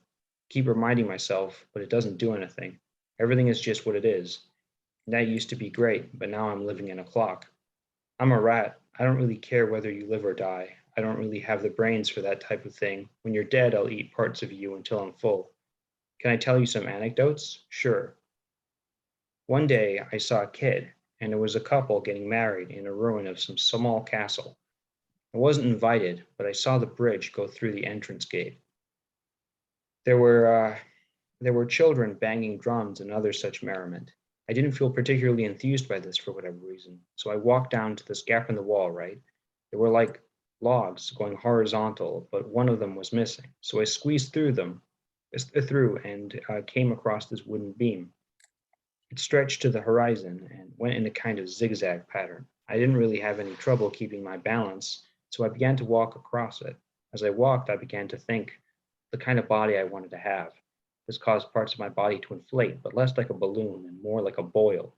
keep reminding myself, but it doesn't do anything. Everything is just what it is. And that used to be great, but now I'm living in a clock. I'm a rat. I don't really care whether you live or die. I don't really have the brains for that type of thing. When you're dead, I'll eat parts of you until I'm full. Can I tell you some anecdotes? Sure. One day I saw a kid, and it was a couple getting married in a ruin of some small castle. I wasn't invited, but I saw the bridge go through the entrance gate. There were children banging drums and other such merriment. I didn't feel particularly enthused by this for whatever reason, so I walked down to this gap in the wall, right? They were like logs going horizontal, but one of them was missing. So I squeezed through and came across this wooden beam. It stretched to the horizon and went in a kind of zigzag pattern. I didn't really have any trouble keeping my balance, so I began to walk across it. As I walked, I began to think the kind of body I wanted to have. This caused parts of my body to inflate, but less like a balloon and more like a boil.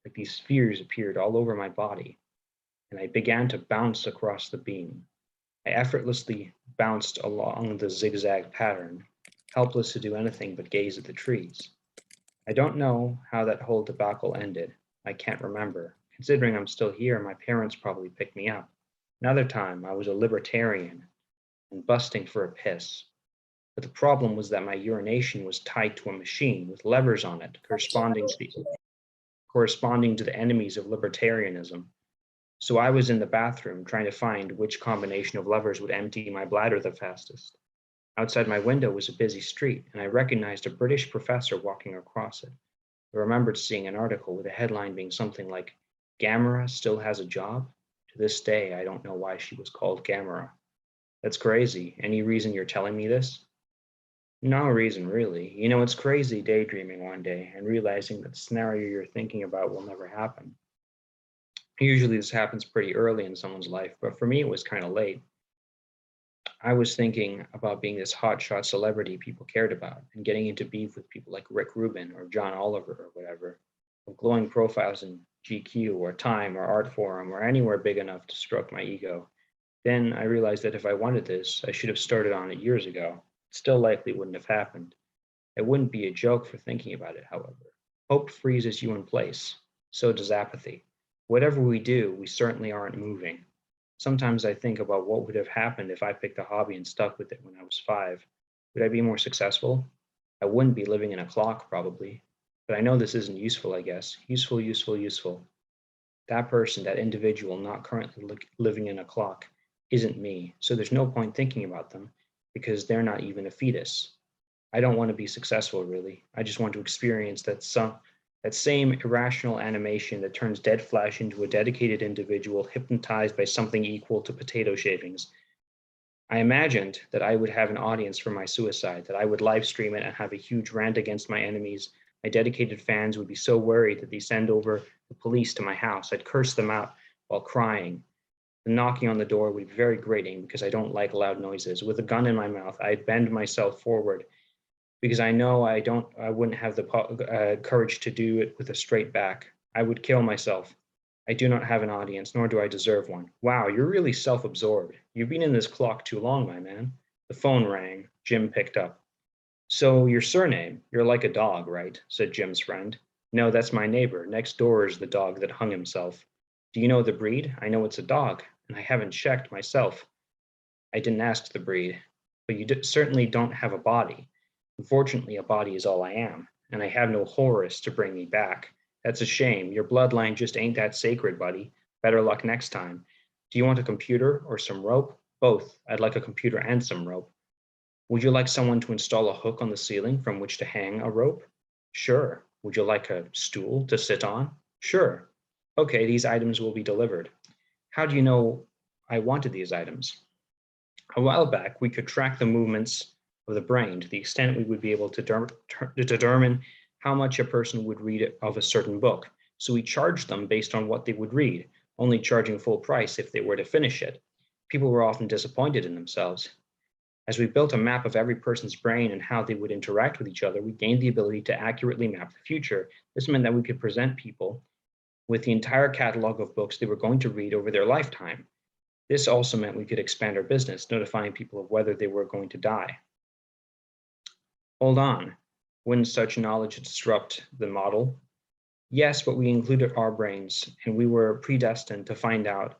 Like these spheres appeared all over my body, and I began to bounce across the beam. I effortlessly bounced along the zigzag pattern, helpless to do anything but gaze at the trees. I don't know how that whole debacle ended. I can't remember. Considering I'm still here, my parents probably picked me up. Another time, I was a libertarian and busting for a piss. But the problem was that my urination was tied to a machine with levers on it, corresponding to the enemies of libertarianism. So I was in the bathroom trying to find which combination of levers would empty my bladder the fastest. Outside my window was a busy street, and I recognized a British professor walking across it. I remembered seeing an article with a headline being something like, "Gamera still has a job?" To this day, I don't know why she was called Gamera. That's crazy. Any reason you're telling me this? No reason, really. You know, it's crazy daydreaming one day and realizing that the scenario you're thinking about will never happen. Usually this happens pretty early in someone's life, but for me it was kind of late. I was thinking about being this hotshot celebrity people cared about and getting into beef with people like Rick Rubin or John Oliver or whatever, with glowing profiles in GQ or Time or Art Forum or anywhere big enough to stroke my ego. Then I realized that if I wanted this, I should have started on it years ago. It still likely wouldn't have happened. It wouldn't be a joke for thinking about it, however. Hope freezes you in place. So does apathy. Whatever we do, we certainly aren't moving. Sometimes I think about what would have happened if I picked a hobby and stuck with it when I was 5. Would I be more successful? I wouldn't be living in a clock, probably. But I know this isn't useful, I guess. Useful, useful, useful. That person, that individual not currently living in a clock, isn't me. So there's no point thinking about them because they're not even a fetus. I don't want to be successful, really. I just want to experience that same irrational animation that turns dead flesh into a dedicated individual hypnotized by something equal to potato shavings. I imagined that I would have an audience for my suicide, that I would live stream it and have a huge rant against my enemies. My dedicated fans would be so worried that they send over the police to my house. I'd curse them out while crying. The knocking on the door would be very grating because I don't like loud noises. With a gun in my mouth, I'd bend myself forward because I know I wouldn't have the courage to do it with a straight back. I would kill myself. I do not have an audience, nor do I deserve one. Wow, you're really self-absorbed. You've been in this clock too long, my man. The phone rang. Jim picked up. So your surname, you're like a dog, right? Said Jim's friend. No, that's my neighbor. Next door is the dog that hung himself. Do you know the breed? I know it's a dog, and I haven't checked myself. I didn't ask the breed, but you certainly don't have a body. Unfortunately, a body is all I am, and I have no Horus to bring me back. That's a shame. Your bloodline just ain't that sacred, buddy. Better luck next time. Do you want a computer or some rope? Both. I'd like a computer and some rope. Would you like someone to install a hook on the ceiling from which to hang a rope? Sure. Would you like a stool to sit on? Sure. Okay, these items will be delivered. How do you know I wanted these items? A while back, we could track the movements of the brain to the extent we would be able to determine how much a person would read of a certain book. So we charged them based on what they would read, only charging full price if they were to finish it. People were often disappointed in themselves. As we built a map of every person's brain and how they would interact with each other, we gained the ability to accurately map the future. This meant that we could present people with the entire catalog of books they were going to read over their lifetime. This also meant we could expand our business, notifying people of whether they were going to die. Hold on. Wouldn't such knowledge disrupt the model? Yes, but we included our brains, and we were predestined to find out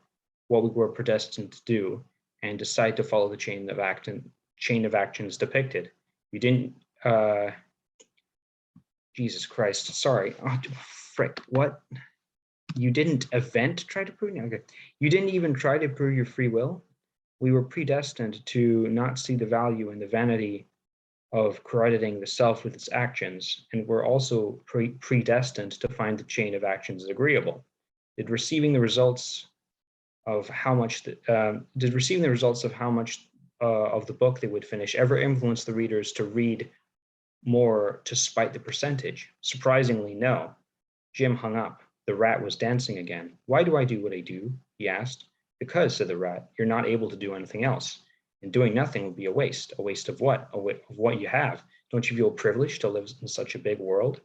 what we were predestined to do and decide to follow the chain of actions depicted. You didn't, Jesus Christ, sorry. Oh, frick, what? You didn't try to prove? Okay. You didn't even try to prove your free will? We were predestined to not see the value in the vanity of crediting the self with its actions, and we're also predestined to find the chain of actions agreeable. Did receiving the results of how much of the book they would finish ever influence the readers to read more to spite the percentage? Surprisingly, no. Jim hung up. The rat was dancing again. Why do I do what I do? He asked. Because, said the rat, you're not able to do anything else. And doing nothing would be a waste. A waste of what? Of what you have. Don't you feel privileged to live in such a big world?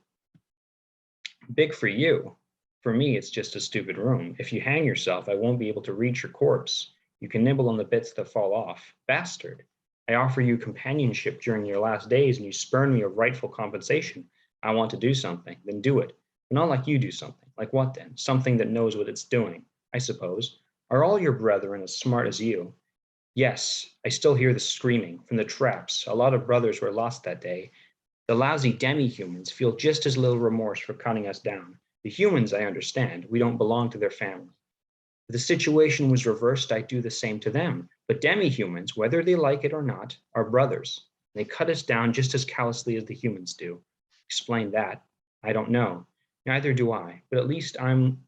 Big for you. For me, it's just a stupid room. If you hang yourself, I won't be able to reach your corpse. You can nibble on the bits that fall off. Bastard. I offer you companionship during your last days and you spurn me of rightful compensation. I want to do something, then do it. But not like you do something. Like what then? Something that knows what it's doing, I suppose. Are all your brethren as smart as you? Yes, I still hear the screaming from the traps. A lot of brothers were lost that day. The lousy demi-humans feel just as little remorse for cutting us down. The humans, I understand, we don't belong to their family. If the situation was reversed, I'd do the same to them. But demi-humans, whether they like it or not, are brothers. They cut us down just as callously as the humans do. Explain that. I don't know. Neither do I, but at least I'm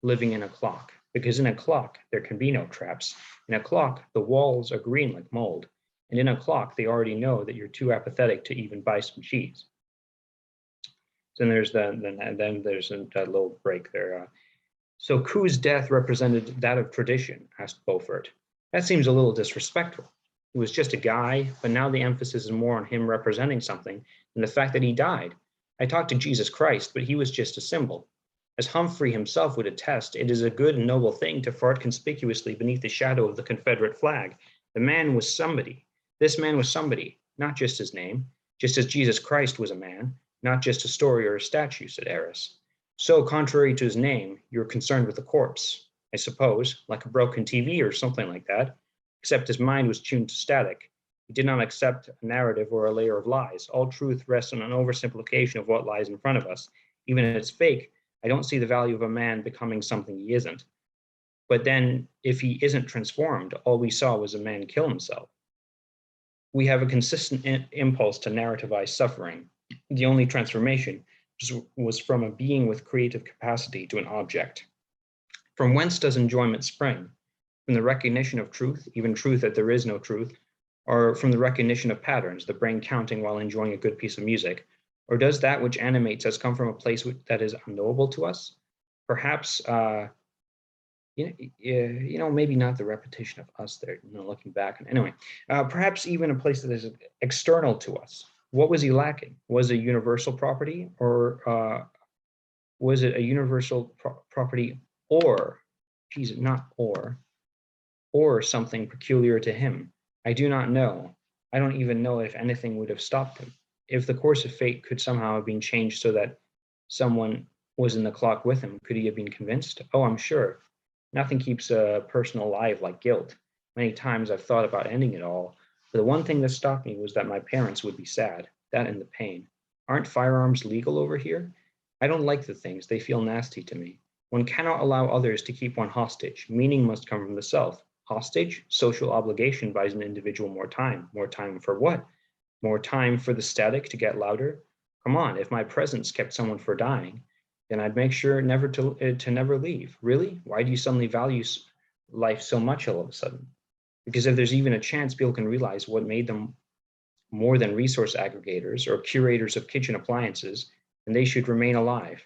living in a clock. Because in a clock, there can be no traps. In a clock, the walls are green like mold. And in a clock, they already know that you're too apathetic to even buy some cheese. Then there's there's a little break there. So Ku's death represented that of tradition, asked Beaufort. That seems a little disrespectful. He was just a guy, but now the emphasis is more on him representing something than the fact that he died. I talked to Jesus Christ, but he was just a symbol. As Humphrey himself would attest, it is a good and noble thing to fart conspicuously beneath the shadow of the Confederate flag. The man was somebody. This man was somebody, not just his name, just as Jesus Christ was a man, not just a story or a statue, said Eris. So, contrary to his name, you're concerned with the corpse, I suppose, like a broken TV or something like that, except his mind was tuned to static. He did not accept a narrative or a layer of lies. All truth rests on an oversimplification of what lies in front of us. Even if it's fake, I don't see the value of a man becoming something he isn't. But then, if he isn't transformed, all we saw was a man kill himself. We have a consistent impulse to narrativize suffering. The only transformation was from a being with creative capacity to an object. From whence does enjoyment spring? From the recognition of truth, even truth that there is no truth, or from the recognition of patterns, the brain counting while enjoying a good piece of music? Or does that which animates us come from a place that is unknowable to us? Perhaps, maybe not the repetition of us there, looking back. Anyway, perhaps even a place that is external to us. What was he lacking? Was it universal property, or was it a universal property, or something peculiar to him? I do not know. I don't even know if anything would have stopped him. If the course of fate could somehow have been changed so that someone was in the clock with him, could he have been convinced? Oh, I'm sure. Nothing keeps a person alive like guilt. Many times I've thought about ending it all, but the one thing that stopped me was that my parents would be sad, that and the pain. Aren't firearms legal over here? I don't like the things, they feel nasty to me. One cannot allow others to keep one hostage. Meaning must come from the self. Hostage? Social obligation buys an individual more time. More time for what? More time for the static to get louder? Come on, if my presence kept someone from dying, then I'd make sure never to never leave. Really? Why do you suddenly value life so much all of a sudden? Because if there's even a chance people can realize what made them more than resource aggregators or curators of kitchen appliances, then they should remain alive.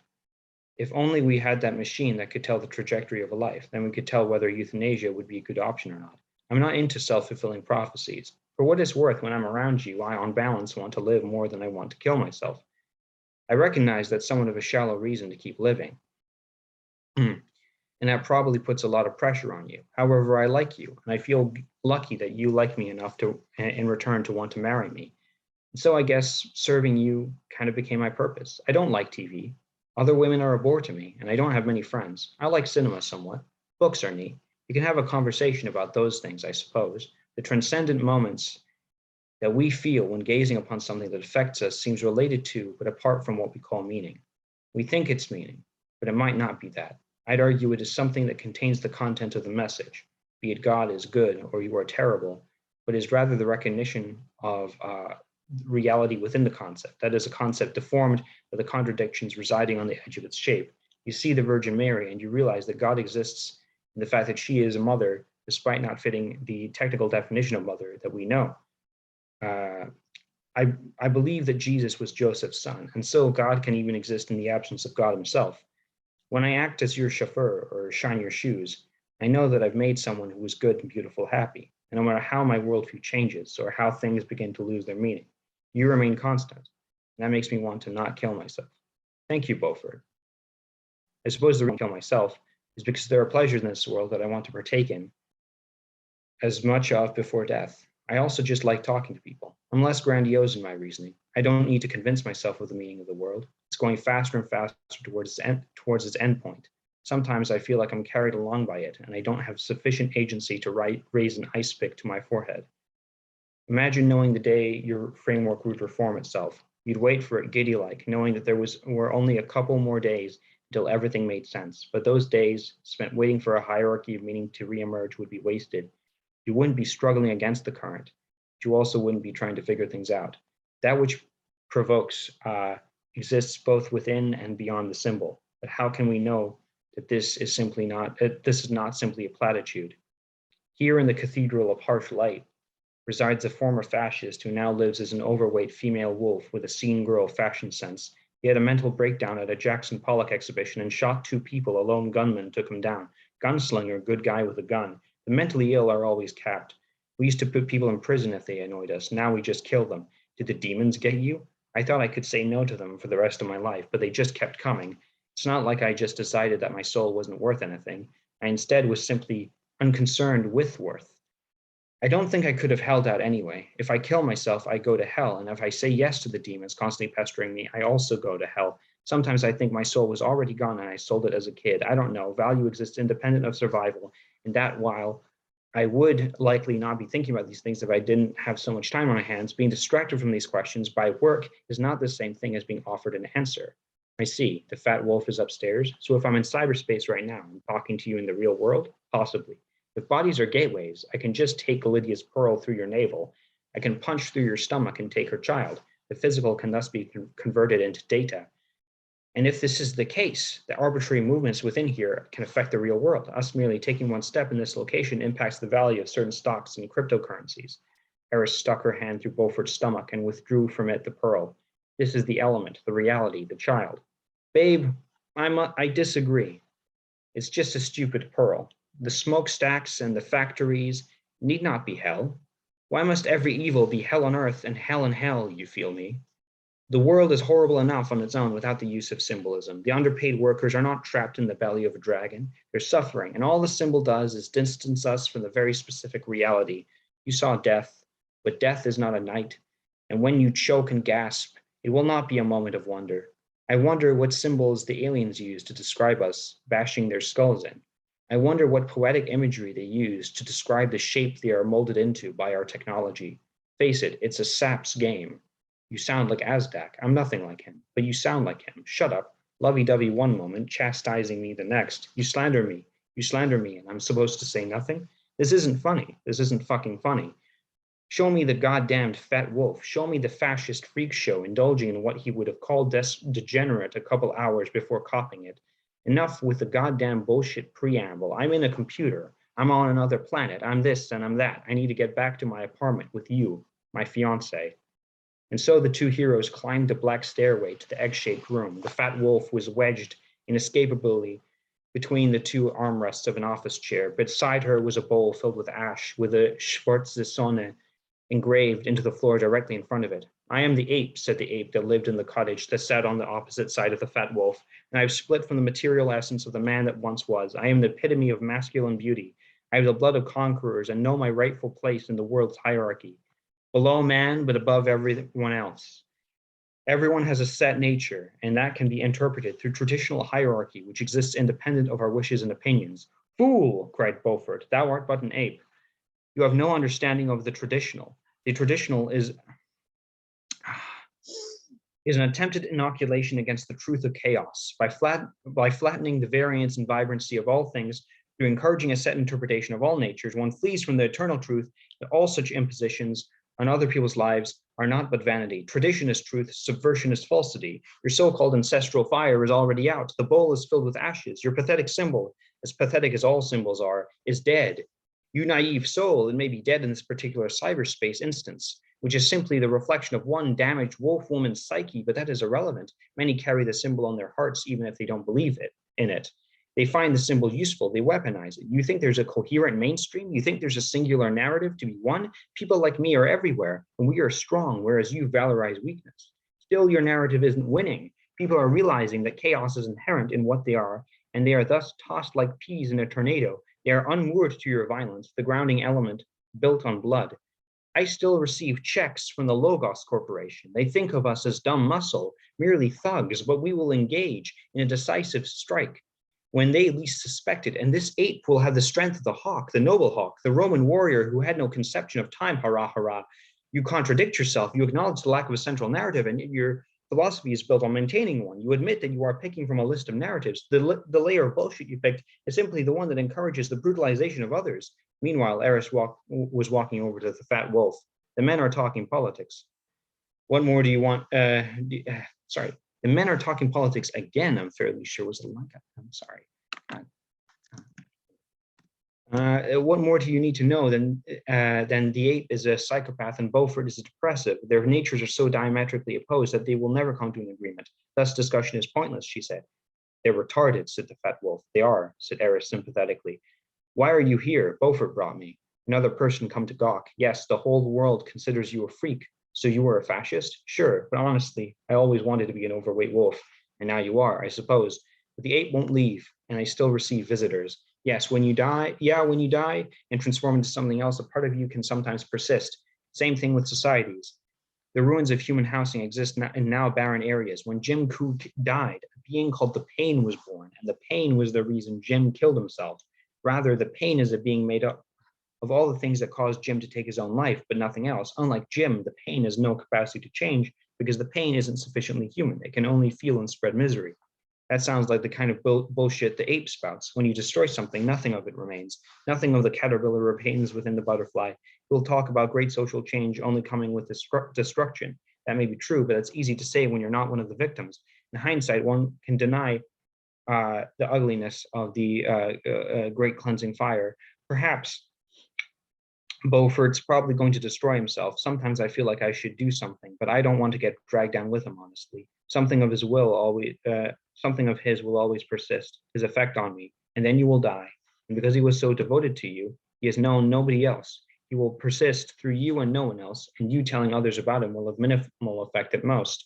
If only we had that machine that could tell the trajectory of a life, then we could tell whether euthanasia would be a good option or not. I'm not into self-fulfilling prophecies. For what it's worth, when I'm around you, I on balance want to live more than I want to kill myself. I recognize that's somewhat of a shallow reason to keep living. And that probably puts a lot of pressure on you. However, I like you, and I feel lucky that you like me enough to, in return, to want to marry me. And so I guess serving you kind of became my purpose. I don't like TV. Other women are a bore to me, and I don't have many friends. I like cinema somewhat. Books are neat. You can have a conversation about those things, I suppose. The transcendent moments that we feel when gazing upon something that affects us seems related to, but apart from what we call meaning. We think it's meaning, but it might not be that. I'd argue it is something that contains the content of the message, be it God is good or you are terrible, but is rather the recognition of reality within the concept. That is a concept deformed by the contradictions residing on the edge of its shape. You see the Virgin Mary and you realize that God exists in the fact that she is a mother, despite not fitting the technical definition of mother that we know. I believe that Jesus was Joseph's son, and so God can even exist in the absence of God himself. When I act as your chauffeur or shine your shoes, I know that I've made someone who is good and beautiful happy, and no matter how my worldview changes or how things begin to lose their meaning, you remain constant, and that makes me want to not kill myself. Thank you, Beaufort. I suppose the reason I kill myself is because there are pleasures in this world that I want to partake in as much of before death. I also just like talking to people. I'm less grandiose in my reasoning. I don't need to convince myself of the meaning of the world. It's going faster and faster towards its end point. Sometimes I feel like I'm carried along by it, and I don't have sufficient agency to raise an ice pick to my forehead. Imagine knowing the day your framework would reform itself. You'd wait for it giddy-like, knowing that were only a couple more days until everything made sense. But those days spent waiting for a hierarchy of meaning to reemerge would be wasted. You wouldn't be struggling against the current, but you also wouldn't be trying to figure things out. That which provokes exists both within and beyond the symbol. But how can we know that this is not simply a platitude? Here in the Cathedral of Harsh Light resides a former fascist who now lives as an overweight female wolf with a scene girl fashion sense. He had a mental breakdown at a Jackson Pollock exhibition and shot 2 people. A lone gunman took him down. Gunslinger, good guy with a gun. The mentally ill are always capped. We used to put people in prison if they annoyed us. Now we just kill them. Did the demons get you? I thought I could say no to them for the rest of my life, but they just kept coming. It's not like I just decided that my soul wasn't worth anything. I instead was simply unconcerned with worth. I don't think I could have held out anyway. If I kill myself, I go to hell. And if I say yes to the demons constantly pestering me, I also go to hell. Sometimes I think my soul was already gone and I sold it as a kid. I don't know. Value exists independent of survival. And that while I would likely not be thinking about these things if I didn't have so much time on my hands, being distracted from these questions by work is not the same thing as being offered an answer. I see, the fat wolf is upstairs. So if I'm in cyberspace right now and talking to you in the real world, possibly. If bodies are gateways, I can just take Lydia's pearl through your navel. I can punch through your stomach and take her child. The physical can thus be converted into data. And if this is the case, the arbitrary movements within here can affect the real world. Us merely taking one step in this location impacts the value of certain stocks and cryptocurrencies. Eris stuck her hand through Beaufort's stomach and withdrew from it the pearl. This is the element, the reality, the child. Babe, I disagree. It's just a stupid pearl. The smokestacks and the factories need not be hell. Why must every evil be hell on earth and hell in hell, you feel me? The world is horrible enough on its own without the use of symbolism. The underpaid workers are not trapped in the belly of a dragon. They're suffering, and all the symbol does is distance us from the very specific reality. You saw death, but death is not a night. And when you choke and gasp, it will not be a moment of wonder. I wonder what symbols the aliens use to describe us, bashing their skulls in. I wonder what poetic imagery they use to describe the shape they are molded into by our technology. Face it, it's a sap's game. You sound like Azdak. I'm nothing like him, but you sound like him. Shut up. Lovey-dovey one moment, chastising me the next. You slander me. You slander me, and I'm supposed to say nothing? This isn't funny. This isn't fucking funny. Show me the goddamned fat wolf. Show me the fascist freak show indulging in what he would have called degenerate a couple hours before copying it. Enough with the goddamn bullshit preamble. I'm in a computer. I'm on another planet. I'm this and I'm that. I need to get back to my apartment with you, my fiance. And so the two heroes climbed the black stairway to the egg-shaped room. The fat wolf was wedged inescapably between the two armrests of an office chair. Beside her was a bowl filled with ash with a Schwarze Sonne engraved into the floor directly in front of it. I am the ape, said the ape that lived in the cottage that sat on the opposite side of the fat wolf, and I have split from the material essence of the man that once was. I am the epitome of masculine beauty. I have the blood of conquerors and know my rightful place in the world's hierarchy. Below man, but above everyone else. Everyone has a set nature, and that can be interpreted through traditional hierarchy, which exists independent of our wishes and opinions. Fool, cried Beaufort, thou art but an ape. You have no understanding of the traditional. The traditional is an attempted inoculation against the truth of chaos. By flattening the variance and vibrancy of all things, through encouraging a set interpretation of all natures, one flees from the eternal truth that all such impositions on other people's lives are not but vanity. Tradition is truth, subversion is falsity. Your so-called ancestral fire is already out. The bowl is filled with ashes. Your pathetic symbol, as pathetic as all symbols are, is dead. You naive soul, it may be dead in this particular cyberspace instance, which is simply the reflection of one damaged wolf woman's psyche, but that is irrelevant. Many carry the symbol on their hearts, even if they don't believe in it. They find the symbol useful, they weaponize it. You think there's a coherent mainstream? You think there's a singular narrative to be won? People like me are everywhere, and we are strong, whereas you valorize weakness. Still, your narrative isn't winning. People are realizing that chaos is inherent in what they are, and they are thus tossed like peas in a tornado. They are unmoored to your violence, the grounding element built on blood. I still receive checks from the Logos Corporation. They think of us as dumb muscle, merely thugs, but we will engage in a decisive strike when they least suspect it. And this ape will have the strength of the hawk, the noble hawk, the Roman warrior who had no conception of time, hurrah, hurrah. You contradict yourself. You acknowledge the lack of a central narrative, and your philosophy is built on maintaining one. You admit that you are picking from a list of narratives. The layer of bullshit you picked is simply the one that encourages the brutalization of others. Meanwhile, Eris was walking over to the fat wolf. The men are talking politics. What more do you want? Sorry. The men are talking politics again, I'm fairly sure was the line. I'm sorry. What more do you need to know than the ape is a psychopath and Beaufort is a depressive? Their natures are so diametrically opposed that they will never come to an agreement. Thus discussion is pointless, she said. They're retarded, said the fat wolf. They are, said Eris sympathetically. Why are you here? Beaufort brought me. Another person come to gawk. Yes, the whole world considers you a freak. So you were a fascist? Sure, but honestly, I always wanted to be an overweight wolf. And now you are, I suppose. But the ape won't leave, and I still receive visitors. Yes, when you die, when you die and transform into something else, a part of you can sometimes persist. Same thing with societies. The ruins of human housing exist in now barren areas. When Jim Koo died, a being called the Pain was born, and the pain was the reason Jim killed himself. Rather, the pain is a being made up of all the things that caused Jim to take his own life, but nothing else. Unlike Jim, the pain has no capacity to change because the pain isn't sufficiently human. It can only feel and spread misery. That sounds like the kind of bullshit the ape spouts. When you destroy something, nothing of it remains. Nothing of the caterpillar remains within the butterfly. We'll talk about great social change only coming with destruction. That may be true, but it's easy to say when you're not one of the victims. In hindsight, one can deny the ugliness of the great cleansing fire. Perhaps Beaufort's probably going to destroy himself. Sometimes I feel like I should do something, but I don't want to get dragged down with him, honestly. Something of his will always persist, his effect on me, and then you will die. And because he was so devoted to you, he has known nobody else. He will persist through you and no one else, and you telling others about him will have minimal effect at most.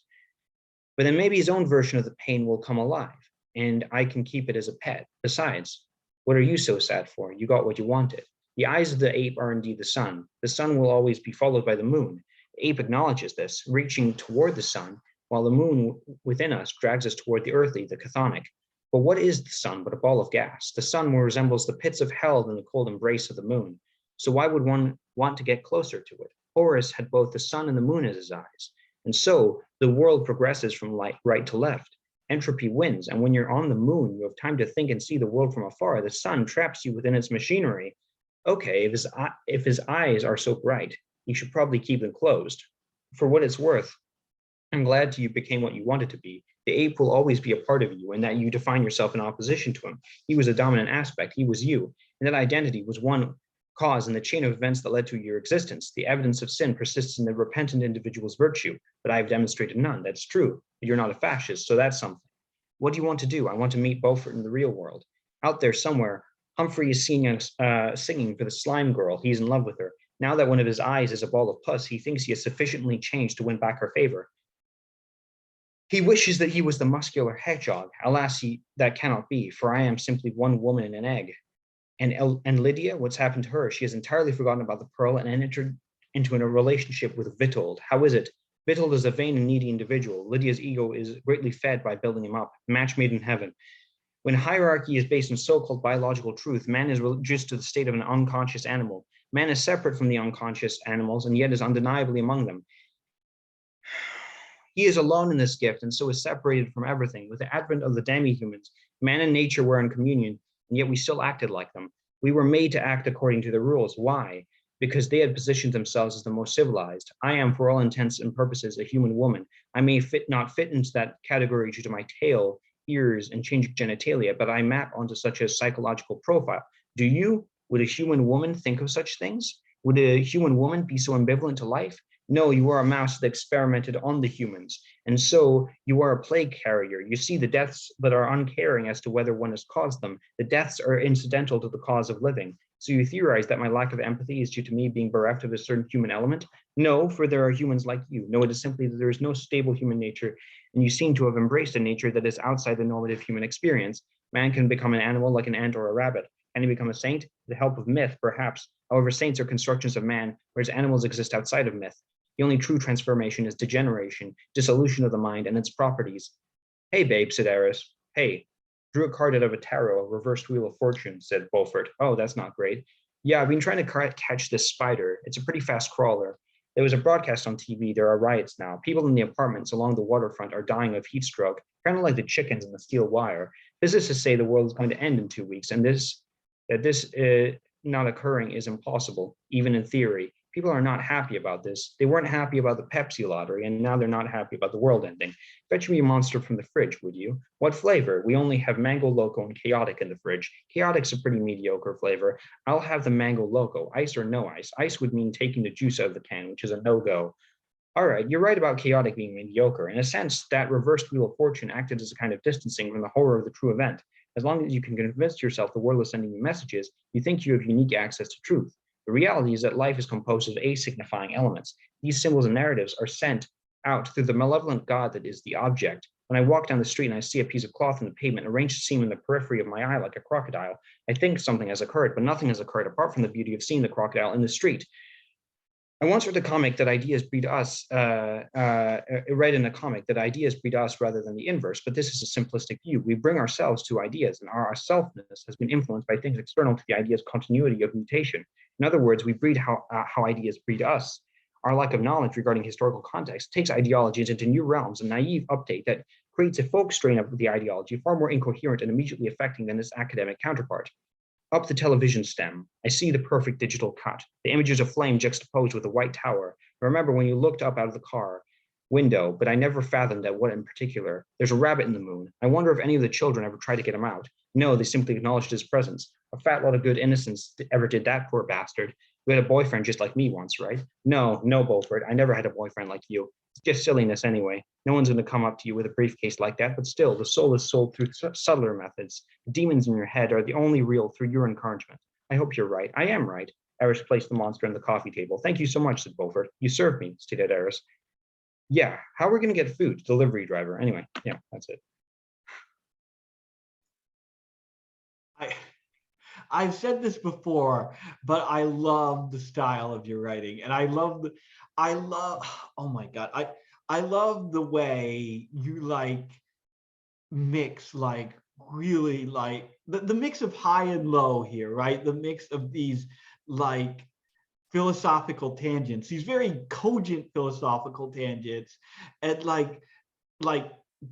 But then maybe his own version of the pain will come alive, and I can keep it as a pet. Besides, what are you so sad for? You got what you wanted. The eyes of the ape are indeed the sun. The sun will always be followed by the moon. The ape acknowledges this, reaching toward the sun, while the moon within us drags us toward the earthly, the chthonic. But what is the sun but a ball of gas? The sun more resembles the pits of hell than the cold embrace of the moon. So why would one want to get closer to it? Horus had both the sun and the moon as his eyes. And so the world progresses from right to left. Entropy wins, and when you're on the moon, you have time to think and see the world from afar. The sun traps you within its machinery. Okay, if his eyes are so bright, you should probably keep them closed. For what it's worth, I'm glad you became what you wanted to be. The ape will always be a part of you, and that you define yourself in opposition to him. He was a dominant aspect, he was you, and that identity was one cause in the chain of events that led to your existence. The evidence of sin persists in the repentant individual's virtue, but I have demonstrated none. That's true, but you're not a fascist, so that's something. What do you want to do? I want to meet Beaufort in the real world. Out there somewhere, Humphrey is singing for the slime girl. He's in love with her. Now that one of his eyes is a ball of pus, he thinks he has sufficiently changed to win back her favor. He wishes that he was the muscular hedgehog. Alas, that cannot be, for I am simply one woman in an egg. And Lydia, what's happened to her? She has entirely forgotten about the pearl and entered into a relationship with Witold. How is it? Witold is a vain and needy individual. Lydia's ego is greatly fed by building him up. Match made in heaven. When hierarchy is based on so-called biological truth, man is reduced to the state of an unconscious animal. Man is separate from the unconscious animals and yet is undeniably among them. He is alone in this gift and so is separated from everything. With the advent of the demi-humans, man and nature were in communion, and yet we still acted like them. We were made to act according to the rules. Why? Because they had positioned themselves as the most civilized. I am, for all intents and purposes, a human woman. I may not fit into that category due to my tail, ears, and changing genitalia, but I map onto such a psychological profile. Do you? Would a human woman think of such things? Would a human woman be so ambivalent to life? No, you are a mouse that experimented on the humans, and so you are a plague carrier. You see the deaths that are uncaring as to whether one has caused them. The deaths are incidental to the cause of living. So you theorize that my lack of empathy is due to me being bereft of a certain human element? No, for there are humans like you. No, it is simply that there is no stable human nature, and you seem to have embraced a nature that is outside the normative human experience. Man can become an animal like an ant or a rabbit. Can he become a saint? With the help of myth, perhaps. However, saints are constructions of man, whereas animals exist outside of myth. The only true transformation is degeneration, dissolution of the mind and its properties. Hey, babe, said Eris. Hey, drew a card out of a tarot, a reversed wheel of fortune, said Beaufort. Oh, that's not great. Yeah, I've been trying to catch this spider. It's a pretty fast crawler. There was a broadcast on TV. There are riots now. People in the apartments along the waterfront are dying of heat stroke, kind of like the chickens in the steel wire. Physicists say the world is going to end in 2 weeks, and this not occurring is impossible, even in theory. People are not happy about this. They weren't happy about the Pepsi lottery, and now they're not happy about the world ending. Fetch me a monster from the fridge, would you? What flavor? We only have Mango Loco and Chaotic in the fridge. Chaotic's a pretty mediocre flavor. I'll have the Mango Loco, ice or no ice. Ice would mean taking the juice out of the can, which is a no-go. All right, you're right about Chaotic being mediocre. In a sense, that reversed wheel of fortune acted as a kind of distancing from the horror of the true event. As long as you can convince yourself the world is sending you messages, you think you have unique access to truth. The reality is that life is composed of asignifying elements. These symbols and narratives are sent out through the malevolent God that is the object. When I walk down the street and I see a piece of cloth in the pavement arranged to seem in the periphery of my eye like a crocodile, I think something has occurred, but nothing has occurred apart from the beauty of seeing the crocodile in the street. I once read a comic that ideas breed us, read in a comic that ideas breed us rather than the inverse, but this is a simplistic view. We bring ourselves to ideas, and our selfness has been influenced by things external to the idea's continuity of mutation. In other words, we breed how ideas breed us. Our lack of knowledge regarding historical context takes ideologies into new realms, a naive update that creates a folk strain of the ideology far more incoherent and immediately affecting than its academic counterpart. Up the television stem, I see the perfect digital cut, the images of flame juxtaposed with a white tower. I remember when you looked up out of the car window, but I never fathomed at what in particular. There's a rabbit in the moon. I wonder if any of the children ever tried to get him out. No, they simply acknowledged his presence. A fat lot of good innocence ever did that, poor bastard. You had a boyfriend just like me once, right? No, Beaufort, I never had a boyfriend like you. It's just silliness anyway. No one's going to come up to you with a briefcase like that, but still, the soul is sold through subtler methods. The demons in your head are the only real through your encouragement. I hope you're right. I am right. Eris placed the monster on the coffee table. Thank you so much, said Beaufort. You served me, stated Eris. Yeah, how are we going to get food? Delivery driver. Anyway, yeah, that's it. I've said this before, but I love the style of your writing, and I love, oh my God, I love the way you like mix like really like the mix of high and low here, right? The mix of these like philosophical tangents, these very cogent philosophical tangents, and like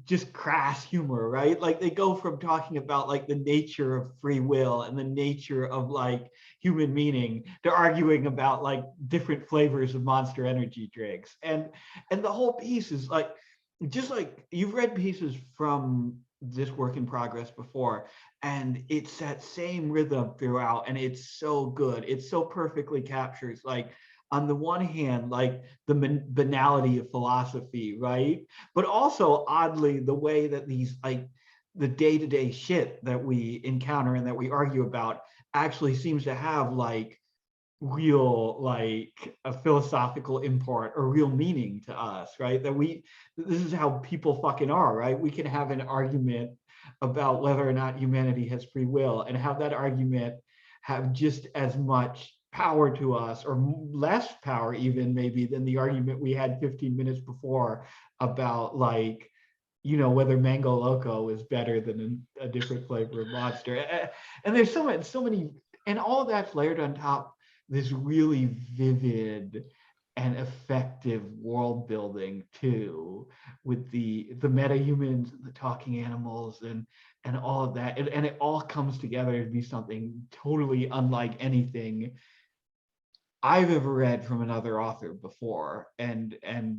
just crass humor, right? Like they go from talking about like the nature of free will and the nature of like human meaning to arguing about like different flavors of Monster Energy drinks. And the whole piece is like, just like you've read pieces from this work in progress before, and it's that same rhythm throughout, and it's so good. It so perfectly captures like, on the one hand, like the banality of philosophy, right? But also oddly, the way that these like the day-to-day shit that we encounter and that we argue about actually seems to have like real like a philosophical import or real meaning to us, right? That this is how people fucking are, right? We can have an argument about whether or not humanity has free will and have that argument have just as much power to us, or less power even maybe than the argument we had 15 minutes before about like, you know, whether Mango Loco is better than a different flavor of Monster. And there's so many, and all of that's layered on top this really vivid and effective world building too, with the meta-humans, the talking animals, and all of that. And it all comes together to be something totally unlike anything I've ever read from another author before, and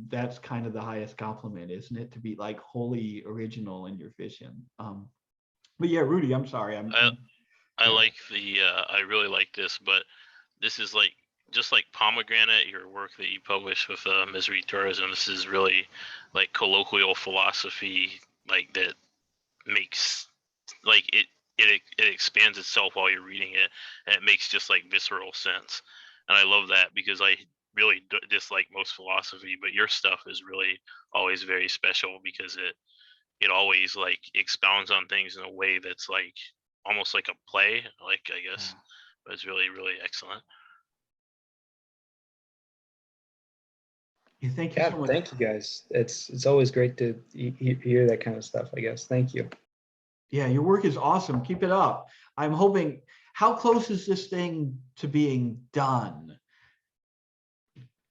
that's kind of the highest compliment, isn't it? To be like wholly original in your vision. But yeah, Rudy, I'm sorry. I like I really like this, but this is like just like Pomegranate, your work that you published with Misery Tourism. This is really like colloquial philosophy, like that makes like it expands itself while you're reading it, and it makes just like visceral sense. And I love that because I really dislike most philosophy, but your stuff is really always very special because it always like expounds on things in a way that's like almost like a play, like I guess, but it's really, really excellent. Yeah, thank you so much. Thank you guys. It's always great to hear that kind of stuff, I guess. Thank you. Yeah, your work is awesome. Keep it up. I'm hoping, how close is this thing to being done?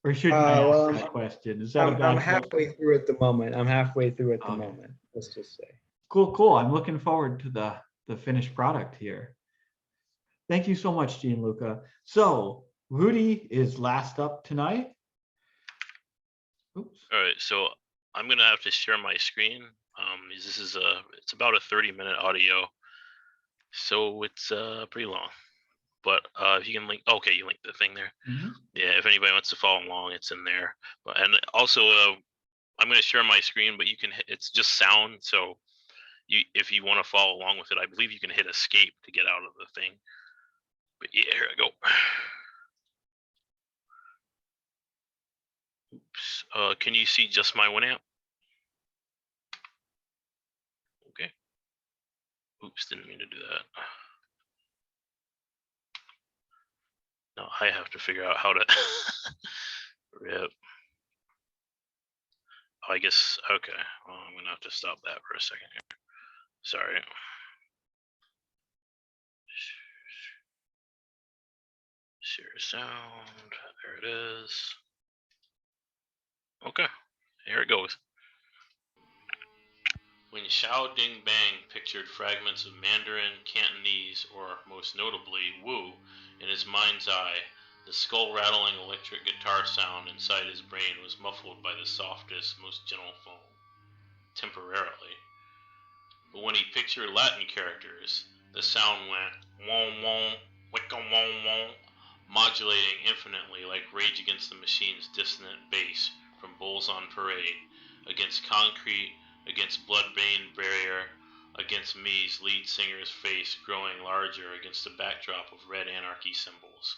Or shouldn't I ask that question? Is that I'm halfway through at the moment. Moment, let's just say. Cool. I'm looking forward to the finished product here. Thank you so much, Gianluca. So Rudy is last up tonight. Oops. All right, so I'm gonna have to share my screen. This is it's about a 30-minute audio, so it's pretty long. But if you can link, okay, you linked the thing there. Mm-hmm. Yeah, if anybody wants to follow along, it's in there. But and also, I'm gonna share my screen, but you can. It's just sound, so if you want to follow along with it, I believe you can hit escape to get out of the thing. But yeah, here I go. Oops. Can you see just my Winamp? Okay. Oops, didn't mean to do that. No, I have to figure out how to rip. Oh, I guess, okay. Well, I'm gonna have to stop that for a second here. Sorry. Share sound, there it is. Okay, here it goes. When Xiao Ding Bang pictured fragments of Mandarin, Cantonese, or most notably Wu in his mind's eye, the skull-rattling electric guitar sound inside his brain was muffled by the softest, most gentle foam. Temporarily. But when he pictured Latin characters, the sound went wong wong, wicka wong wong, modulating infinitely like Rage Against the Machine's dissonant bass from Bulls on Parade, against concrete, against Bloodbrain Barrier, against Me's lead singer's face growing larger against a backdrop of red anarchy symbols.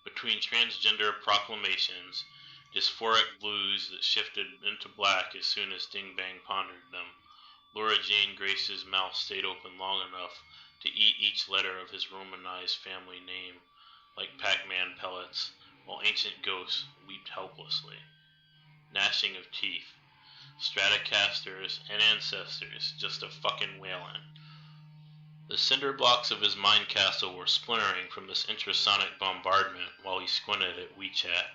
Between transgender proclamations, dysphoric blues that shifted into black as soon as Ding Bang pondered them, Laura Jane Grace's mouth stayed open long enough to eat each letter of his Romanized family name like Pac-Man pellets, while ancient ghosts wept helplessly. Gnashing of teeth. Stratocasters and ancestors just a fucking wailing. The cinder blocks of his mind castle were splintering from this intrasonic bombardment while he squinted at WeChat.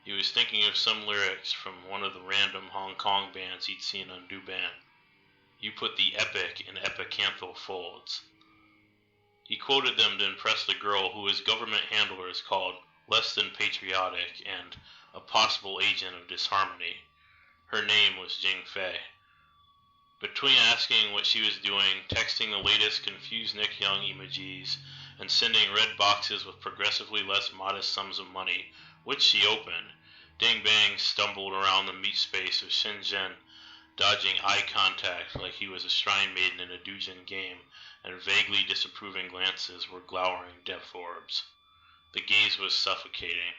He was thinking of some lyrics from one of the random Hong Kong bands he'd seen on Douban. You put the epic in epicanthal folds. He quoted them to impress the girl who his government handlers called less than patriotic and a possible agent of disharmony. Her name was Jing Fei. Between asking what she was doing, texting the latest confused Nick Young emojis, and sending red boxes with progressively less modest sums of money, which she opened, Ding Bang stumbled around the meat space of Shenzhen, dodging eye contact like he was a shrine maiden in a Dujin game, and vaguely disapproving glances were glowering death orbs. The gaze was suffocating.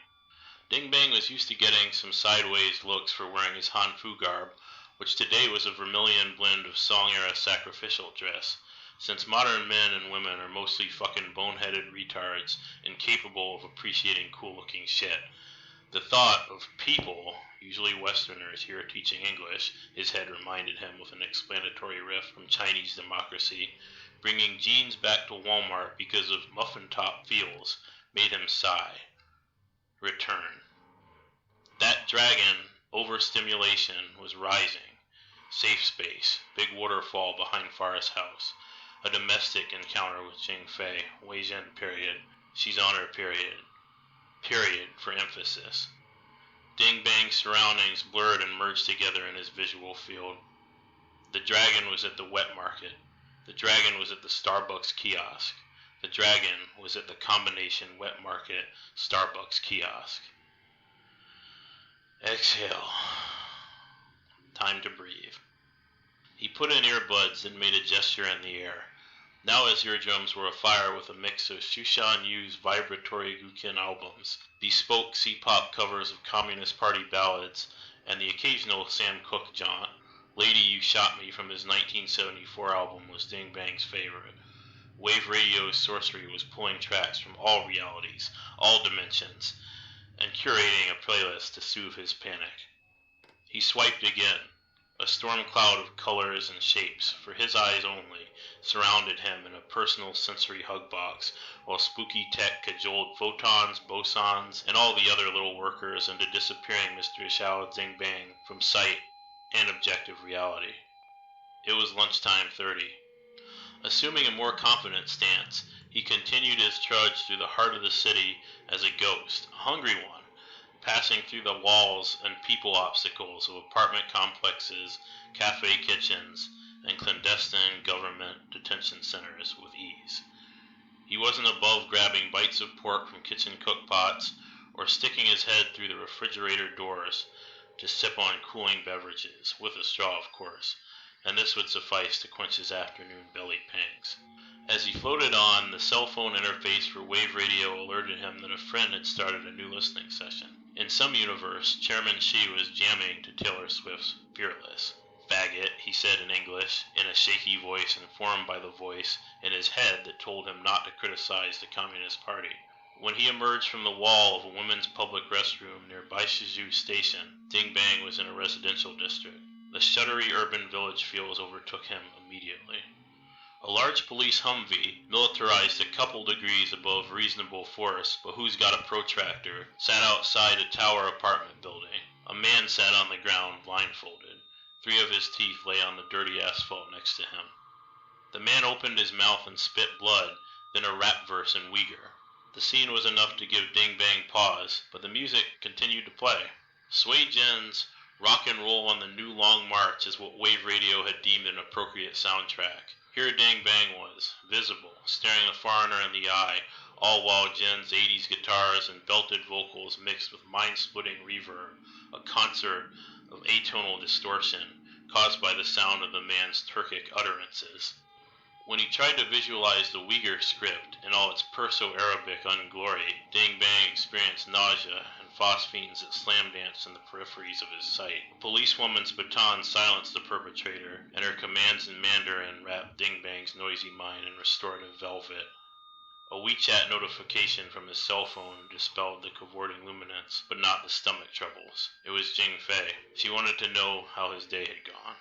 Ding Bang was used to getting some sideways looks for wearing his Han Fu garb, which today was a vermilion blend of Song-era sacrificial dress, since modern men and women are mostly fucking boneheaded retards incapable of appreciating cool-looking shit. The thought of people, usually Westerners here teaching English, his head reminded him with an explanatory riff from Chinese democracy, bringing jeans back to Walmart because of muffin-top feels, made him sigh. Return. That dragon, overstimulation, was rising. Safe space, big waterfall behind Forest House. A domestic encounter with Jing Fei, Wei Zhen period. She's on her period. Period for emphasis. Ding Bang's surroundings blurred and merged together in his visual field. The dragon was at the wet market. The dragon was at the Starbucks kiosk. The dragon was at the combination wet market Starbucks kiosk. Exhale. Time to breathe. He put in earbuds and made a gesture in the air. Now his eardrums were afire with a mix of Shushan Yu's vibratory Guqin albums, bespoke C-pop covers of Communist Party ballads, and the occasional Sam Cooke jaunt. Lady You Shot Me from his 1974 album was Ding Bang's favorite. Wave Radio's sorcery was pulling tracks from all realities, all dimensions, and curating a playlist to soothe his panic. He swiped again. A storm cloud of colors and shapes, for his eyes only, surrounded him in a personal sensory hug box, while spooky tech cajoled photons, bosons, and all the other little workers into disappearing Mr. Xiao Ding Bang from sight and objective reality. It was lunchtime 30. Assuming a more confident stance, he continued his trudge through the heart of the city as a ghost, a hungry one, passing through the walls and people obstacles of apartment complexes, cafe kitchens, and clandestine government detention centers with ease. He wasn't above grabbing bites of pork from kitchen cookpots or sticking his head through the refrigerator doors to sip on cooling beverages, with a straw of course, and this would suffice to quench his afternoon belly pangs. As he floated on, the cell phone interface for Wave Radio alerted him that a friend had started a new listening session. In some universe, Chairman Xi was jamming to Taylor Swift's Fearless. Faggot, he said in English, in a shaky voice informed by the voice in his head that told him not to criticize the Communist Party. When he emerged from the wall of a women's public restroom near Baishiju Station, Ding Bang was in a residential district. The shuttery urban village feels overtook him immediately. A large police Humvee, militarized a couple degrees above reasonable force, but who's got a protractor, sat outside a tower apartment building. A man sat on the ground blindfolded. 3 of his teeth lay on the dirty asphalt next to him. The man opened his mouth and spit blood, then a rap verse in Uyghur. The scene was enough to give Ding Bang pause, but the music continued to play. Sway Jen's Rock and Roll on the New Long March is what Wave Radio had deemed an appropriate soundtrack. Here Ding Bang was, visible, staring the foreigner in the eye, all while Jen's 80s guitars and belted vocals mixed with mind-splitting reverb, a concert of atonal distortion caused by the sound of the man's Turkic utterances. When he tried to visualize the Uyghur script in all its Perso-Arabic unglory, Ding Bang experienced nausea and phosphenes that slam danced in the peripheries of his sight. A policewoman's baton silenced the perpetrator, and her commands in Mandarin wrapped Ding Bang's noisy mind in restorative velvet. A WeChat notification from his cell phone dispelled the cavorting luminance, but not the stomach troubles. It was Jing Fei. She wanted to know how his day had gone.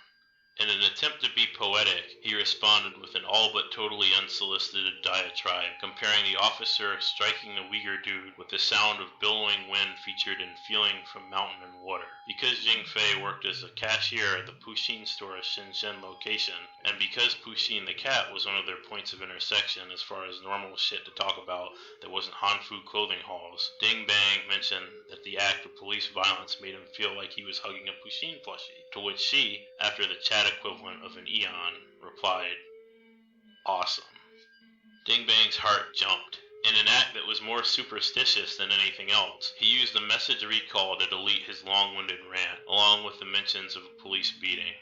In an attempt to be poetic, he responded with an all but totally unsolicited diatribe, comparing the officer striking the Uyghur dude with the sound of billowing wind featured in Feeling from Mountain and Water. Because Jing Fei worked as a cashier at the Puxin store's Shenzhen location, and because Puxin the cat was one of their points of intersection as far as normal shit to talk about that wasn't Hanfu clothing hauls, Ding Bang mentioned that the act of police violence made him feel like he was hugging a Puxin plushie, to which she, after the chat equivalent of an eon, replied, "Awesome." Ding Bang's heart jumped. In an act that was more superstitious than anything else, he used the message recall to delete his long-winded rant, along with the mentions of a police beating.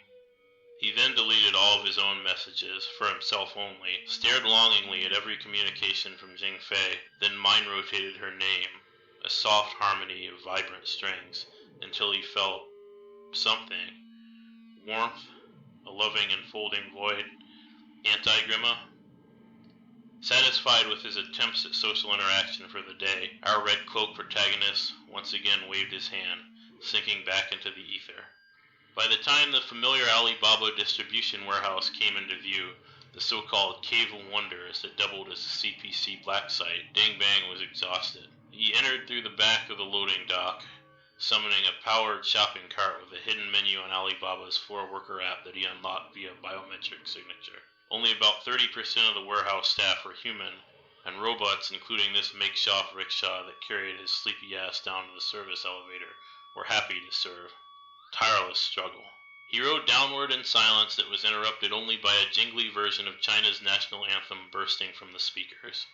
He then deleted all of his own messages, for himself only, stared longingly at every communication from Jing Fei, then mind-rotated her name, a soft harmony of vibrant strings, until he felt something. Warmth, a loving enfolding void, anti-grima. Satisfied with his attempts at social interaction for the day, our red cloak protagonist once again waved his hand, sinking back into the ether. By the time the familiar Alibaba distribution warehouse came into view, the so-called Cave of Wonders that doubled as a CPC black site, Ding Bang was exhausted. He entered through the back of the loading dock, summoning a powered shopping cart with a hidden menu on Alibaba's floor-worker app that he unlocked via biometric signature. Only about 30% of the warehouse staff were human, and robots, including this makeshift rickshaw that carried his sleepy ass down to the service elevator, were happy to serve. Tireless struggle. He rode downward in silence that was interrupted only by a jingly version of China's national anthem bursting from the speakers.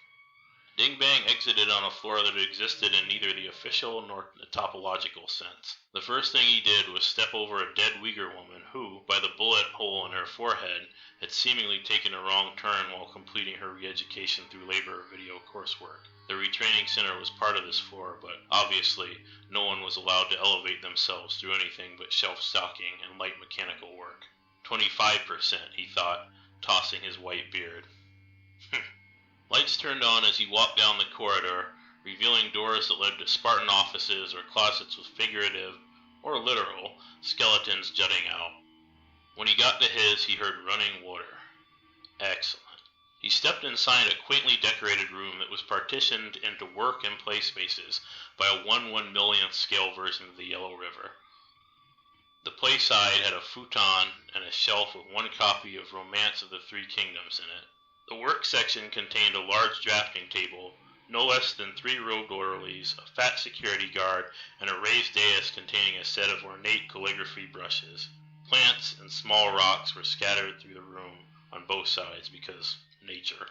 Ding Bang exited on a floor that existed in neither the official nor the topological sense. The first thing he did was step over a dead Uyghur woman who, by the bullet hole in her forehead, had seemingly taken a wrong turn while completing her re-education through labor video coursework. The retraining center was part of this floor, but obviously no one was allowed to elevate themselves through anything but shelf-stocking and light mechanical work. 25%, he thought, tossing his white beard. Lights turned on as he walked down the corridor, revealing doors that led to Spartan offices or closets with figurative, or literal, skeletons jutting out. When he got to his, he heard running water. Excellent. He stepped inside a quaintly decorated room that was partitioned into work and play spaces by a 1/1,000,000th scale version of the Yellow River. The play side had a futon and a shelf with one copy of Romance of the Three Kingdoms in it. The work section contained a large drafting table, no less than 3 robed orderlies, a fat security guard, and a raised dais containing a set of ornate calligraphy brushes. Plants and small rocks were scattered through the room on both sides because nature.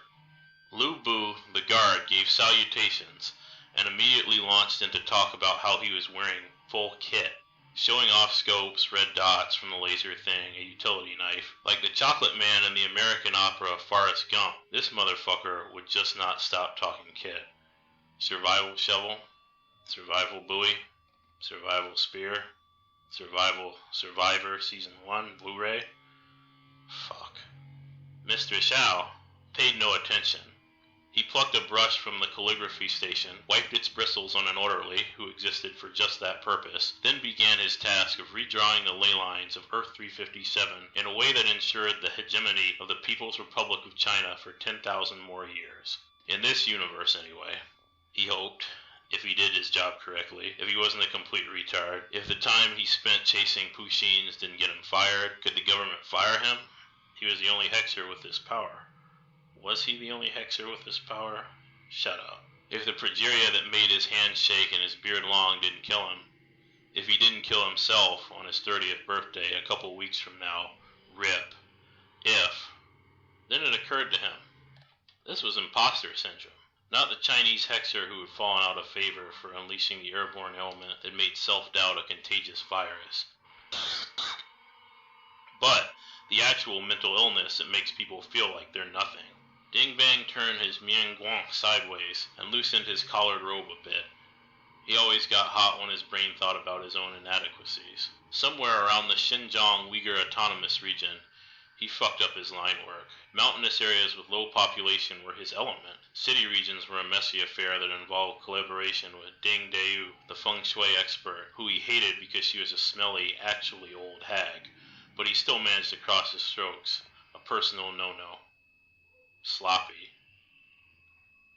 Lu Bu, the guard, gave salutations and immediately launched into talk about how he was wearing full kit, showing off scopes, red dots from the laser thing, a utility knife. Like the chocolate man in the American opera Forrest Gump, this motherfucker would just not stop talking kit. Survival shovel, survival buoy, Survival Spear, Survivor Season 1, Blu-ray. Fuck. Mr. Xiao paid no attention. He plucked a brush from the calligraphy station, wiped its bristles on an orderly who existed for just that purpose, then began his task of redrawing the ley lines of Earth 357 in a way that ensured the hegemony of the People's Republic of China for 10,000 more years. In this universe, anyway. He hoped, if he did his job correctly, if he wasn't a complete retard, if the time he spent chasing Pushins didn't get him fired, could the government fire him? He was the only hexer with this power. Was he the only hexer with this power? Shut up. If the progeria that made his hands shake and his beard long didn't kill him, if he didn't kill himself on his 30th birthday a couple weeks from now, rip. Then it occurred to him. This was imposter syndrome. Not the Chinese hexer who had fallen out of favor for unleashing the airborne element that made self-doubt a contagious virus. But the actual mental illness that makes people feel like they're nothing. Ding Bang turned his Mianguang sideways and loosened his collared robe a bit. He always got hot when his brain thought about his own inadequacies. Somewhere around the Xinjiang Uyghur Autonomous Region, he fucked up his line work. Mountainous areas with low population were his element. City regions were a messy affair that involved collaboration with Ding Dayu, the feng shui expert, who he hated because she was a smelly, actually old hag. But he still managed to cross his strokes. A personal no-no. Sloppy.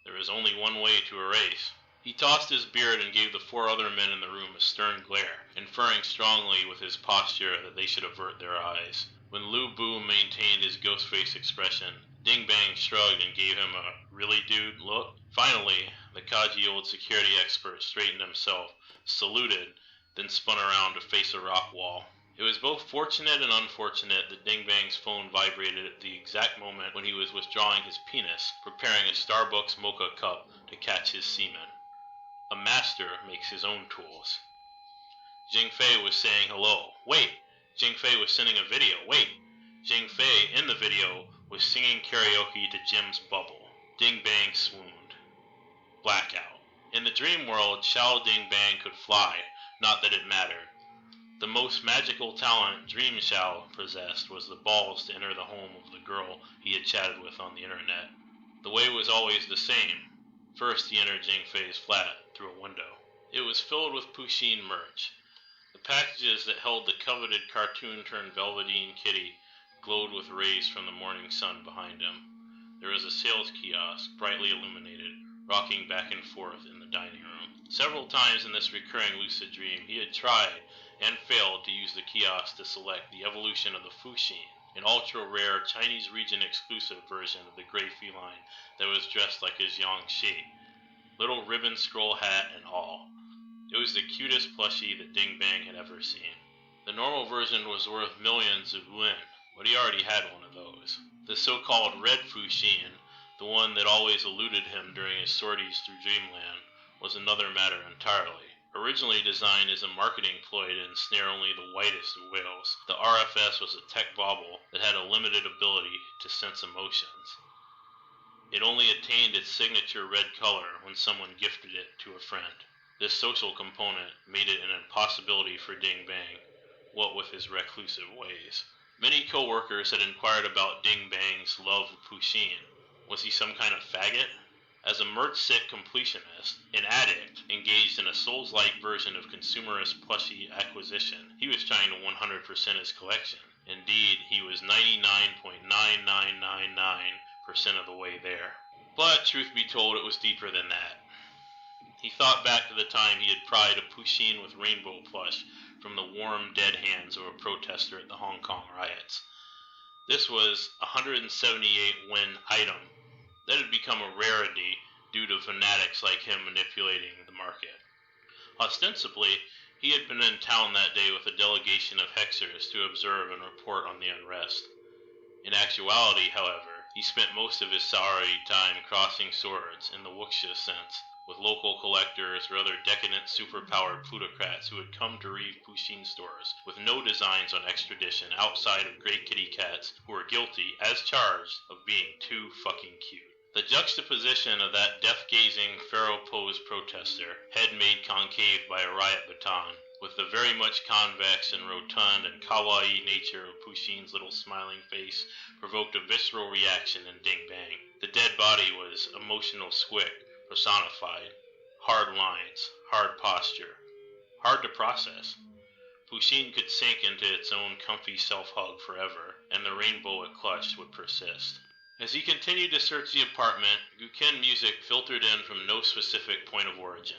There was only one way to erase. He tossed his beard and gave the 4 other men in the room a stern glare, inferring strongly with his posture that they should avert their eyes. When Lu Bu maintained his ghost face expression, Ding Bang shrugged and gave him a "really dude" look. Finally, the Kaji old security expert straightened himself, saluted, then spun around to face a rock wall. It was both fortunate and unfortunate that Ding Bang's phone vibrated at the exact moment when he was withdrawing his penis, preparing a Starbucks mocha cup to catch his semen. A master makes his own tools. Jing Fei was saying hello. Wait! Jing Fei was sending a video. Wait! Jing Fei, in the video, was singing karaoke to Jim's Bubble. Ding Bang swooned. Blackout. In the dream world, Xiao Ding Bang could fly, not that it mattered. The most magical talent Dream Xiao possessed was the balls to enter the home of the girl he had chatted with on the internet. The way was always the same. First, he entered Jing Fei's flat through a window. It was filled with Puxin merch. The packages that held the coveted cartoon-turned-velveteen kitty glowed with rays from the morning sun behind him. There was a sales kiosk, brightly illuminated, rocking back and forth in the dining room. Several times in this recurring lucid dream, he had tried and failed to use the kiosk to select the evolution of the Fuxin, an ultra-rare Chinese region-exclusive version of the gray feline that was dressed like his Yangshi, little ribbon scroll hat and all. It was the cutest plushie that Ding Bang had ever seen. The normal version was worth millions of yuan, but he already had one of those. The so-called Red Fuxin, the one that always eluded him during his sorties through Dreamland, was another matter entirely. Originally designed as a marketing ploy to ensnare only the whitest of whales, the RFS was a tech bauble that had a limited ability to sense emotions. It only attained its signature red color when someone gifted it to a friend. This social component made it an impossibility for Ding Bang, what with his reclusive ways. Many co-workers had inquired about Ding Bang's love of Puxin. Was he some kind of faggot? As a merch-sick completionist, an addict engaged in a Souls-like version of consumerist plushie acquisition, he was trying to 100% his collection. Indeed, he was 99.9999% of the way there. But, truth be told, it was deeper than that. He thought back to the time he had pried a Puxin with rainbow plush from the warm, dead hands of a protester at the Hong Kong riots. This was a 178 win item that had become a rarity due to fanatics like him manipulating the market. Ostensibly, he had been in town that day with a delegation of hexers to observe and report on the unrest. In actuality, however, he spent most of his salaried time crossing swords in the wuxia sense with local collectors or other decadent superpowered plutocrats who had come to reeve Puxin stores with no designs on extradition outside of gray kitty cats who were guilty, as charged, of being too fucking cute. The juxtaposition of that death-gazing, pharaoh-posed protester, head made concave by a riot baton, with the very much convex and rotund and kawaii nature of Pushin's little smiling face, provoked a visceral reaction in Ding Bang. The dead body was emotional squick, personified. Hard lines, hard posture, hard to process. Pushin could sink into its own comfy self-hug forever, and the rainbow it clutched would persist. As he continued to search the apartment, Guqin music filtered in from no specific point of origin.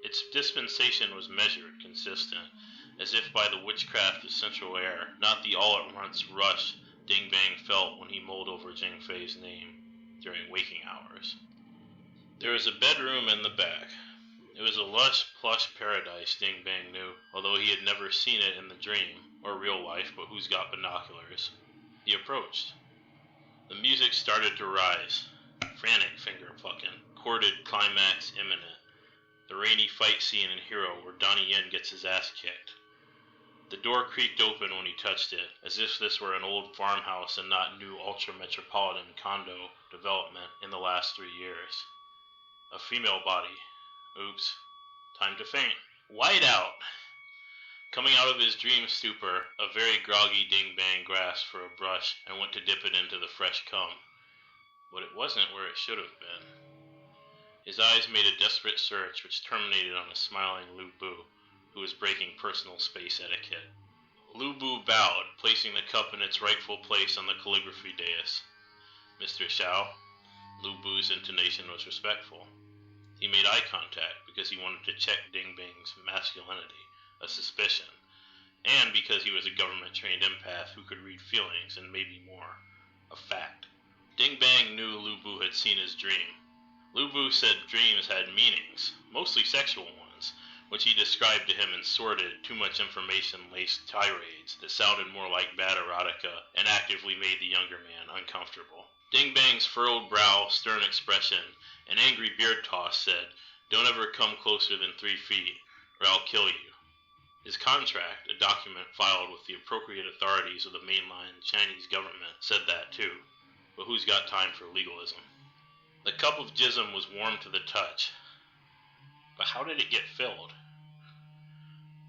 Its dispensation was measured, consistent, as if by the witchcraft of central air, not the all-at-once rush Ding Bang felt when he mulled over Jing Fei's name during waking hours. There was a bedroom in the back. It was a lush, plush paradise, Ding Bang knew, although he had never seen it in the dream, or real life, but who's got binoculars? He approached. The music started to rise. Frantic finger-fucking. Chorded climax imminent. The rainy fight scene in Hero where Donnie Yen gets his ass kicked. The door creaked open when he touched it, as if this were an old farmhouse and not new ultra-metropolitan condo development in the last 3 years. A female body. Oops. Time to faint. Wide out! Coming out of his dream stupor, a very groggy Ding Bang grasped for a brush and went to dip it into the fresh cum. But it wasn't where it should have been. His eyes made a desperate search which terminated on a smiling Lu Bu, who was breaking personal space etiquette. Lu Bu bowed, placing the cup in its rightful place on the calligraphy dais. Mr. Xiao? Lu Bu's intonation was respectful. He made eye contact because he wanted to check Ding Bang's masculinity, a suspicion, and because he was a government-trained empath who could read feelings and maybe more, a fact. Ding Bang knew Lu Bu had seen his dream. Lu Bu said dreams had meanings, mostly sexual ones, which he described to him in sordid, too-much-information-laced tirades that sounded more like bad erotica and actively made the younger man uncomfortable. Ding Bang's furrowed brow, stern expression, and angry beard toss said, "Don't ever come closer than 3 feet, or I'll kill you." His contract, a document filed with the appropriate authorities of the mainline Chinese government, said that too. But who's got time for legalism? The cup of jism was warm to the touch. But how did it get filled?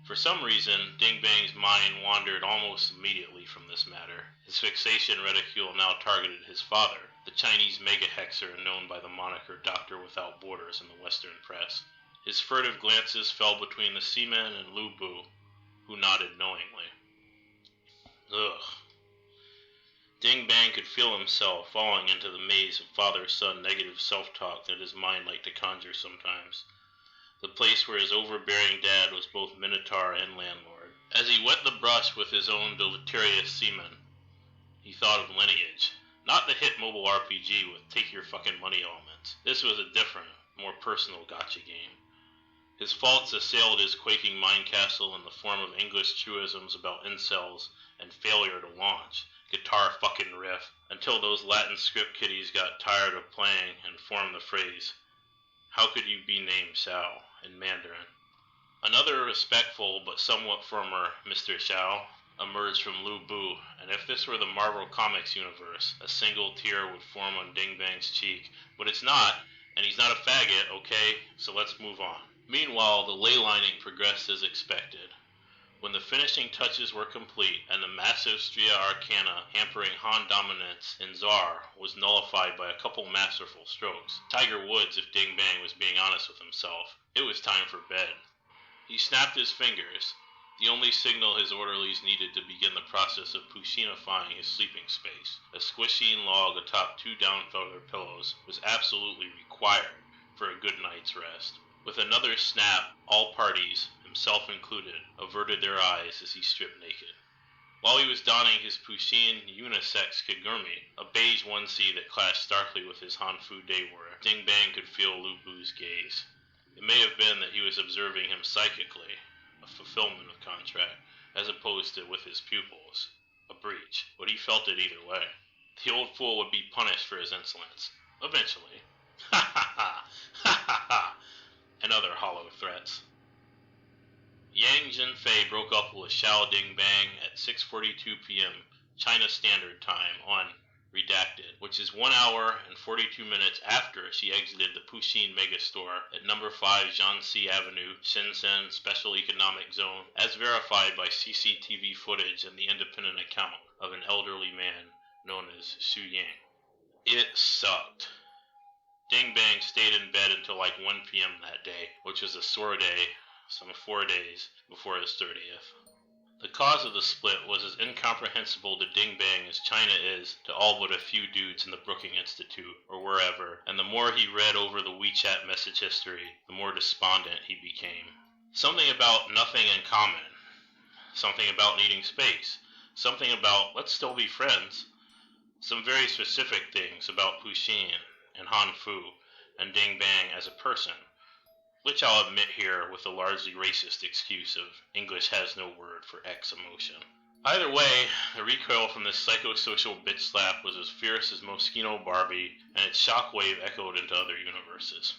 For some reason, Ding Bang's mind wandered almost immediately from this matter. His fixation ridicule now targeted his father, the Chinese mega-hexer known by the moniker Doctor Without Borders in the Western press. His furtive glances fell between the seaman and Lu Bu, who nodded knowingly. Ugh. Ding Bang could feel himself falling into the maze of father-son negative self-talk that his mind liked to conjure sometimes. The place where his overbearing dad was both minotaur and landlord. As he wet the brush with his own deleterious semen, he thought of Lineage. Not the hit mobile RPG with take-your-fucking-money elements. This was a different, more personal gotcha game. His faults assailed his quaking mind castle in the form of English truisms about incels and failure to launch, guitar fucking riff, until those Latin script kiddies got tired of playing and formed the phrase, "How could you be named Xiao?" in Mandarin. Another respectful but somewhat firmer Mr. Xiao emerged from Lu Bu, and if this were the Marvel Comics universe, a single tear would form on Ding Bang's cheek. But it's not, and he's not a faggot, okay? So let's move on. Meanwhile, the ley lining progressed as expected. When the finishing touches were complete and the massive Stria Arcana hampering Han dominance in Tsar was nullified by a couple masterful strokes, Tiger Woods if Ding Bang was being honest with himself, it was time for bed. He snapped his fingers, the only signal his orderlies needed to begin the process of Pushinifying his sleeping space. A squishy log atop 2 down-feather pillows was absolutely required for a good night's rest. With another snap, all parties, himself included, averted their eyes as he stripped naked. While he was donning his Pushin unisex kigurumi, a beige onesie that clashed starkly with his Hanfu day-wear, Ding Bang could feel Lu Bu's gaze. It may have been that he was observing him psychically, a fulfillment of contract, as opposed to with his pupils, a breach, but he felt it either way. The old fool would be punished for his insolence, eventually. Ha ha ha! Ha ha ha! And other hollow threats. Yang Zhenfei broke up with Xiao Ding Bang at 6:42 p.m. China Standard Time on redacted, which is 1 hour and 42 minutes after she exited the Pusheen megastore at number 5 Jiangxi Avenue, Shenzhen Special Economic Zone, as verified by CCTV footage and the independent account of an elderly man known as Xu Yang. It sucked. Ding Bang stayed in bed until like 1 p.m. that day, which was a sore day, some 4 days before his 30th. The cause of the split was as incomprehensible to Ding Bang as China is to all but a few dudes in the Brookings Institute or wherever, and the more he read over the WeChat message history, the more despondent he became. Something about nothing in common, something about needing space, something about let's still be friends, some very specific things about Pusheen and Han Fu and Ding Bang as a person, which I'll admit here with the largely racist excuse of English has no word for X emotion. Either way, the recoil from this psychosocial bitch slap was as fierce as Moschino Barbie, and its shockwave echoed into other universes.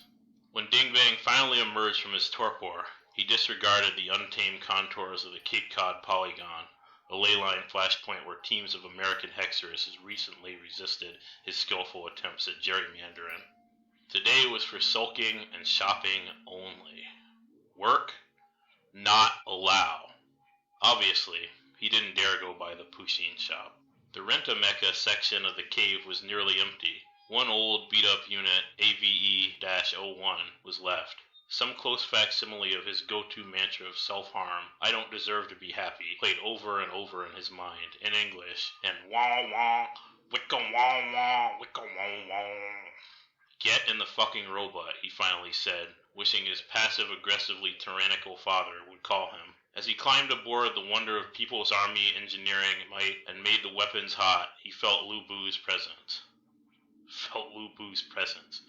When Ding Bang finally emerged from his torpor, he disregarded the untamed contours of the Cape Cod Polygon, a ley line flashpoint where teams of American hexers has recently resisted his skillful attempts at gerrymandering. Today was for sulking and shopping only. Work? Not allow. Obviously, he didn't dare go by the Pusheen shop. The Rent-A-Mecca section of the cave was nearly empty. One old beat-up unit, AVE-01, was left. Some close facsimile of his go-to mantra of self-harm, I don't deserve to be happy, played over and over in his mind, in English, and wah wah, wicka wah wah, wicka wah wah. Get in the fucking robot, he finally said, wishing his passive-aggressively tyrannical father would call him. As he climbed aboard the wonder of People's Army engineering might and made the weapons hot, he felt Lu Bu's presence.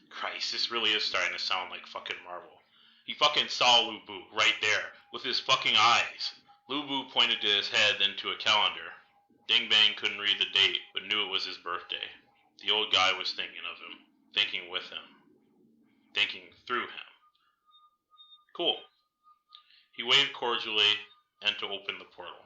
Christ, this really is starting to sound like fucking Marvel. He fucking saw Lu Bu right there, with his fucking eyes. Lu Bu pointed to his head, then to a calendar. Ding Bang couldn't read the date, but knew it was his birthday. The old guy was thinking of him, thinking with him, thinking through him. Cool. He waved cordially and to open the portal.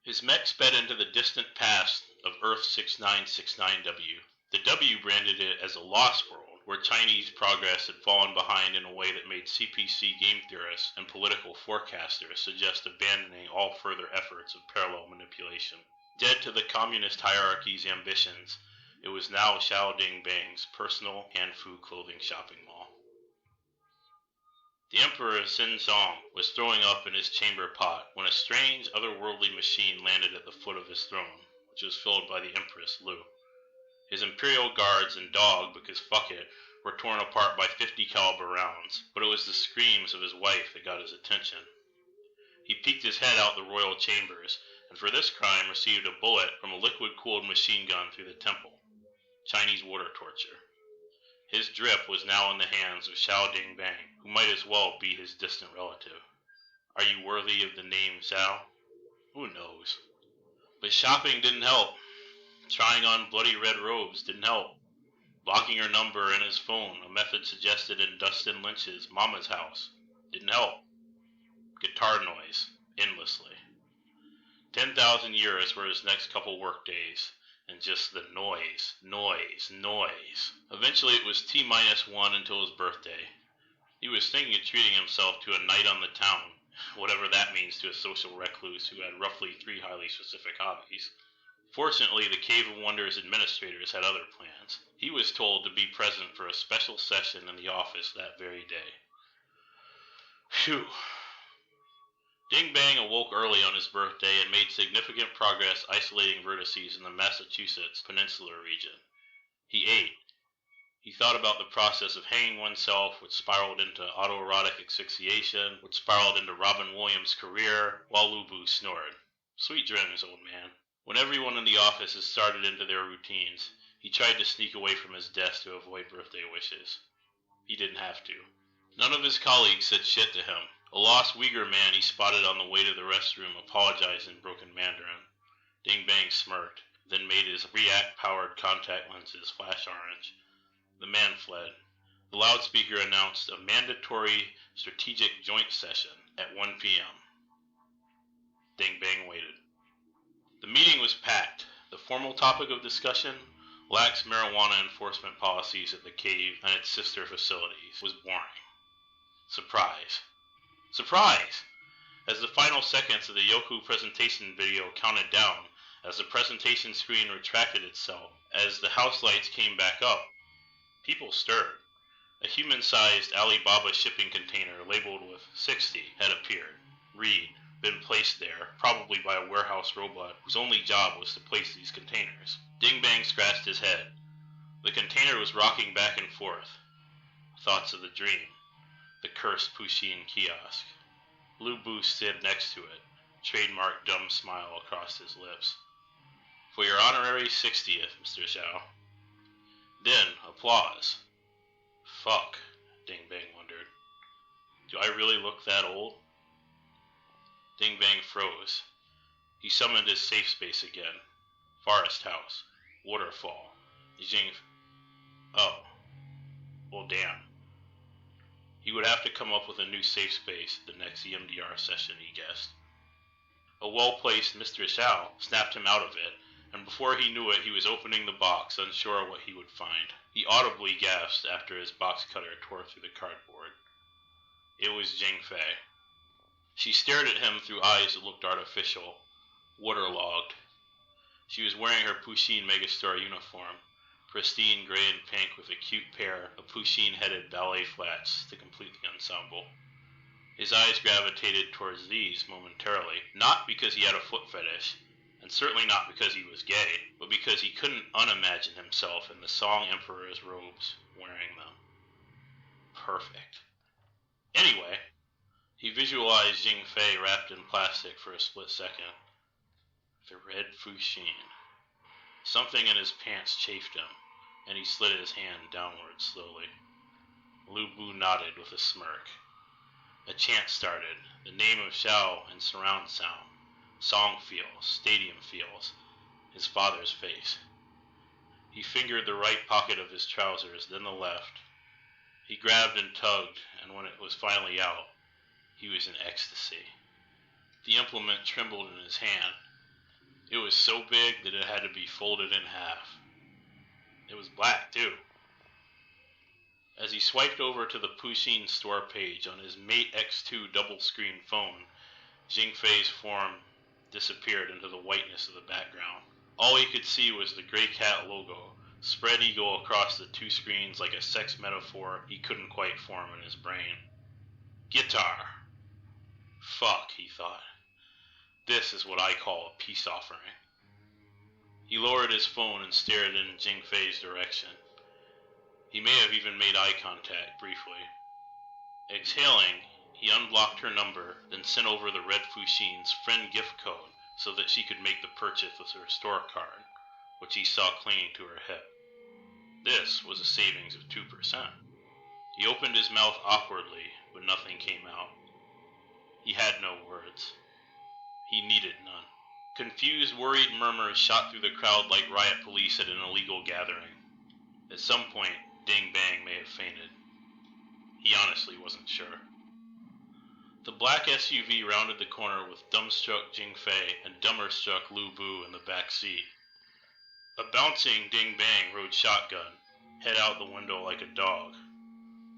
His mech sped into the distant past of Earth 6969W. The W branded it as a lost world, where Chinese progress had fallen behind in a way that made CPC game theorists and political forecasters suggest abandoning all further efforts of parallel manipulation. Dead to the communist hierarchy's ambitions, it was now Xiao Ding Bang's personal Han Fu clothing shopping mall. The Emperor Xin Song was throwing up in his chamber pot when a strange, otherworldly machine landed at the foot of his throne, which was filled by the Empress Lu. His Imperial guards and dog, because fuck it, were torn apart by 50 caliber rounds, but it was the screams of his wife that got his attention. He peeked his head out the royal chambers, and for this crime received a bullet from a liquid-cooled machine gun through the temple. Chinese water torture. His drip was now in the hands of Xiao Ding Bang, who might as well be his distant relative. Are you worthy of the name Xiao? Who knows? But shopping didn't help. Trying on bloody red robes didn't help. Blocking her number in his phone, a method suggested in Dustin Lynch's Mama's House, didn't help. Guitar noise, endlessly. 10,000 years were his next couple work days, and just the noise. Eventually it was T-1 until his birthday. He was thinking of treating himself to a night on the town, whatever that means to a social recluse who had roughly 3 highly specific hobbies. Fortunately, the Cave of Wonders administrators had other plans. He was told to be present for a special session in the office that very day. Phew. Ding Bang awoke early on his birthday and made significant progress isolating vertices in the Massachusetts Peninsula region. He ate. He thought about the process of hanging oneself, which spiraled into autoerotic asphyxiation, which spiraled into Robin Williams' career, while Lu Bu snored. Sweet dreams, old man. When everyone in the office had started into their routines, he tried to sneak away from his desk to avoid birthday wishes. He didn't have to. None of his colleagues said shit to him. A lost Uyghur man he spotted on the way to the restroom apologized in broken Mandarin. Ding Bang smirked, then made his React-powered contact lenses flash orange. The man fled. The loudspeaker announced a mandatory strategic joint session at 1 p.m. Ding Bang waited. The meeting was packed. The formal topic of discussion, lax marijuana enforcement policies at the cave and its sister facilities, was boring. Surprise. Surprise! As the final seconds of the Yoku presentation video counted down, as the presentation screen retracted itself, as the house lights came back up, people stirred. A human-sized Alibaba shipping container labeled with 60 had appeared. Reed, been placed there, probably by a warehouse robot whose only job was to place these containers. Ding Bang scratched his head. The container was rocking back and forth. Thoughts of the dream. The cursed Pusheen kiosk. Lu Bu stood next to it, trademark dumb smile across his lips. For your honorary 60th, Mr. Xiao. Then, applause. Fuck, Ding Bang wondered. Do I really look that old? Ding Bang froze. He summoned his safe space again. Forest house. Waterfall. Jing... Oh. Well, damn. He would have to come up with a new safe space at the next EMDR session, he guessed. A well-placed Mr. Xiao snapped him out of it, and before he knew it, he was opening the box, unsure what he would find. He audibly gasped after his box cutter tore through the cardboard. It was Jing Fei. She stared at him through eyes that looked artificial, waterlogged. She was wearing her Pusheen Megastore uniform, pristine gray and pink with a cute pair of Pusheen-headed ballet flats to complete the ensemble. His eyes gravitated towards these momentarily, not because he had a foot fetish, and certainly not because he was gay, but because he couldn't unimagine himself in the Song Emperor's robes wearing them. Perfect. Anyway, he visualized Jing Fei wrapped in plastic for a split second. The red Pusheen. Something in his pants chafed him, and he slid his hand downward slowly. Lu Bu nodded with a smirk. A chant started, the name of Xiao in surround sound. Song feels, stadium feels, his father's face. He fingered the right pocket of his trousers, then the left. He grabbed and tugged, and when it was finally out, he was in ecstasy. The implement trembled in his hand. It was so big that it had to be folded in half. It was black, too. As he swiped over to the Pusheen store page on his Mate X2 double-screen phone, Jing Fei's form disappeared into the whiteness of the background. All he could see was the Grey Cat logo, spread eagle across the two screens like a sex metaphor he couldn't quite form in his brain. Guitar. Fuck, he thought. This is what I call a peace offering. He lowered his phone and stared in Jing Fei's direction. He may have even made eye contact briefly. Exhaling, he unblocked her number, then sent over the red Pusheen's friend gift code so that she could make the purchase with her store card, which he saw clinging to her hip. This was a savings of 2%. He opened his mouth awkwardly, but nothing came out. He had no words. He needed none. Confused, worried murmurs shot through the crowd like riot police at an illegal gathering. At some point, Ding Bang may have fainted. He honestly wasn't sure. The black SUV rounded the corner with dumbstruck Jing Fei and dumber-struck Lu Bu in the back seat. A bouncing Ding Bang rode shotgun, head out the window like a dog.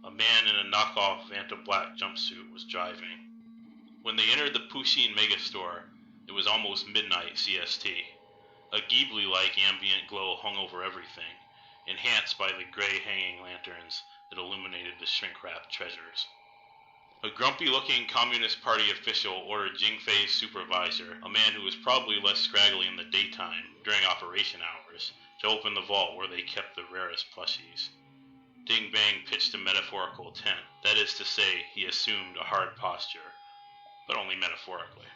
A man in a knockoff Vanta Black jumpsuit was driving. When they entered the Pusheen Megastore, it was almost midnight CST. A Ghibli-like ambient glow hung over everything, enhanced by the gray hanging lanterns that illuminated the shrink-wrapped treasures. A grumpy-looking Communist Party official ordered Jing Fei's supervisor, a man who was probably less scraggly in the daytime during operation hours, to open the vault where they kept the rarest plushies. Ding Bang pitched a metaphorical tent. That is to say, he assumed a hard posture, but only metaphorically.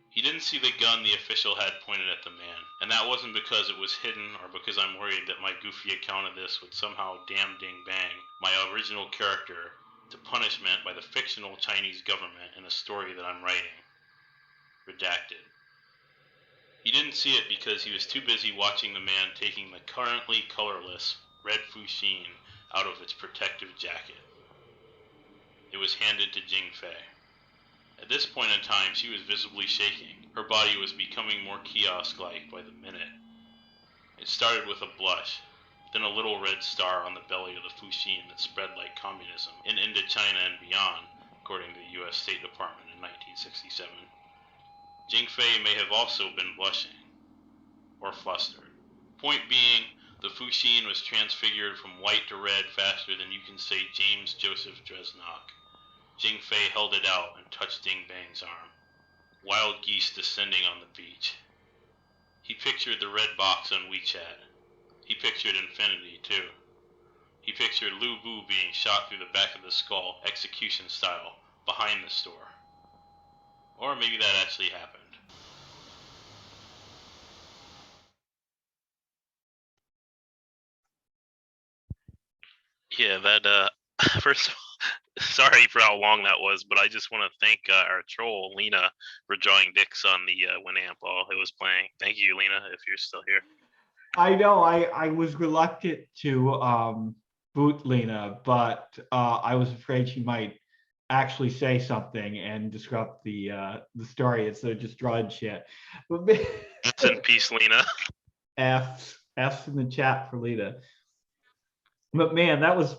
He didn't see the gun the official had pointed at the man, and that wasn't because it was hidden or because I'm worried that my goofy account of this would somehow damn Ding Bang, my original character, to punishment by the fictional Chinese government in a story that I'm writing. Redacted. He didn't see it because he was too busy watching the man taking the currently colorless red Pusheen out of its protective jacket. It was handed to Jing Fei. At this point in time, she was visibly shaking. Her body was becoming more kiosk-like by the minute. It started with a blush, then a little red star on the belly of the Fuxin that spread like communism in Indochina and beyond, according to the U.S. State Department in 1967. Jing Fei may have also been blushing, or flustered. Point being, the Fuxin was transfigured from white to red faster than you can say James Joseph Dresnok. Jing Fei held it out and touched Ding Bang's arm. Wild geese descending on the beach. He pictured the red box on WeChat. He pictured infinity, too. He pictured Lu Bu being shot through the back of the skull, execution style, behind the store. Or maybe that actually happened. Yeah, that, first of all, sorry for how long that was, but I just want to thank our troll, Lena, for drawing dicks on the Winamp while it was playing. Thank you, Lena, if you're still here. I know I was reluctant to boot Lena, but I was afraid she might actually say something and disrupt the story instead of just drawing shit. But Rest in peace, Lena. F's in the chat for Lena. But man, that was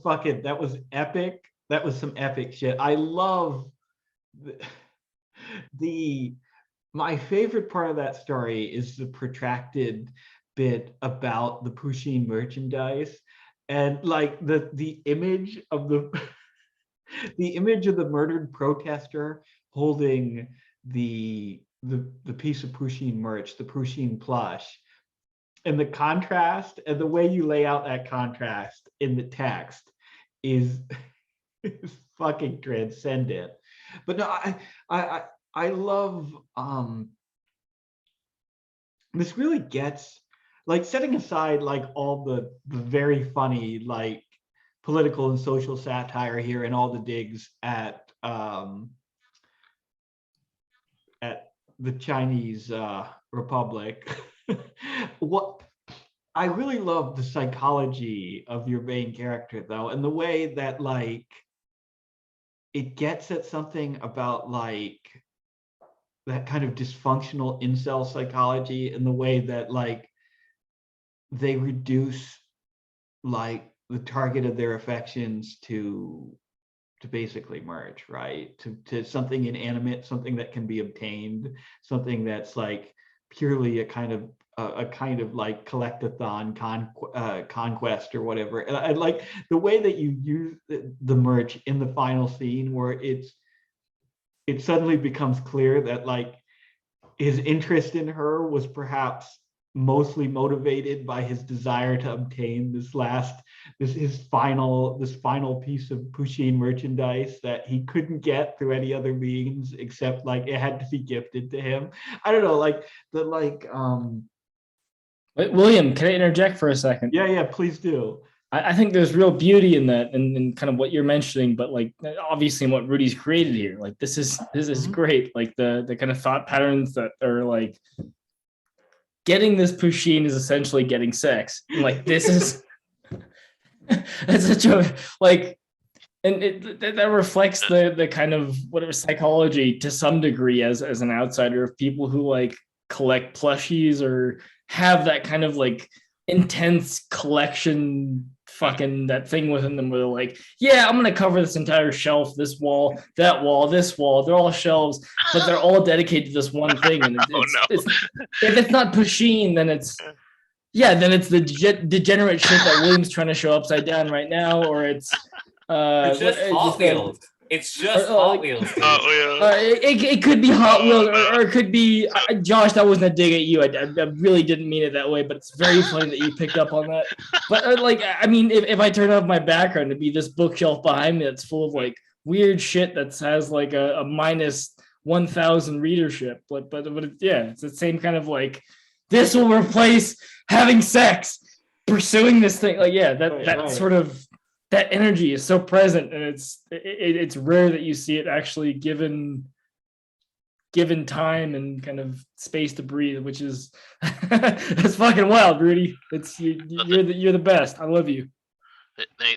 epic. That was some epic shit. I love my favorite part of that story is the protracted bit about the Pusheen merchandise and like the image of the image of the murdered protester holding the piece of Pusheen merch, the Pusheen plush, and the contrast and the way you lay out that contrast in the text is fucking transcendent. But no, I love this really gets, like, setting aside like all the very funny like political and social satire here and all the digs at the Chinese Republic. What I really love the psychology of your main character though, and the way that like it gets at something about like that kind of dysfunctional incel psychology, and the way that like they reduce like the target of their affections to basically merge, right? To something inanimate, something that can be obtained, something that's like purely a kind of like collectathon conquest or whatever. And I like the way that you use the merch in the final scene, where it suddenly becomes clear that like his interest in her was perhaps mostly motivated by his desire to obtain this final piece of Pusheen merchandise that he couldn't get through any other means, except like it had to be gifted to him. I don't know, like Wait, William, can I interject for a second? Yeah, please do. I think there's real beauty in that, and kind of what you're mentioning, but like obviously in what Rudy's created here, like this is great. Like the kind of thought patterns that are like getting this Pusheen is essentially getting sex. And like this is that's such a like, and that reflects the kind of whatever psychology to some degree as an outsider of people who like collect plushies or have that kind of like intense collection fucking that thing within them where they're like, yeah, I'm gonna cover this entire shelf, this wall, that wall, this wall. They're all shelves, but they're all dedicated to this one thing. And if it's not Pusheen, then it's the degenerate shit that William's trying to show upside down right now, or it's just Hot Wheels. It's just Hot Wheels. It could be Hot Wheels, or it could be Josh. That wasn't a dig at you. I really didn't mean it that way, but it's very funny that you picked up on that. But like, I mean, if I turn off my background, it'd be this bookshelf behind me that's full of like weird shit that has like a minus 1,000 readership. But it's the same kind of like, this will replace having sex, pursuing this thing. Like, yeah, that sort of. That energy is so present, and it's rare that you see it actually given time and kind of space to breathe, which is it's fucking wild, Rudy. You're the best. I love you.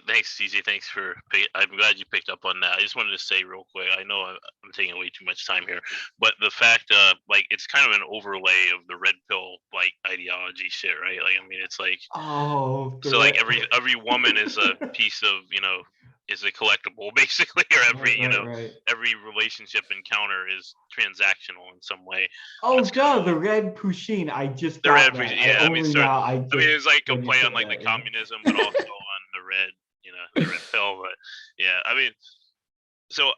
Thanks, CJ. Thanks for. I'm glad you picked up on that. I just wanted to say real quick. I know I'm taking way too much time here, but the fact, like, it's kind of an overlay of the red pill like ideology shit, right? Like, I mean, it's like, Oh, so like every woman is a piece of, is a collectible basically, or every right. every relationship encounter is transactional in some way. Oh, duh, the red Pusheen. I just The got red, that. yeah. I mean, only sorry. now I mean, it's like a when you play said on like that, the yeah. communism, but also on the red, the red pill. But yeah, I mean, so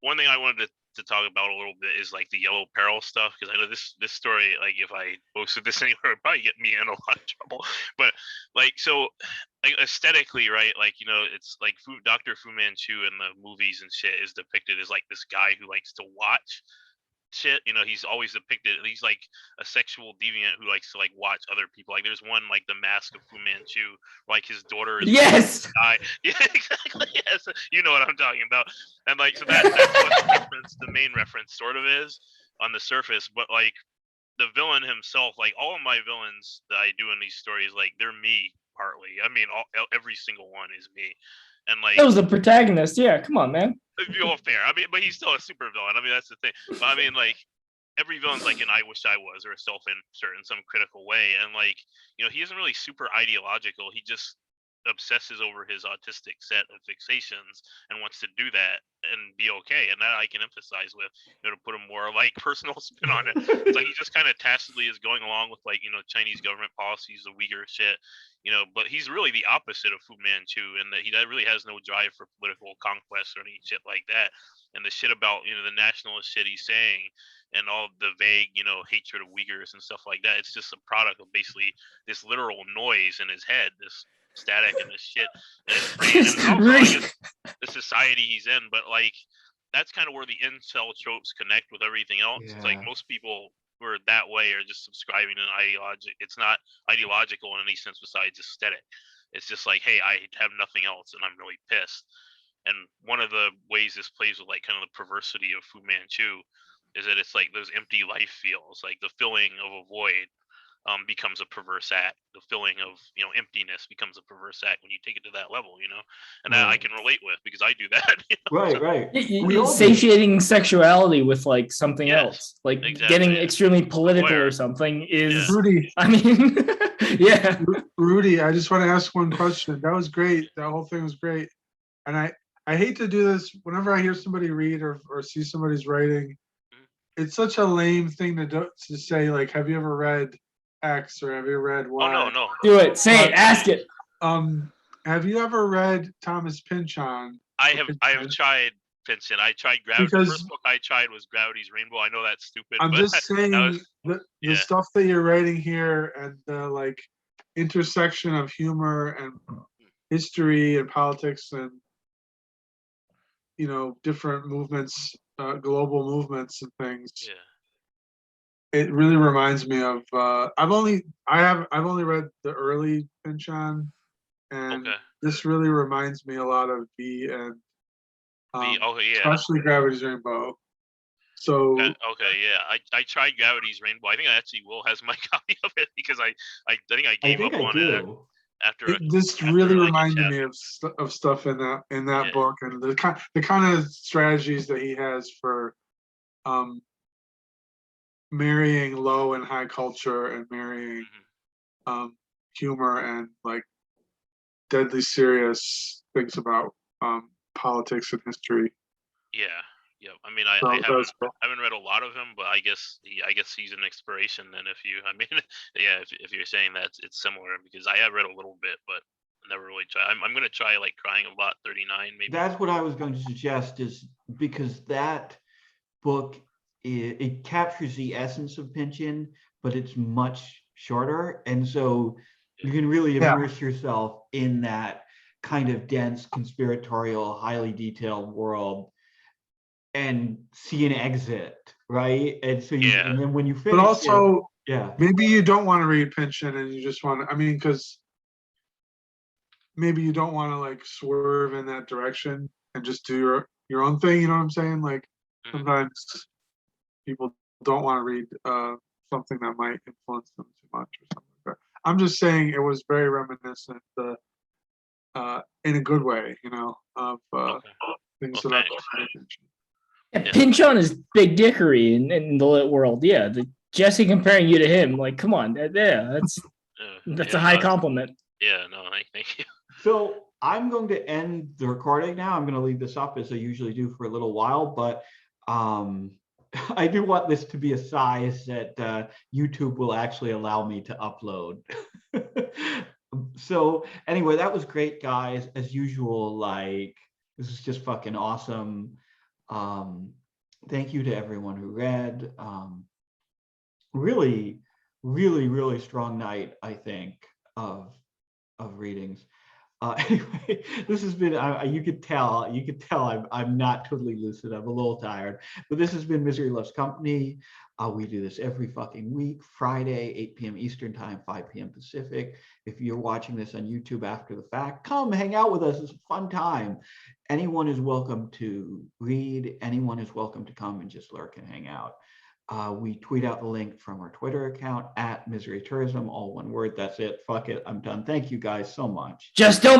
one thing I wanted to talk about a little bit is like the yellow peril stuff, because I know this story, like if I posted this anywhere, it'd probably get me in a lot of trouble. But like, so like aesthetically, right? Like, it's like Dr. Fu Manchu in the movies and shit is depicted as like this guy who likes to watch shit. He's always depicted, he's like a sexual deviant who likes to like watch other people. Like there's one, like the Mask of Fu Manchu, like his daughter is Yes. yeah, exactly. Yes, you know what I'm talking about. And like, so that's what the main reference sort of is on the surface. But like the villain himself, like all of my villains that I do in these stories, like they're me partly. I mean, every single one is me. And like, That was the protagonist. Yeah, come on, man. Well, fair. I mean, but he's still a super villain. I mean, that's the thing. But I mean, like, every villain's like an I wish I was, or a self-insert in some critical way. And like, he isn't really super ideological. He just obsesses over his autistic set of fixations and wants to do that and be okay. And that I can emphasize with, to put a more like personal spin on it. It's like he just kind of tacitly is going along with like, Chinese government policies, the Uyghur shit, but he's really the opposite of Fu Manchu, and that he really has no drive for political conquest or any shit like that. And the shit about, the nationalist shit he's saying and all the vague, hatred of Uyghurs and stuff like that, it's just a product of basically this literal noise in his head, this static and this shit. And it's also, I guess, the society he's in, but like, that's kind of where the incel tropes connect with everything else. It's like most people who are that way are just subscribing to an ideology. It's not ideological in any sense besides aesthetic. It's just like, hey, I have nothing else and I'm really pissed. And one of the ways this plays with like kind of the perversity of Fu Manchu is that it's like those empty life feels, like the filling of a void becomes a perverse act. The filling of emptiness becomes a perverse act when you take it to that level, and that I can relate with because I do that. Right. Satiating sexuality with like something else, like getting extremely political or something is. Rudy. I mean, yeah. Rudy, I just want to ask one question. That was great. That whole thing was great. And I hate to do this whenever I hear somebody read or see somebody's writing. It's such a lame thing to say, like, have you ever read X or have you read Y? Oh, no. Do it. Say it. Ask it. Have you ever read Thomas Pynchon? I have tried Pynchon. I tried Gravity. The first book I tried was Gravity's Rainbow. I know that's stupid. I'm but just saying the stuff that you're writing here and the like intersection of humor and history and politics and different movements, global movements and things. Yeah. It really reminds me of I've only read the early Pynchon, and this really reminds me a lot of V and especially Gravity's Rainbow. So I tried Gravity's Rainbow. I think I actually will has my copy of it because I think I gave up on it after. This really reminded me of stuff in that book and the kind of strategies that he has for marrying low and high culture and marrying humor and like deadly serious things about politics and history. Yeah. I mean, I haven't read a lot of him, but I guess he's an inspiration. Then if you're saying that it's similar, because I have read a little bit, but never really tried. I'm gonna try like Crying of Lot 39 maybe. That's what I was going to suggest, is because that book it captures the essence of Pynchon, but it's much shorter, and so you can really immerse yourself in that kind of dense, conspiratorial, highly detailed world and see an exit, right? And so and then when you finish, but also it, maybe you don't want to read Pynchon and you just want to, because maybe you don't want to like swerve in that direction and just do your own thing, you know what I'm saying? Like sometimes people don't want to read something that might influence them too much or something like that. I'm just saying it was very reminiscent. in a good way, of things that I've Yeah, pinch on his big dickery in the lit world. Yeah, Jesse comparing you to him, like, come on, that's a high compliment. Yeah, no, thank you. So I'm going to end the recording now. I'm going to leave this up as I usually do for a little while, but I do want this to be a size that YouTube will actually allow me to upload. So anyway, that was great, guys. As usual, like, this is just fucking awesome. Thank you to everyone who read. Really, really, really strong night, I think, of readings. Anyway, this has been, you could tell I'm not totally lucid. I'm a little tired, but this has been Misery Loves Company. We do this every fucking week, Friday, 8 p.m. Eastern time, 5 p.m. Pacific. If you're watching this on YouTube after the fact, come hang out with us. It's a fun time. Anyone is welcome to read. Anyone is welcome to come and just lurk and hang out. We tweet out the link from our Twitter account @MiseryTourism, all one word. That's it. Fuck it. I'm done. Thank you guys so much. Just don't